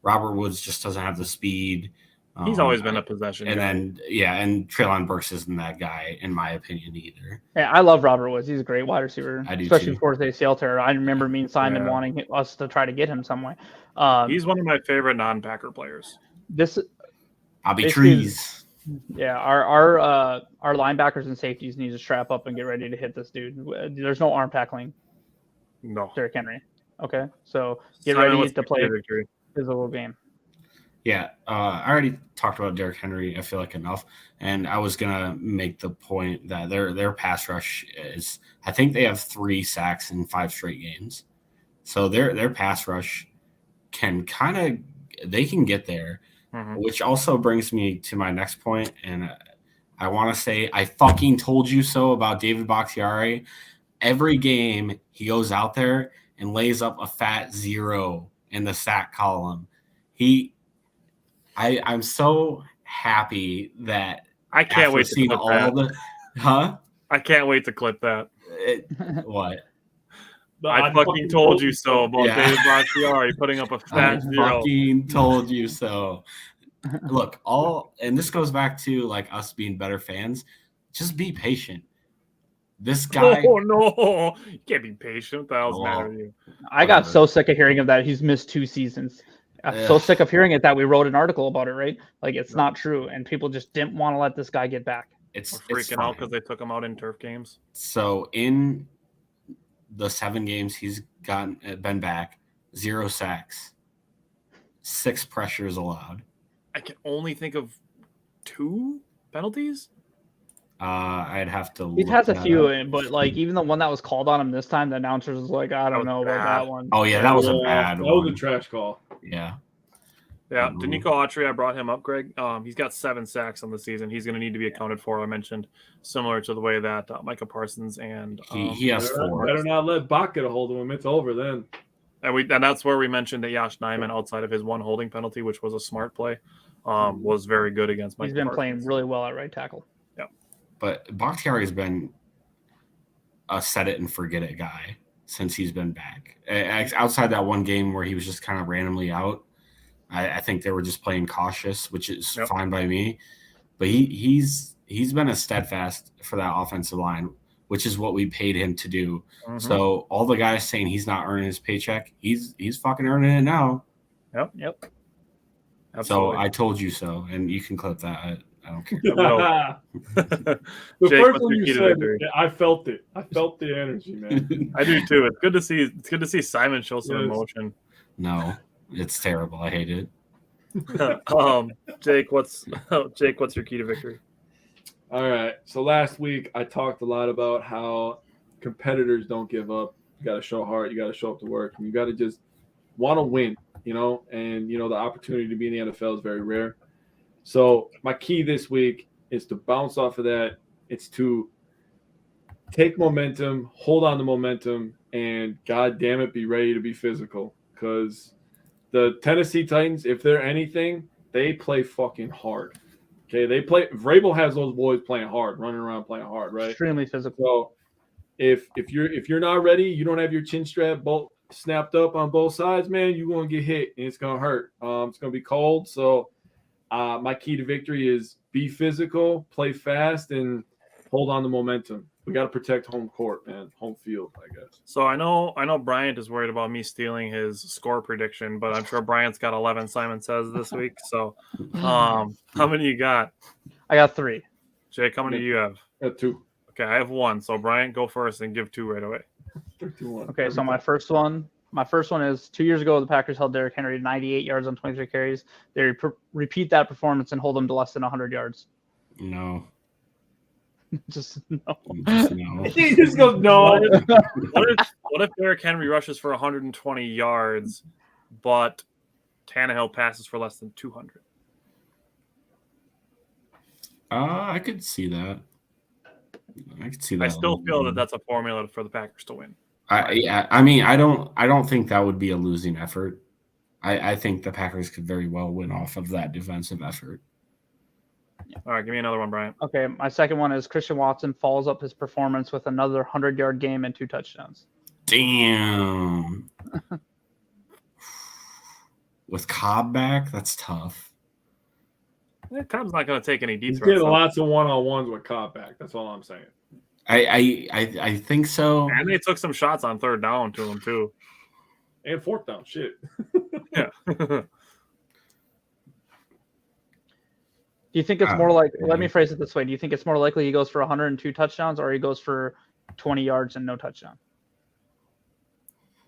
Robert Woods just doesn't have the speed. He's always been a possession and guy. And Treylon Burks isn't that guy, in my opinion, either. Yeah, I love Robert Woods. He's a great wide receiver, I do especially too. before his ACL tear. I remember me and Simon wanting us to try to get him some way. He's one of my favorite non-Packer players. I'll be trees. Yeah, our linebackers and safeties need to strap up and get ready to hit this dude. There's no arm tackling. No. Derrick Henry. Okay, so get ready to play a physical game. Yeah, I already talked about Derrick Henry, I feel like, enough. And I was going to make the point that their pass rush is – I think they have 3 sacks in 5 straight games. So their pass rush can kind of – they can get there, which also brings me to my next point. And I want to say I fucking told you so about David Bakhtiari. Every game he goes out there and lays up a fat 0 in the sack column. I'm so happy that I can't wait to clip that. I can't wait to clip that. What? I fucking told you so about David Bakhtiari putting up a fat 0. I fucking told you so. Look, and this goes back to like us being better fans. Just be patient. This guy. Oh no! You can't be patient. What the hell's the matter with you? I got so sick of hearing of that. He's missed 2 seasons. I'm so sick of hearing it that we wrote an article about it, right? Like, it's not true, and people just didn't want to let this guy get back. We're freaking out because they took him out in turf games. So in the 7 games he's been back, 0 sacks, 6 pressures allowed. I can only think of 2 penalties. I'd have to. He has a few, but like even the one that was called on him this time, the announcers was like, "I don't know about that one." Oh yeah, that was a bad one. That was a trash call. Yeah. Yeah, Danico Autry, I brought him up, Greg. He's got 7 sacks on the season. He's going to need to be accounted for. I mentioned similar to the way that Micah Parsons and he has 4. Better not let Bach get a hold of him. It's over then. And that's where we mentioned that Yash Nyman, outside of his 1 holding penalty, which was a smart play, was very good against Micah. He's been Parsons. playing really well at right tackle. Yeah, but Bakhtiari has been a set it and forget it guy since he's been back. Outside that one game where he was just kind of randomly out. I think they were just playing cautious, which is fine by me. But he's been a steadfast for that offensive line, which is what we paid him to do. Mm-hmm. So all the guys saying he's not earning his paycheck, he's fucking earning it now. Yep. Absolutely. So I told you so, and you can clip that. I don't care. The Jake, first one you said, I felt it. I felt the energy, man. I do too. It's good to see Simon show some emotion. No. It's terrible. I hate it. Jake, what's your key to victory? All right. So last week I talked a lot about how competitors don't give up. You got to show heart. You got to show up to work. And you got to just want to win, and, the opportunity to be in the NFL is very rare. So my key this week is to bounce off of that. It's to take momentum, hold on to momentum, and God damn it, be ready to be physical. Because the Tennessee Titans, if they're anything, they play fucking hard. Okay, Vrabel has those boys playing hard, running around playing hard, right? Extremely physical. So if you're not ready, you don't have your chin strap bolt snapped up on both sides, man, you're gonna get hit and it's gonna hurt. It's gonna be cold. So my key to victory is be physical, play fast, and hold on to momentum. We got to protect home court, man, home field, I guess. So I know Bryant is worried about me stealing his score prediction, but I'm sure Bryant's got 11. Simon says this week. So, how many you got? I got 3. Jake, how many do you have? I got 2. Okay, I have 1. So Bryant, go first and give 2 right away. 3-2-1. Okay, so my first one is 2 years ago. The Packers held Derrick Henry to 98 yards on 23 carries. They repeat that performance and hold him to less than 100 yards. No. Just no. He just goes no. What if Derrick Henry rushes for 120 yards, but Tannehill passes for less than 200? I could see that. I still feel that that's a formula for the Packers to win. I mean, I don't think that would be a losing effort. I think the Packers could very well win off of that defensive effort. All right, give me another one, Brian. Okay, my second one is Christian Watson follows up his performance with another 100-yard game and 2 touchdowns. Damn. With Cobb back, that's tough. Cobb's not going to take any deep He's throws. getting lots of one-on-ones with Cobb back. That's all I'm saying. I think so. And they took some shots on 3rd down to him, too. And 4th down, shit. Yeah. Do you think it's more like? Let me phrase it this way: do you think it's more likely he goes for 102 touchdowns, or he goes for 20 yards and no touchdown?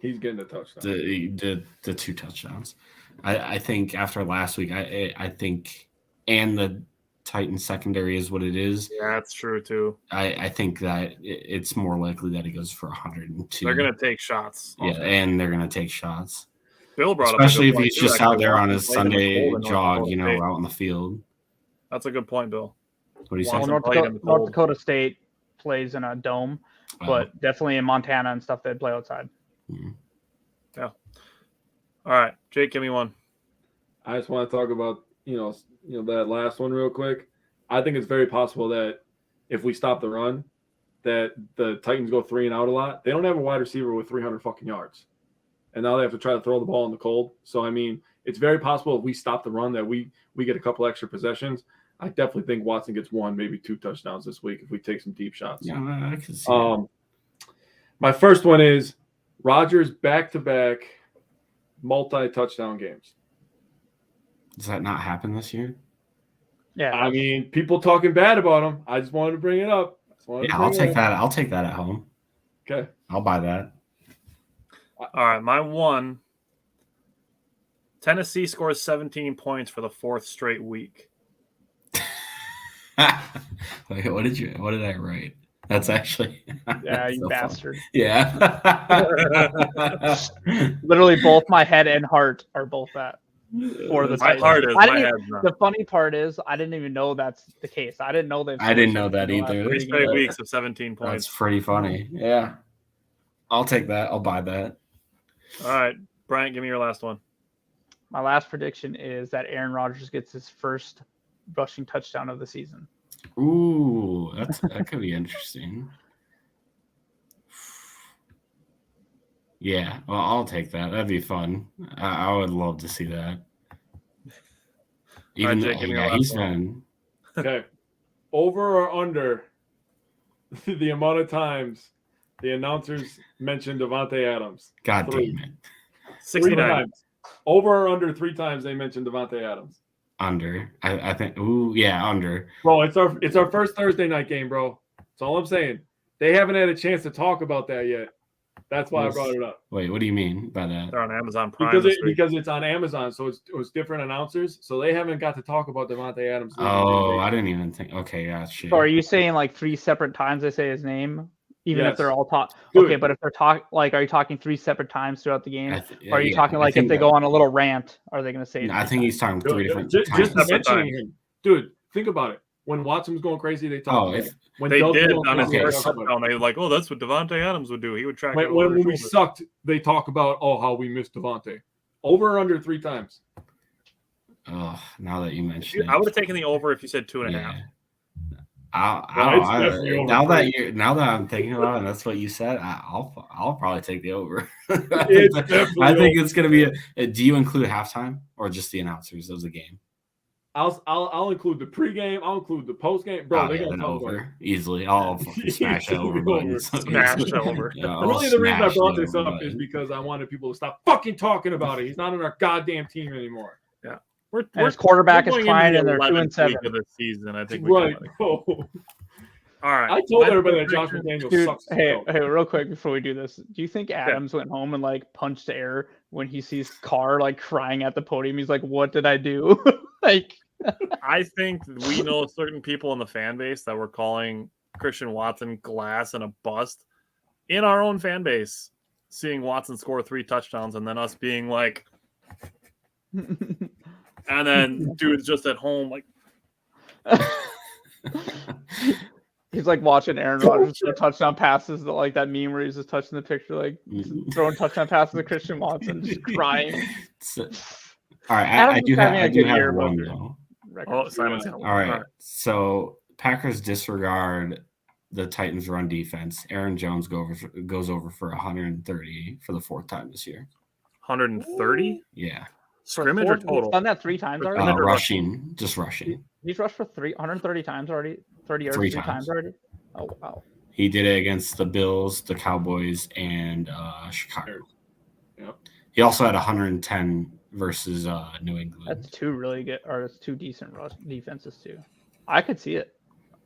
He's getting the touchdown. The 2 touchdowns. I think after last week, I think, and the Titans secondary is what it is. Yeah, that's true too. I think that it's more likely that he goes for 102. They're going to take shots. Yeah, and they're going to take shots. Bill brought especially up if he's just out there on his Sunday jog, out in the field. That's a good point, Bill. What do you say? North Dakota State plays in a dome, but definitely in Montana and stuff, they play outside. Mm-hmm. Yeah. All right, Jake, give me one. I just want to talk about that last one real quick. I think it's very possible that if we stop the run, that the Titans go 3 and out a lot. They don't have a wide receiver with 300 fucking yards, and now they have to try to throw the ball in the cold. So I mean, it's very possible if we stop the run that we get a couple extra possessions. I definitely think Watson gets 1, maybe 2 touchdowns this week if we take some deep shots. Yeah, I can see that. My first one is Rodgers back-to-back multi-touchdown games. Does that not happen this year? Yeah. I mean, people talking bad about him. I just wanted to bring it up. I'll take that. I'll take that at home. Okay. I'll buy that. All right, my one. Tennessee scores 17 points for the 4th straight week. Wait, what did I write? That's actually yeah, you so bastard. Fun. Yeah. Literally both my head and heart are both that. For the my heart is my head. The funny part is I didn't even know that's the case. I didn't know that. I didn't know that either. 3 straight weeks of 17 points. That's pretty funny. Yeah. I'll take that. I'll buy that. All right, Bryant, give me your last one. My last prediction is that Aaron Rodgers gets his first rushing touchdown of the season. Ooh, that could be interesting. Yeah, well, I'll take that. That'd be fun. I would love to see that. Even Jake, he's been okay. Over or under the amount of times the announcers mentioned Davante Adams? God damn it. 69. Over or under 3 times they mentioned Davante Adams? Under. I think. Ooh, yeah, under. Bro, it's our first Thursday night game, bro. That's all I'm saying. They haven't had a chance to talk about that yet. That's why I brought it up. Wait, what do you mean by that? They're on Amazon Prime Because it's on Amazon, so it was different announcers, so they haven't got to talk about Davante Adams. Oh, I didn't even think. Okay, yeah, shit. So are you saying like 3 separate times they say his name, even if they're all talk? Dude. Okay, but if they're are you talking 3 separate times throughout the game? Or are you talking like if they that, go on a little rant, are they going to say? I think he's talking 3 different times. Just mentioning him, dude. Think about it. When Watson's going crazy, they talk. When they did on his first touchdown, they were like, "Oh, that's what Davante Adams would do. He would track." When we sucked, they talk about how we missed Davante. Over or under 3 times. Oh, now that you mention it, I would have taken the over if you said 2.5. Now that I'm thinking about it, and that's what you said. I'll probably take the over. I think it's gonna be do you include halftime or just the announcers of the game? I'll include the pregame. I'll include the postgame. Bro, they got over easily. I'll smash that over button. Smash that over. Really, the reason I brought this up is because I wanted people to stop fucking talking about it. He's not on our goddamn team anymore. Yeah, his quarterback is trying, and they're 2-7 of the season. I think right. All right. I told everybody that Josh McDaniels sucks. Hey, real quick before we do this, do you think Adams went home and like punched air when he sees Carr like crying at the podium? He's like, "What did I do?" Like. I think we know certain people in the fan base that were calling Christian Watson glass and a bust in our own fan base, seeing Watson score 3 touchdowns and then us being like, and then dude's just at home like. He's like watching Aaron Rodgers throw touchdown passes, like that meme where he's just touching the picture, like throwing touchdown passes to Christian Watson, just crying. All right, I do have one though. Simon's all right. So Packers disregard the Titans' run defense. Aaron Jones goes over for 130 for the 4th time this year. 130? Yeah. Scrimmage or total? He's done that 3 times already. Rushing. He's rushed for 130 times already. 30 yards 3 times already. Oh wow. He did it against the Bills, the Cowboys, and Chicago. Yep. He also had 110 versus New England. That's 2 really good, or it's 2 decent rush defenses too. I could see it.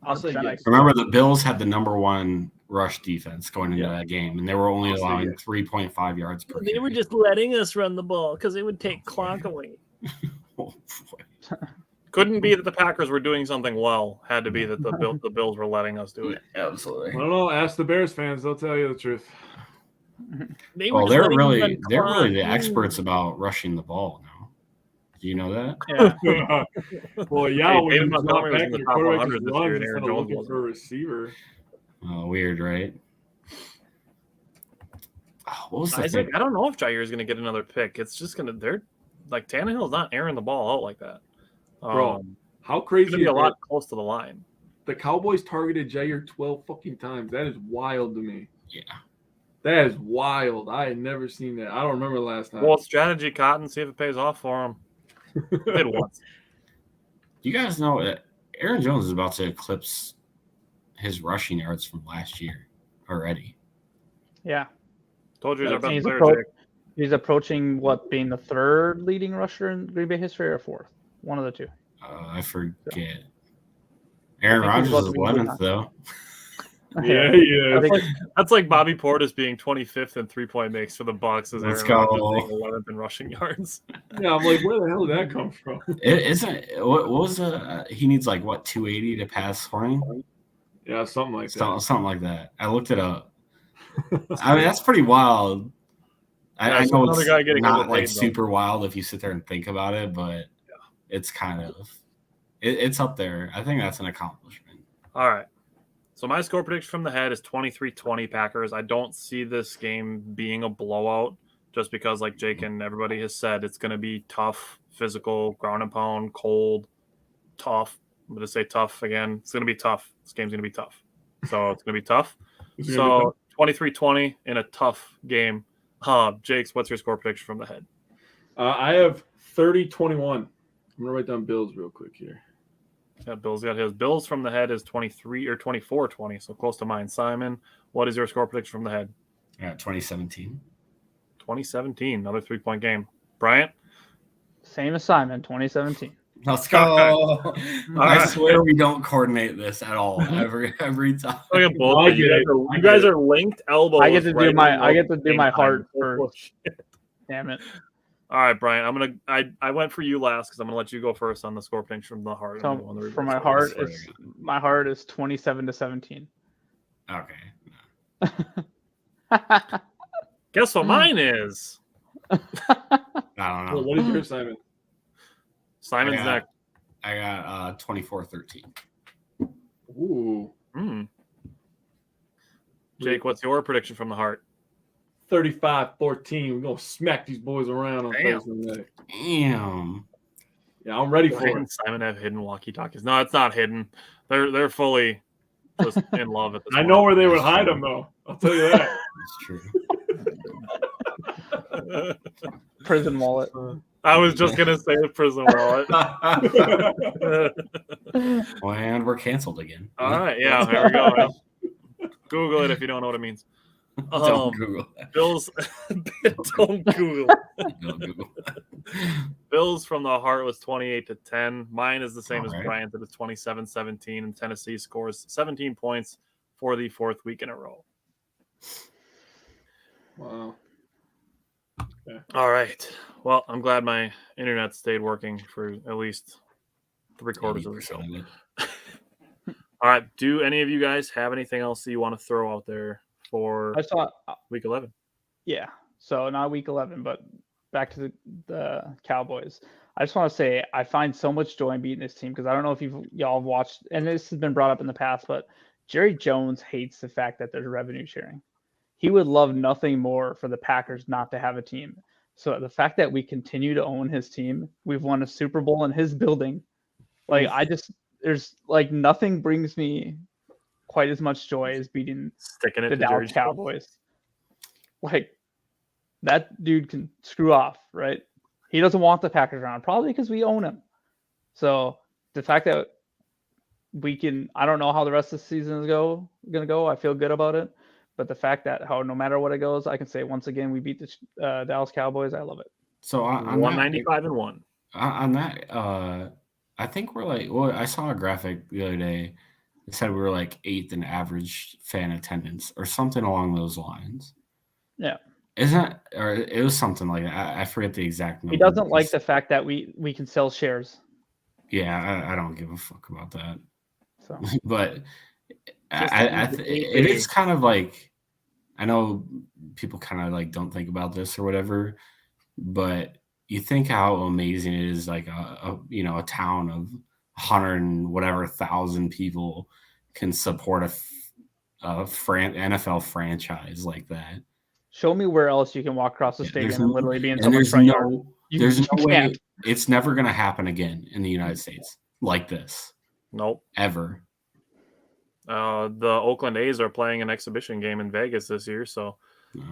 I'll say yes. Remember, the Bills had the number 1 rush defense going into that game, and they were only allowing 3.5 yards per game. They were just letting us run the ball because it would take clock away. Oh, boy. Couldn't be that the Packers were doing something well. Had to be that the Bills were letting us do it. Absolutely. I don't know. Ask the Bears fans; they'll tell you the truth. They're really the experts about rushing the ball now. Do you know that? Yeah. Well, yeah. Hey, David Montgomery was in the top 100 this year, and Aaron Jones looking for a receiver. Oh, weird, right? What was the thing? I don't know if Jair is going to get another pick. It's just going to. They're like Tannehill's not airing the ball out like that. Bro, how crazy! It's going to be a lot close to the line. The Cowboys targeted Jair 12 fucking times. That is wild to me. Yeah. That is wild. I had never seen that. I don't remember the last time. Well, strategy, Cotton. See if it pays off for him. It once. You guys know that Aaron Jones is about to eclipse his rushing yards from last year already. Yeah. Told you he's our best player. He's approaching being the 3rd leading rusher in Green Bay history or 4th? One of the 2. I forget. Aaron Rodgers is 11th though. Yeah. That's like Bobby Portis being 25th in 3-point makes for the Bucs as Let's Aaron go. Rodgers being 11th in rushing yards. Yeah, I'm like, where the hell did that come from? What was he needs 280 to pass 20? Yeah, something like that. Something like that. I looked it up. I mean, that's pretty wild. I know it's not super wild if you sit there and think about it, but it's kind of it's up there. I think that's an accomplishment. All right. So my score prediction from the head is 23-20 Packers. I don't see this game being a blowout just because, like Jake and everybody has said, it's going to be tough, physical, ground and pound, cold, tough. I'm going to say tough again. It's going to be tough. This game's going to be tough. So it's going to be tough. So 23-20 in a tough game. Jake's, what's your score prediction from the head? I have 30-21. I'm going to write down Bills real quick here. Yeah, Bill's got his. Bills from the head is 23 or 24-20, so close to mine. Simon, what is your score prediction from the head? 2017. 2017, another 3-point game. Bryant? Same as Simon, 2017. Let's go. All I right. swear we don't coordinate this at all every time. Look at both of you. You guys are linked elbows. I get to do my time. heart first. Damn it. All right, Brian. I went for you last because I'm gonna let you go first on the score prediction from the heart. So for my heart, is 27-17. Okay. Guess what mine is? I don't know. Well, what is yours, Simon? Simon's next. I got 24-13. Ooh. Jake, what's your prediction from the heart? 35-14. We're gonna smack these boys around on Thursday night. Damn. Yeah, I'm ready for it. Simon have hidden walkie-talkies. No, it's not hidden. They're fully just in love at this I point. know where they would hide them though. I'll tell you that. That's true. Prison wallet. I was just gonna say the prison wallet. And we're canceled again. All right, yeah, there we go. Man. Google it if you don't know what it means. Don't Google that. Bills, don't Google. Don't Google. Bills from the heart was 28-10. Mine is the same as right. Brian's. It was 27-17, and Tennessee scores 17 points for the fourth week in a row. Wow. Okay. All right. Well, I'm glad my internet stayed working for at least 3/4 of the show. All right. Do any of you guys have anything else that you want to throw out there for week 11? Yeah. So not week 11, but back to the Cowboys. I just want to say I find so much joy in beating this team because I don't know if y'all have watched, and this has been brought up in the past, but Jerry Jones hates the fact that there's revenue sharing. He would love nothing more for the Packers not to have a team. So the fact that we continue to own his team, we've won a Super Bowl in his building. Like there's like nothing brings me quite as much joy as beating the Dallas Cowboys. Like that dude can screw off, right? He doesn't want the Packers around, probably because we own him. So the fact that we can, I don't know how the rest of the season is going to go. I feel good about it. But the fact that no matter what it goes, I can say once again, we beat the Dallas Cowboys. I love it. So on 195-1. On that, I think we're like, well, I saw a graphic the other day that said we were like 8th in average fan attendance or something along those lines. Yeah. Or it was something like that. I forget the exact number. He doesn't like the fact that we can sell shares. Yeah, I don't give a fuck about that. So, but it is kind of like, I know people kind of like don't think about this or whatever, but you think how amazing it is, like a town of 100 and whatever thousand people can support a NFL franchise like that. Show me where else you can walk across the stadium and literally be in someone's front yard. There's no way it's never going to happen again in the United States like this. Nope. Ever. The Oakland A's are playing an exhibition game in Vegas this year, so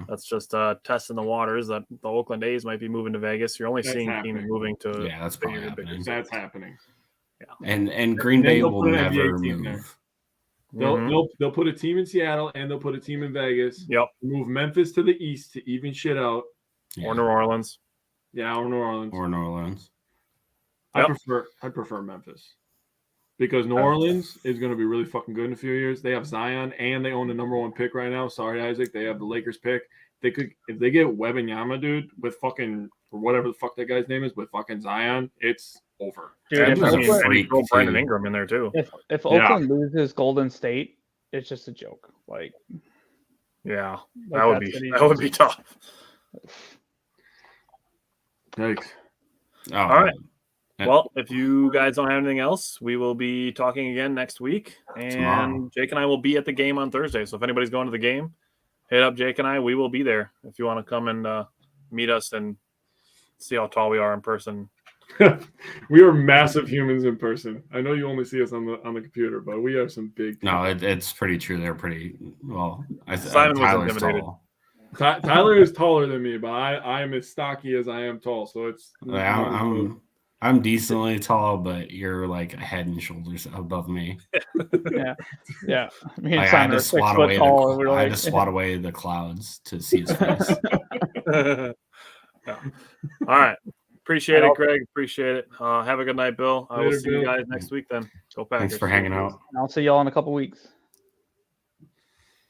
that's just testing the waters that the Oakland A's might be moving to Vegas. You're only seeing teams moving to that's probably happening. That's happening. Yeah. And Green Bay will never move. They'll put a team in Seattle and they'll put a team in Vegas. Yep. Move Memphis to the east to even shit out. Or New Orleans. Yeah, or New Orleans. Yep. I prefer Memphis. Because New Orleans is going to be really fucking good in a few years. They have Zion and they own the number 1 pick right now. Sorry, Isaac. They have the Lakers pick. They could, if they get Wembanyama, dude, with fucking, or whatever the fuck that guy's name is, with fucking Zion, it's over. Dude, throw Brandon Ingram in there too. If Oakland loses Golden State, it's just a joke. Like, yeah, that would be tough. Thanks. All right. Well, if you guys don't have anything else, we will be talking again next week. And tomorrow. Jake and I will be at the game on Thursday. So if anybody's going to the game, hit up Jake and I. We will be there if you want to come and meet us and see how tall we are in person. We are massive humans in person. I know you only see us on the computer, but we are some big people. No, it's pretty true. They're pretty well. Simon was intimidated. Tall. Tyler is taller than me, but I am as stocky as I am tall. So it's I'm decently tall, but you're like a head and shoulders above me. Yeah. Me and like, Simon are 6 foot tall. I had to swat away the clouds to see his face. Yeah. All right. Appreciate it, Greg. Appreciate it. Have a good night, Bill. I will Later, see you Bill. guys next week then. Go Packers. Thanks for hanging out. I'll see y'all in a couple weeks.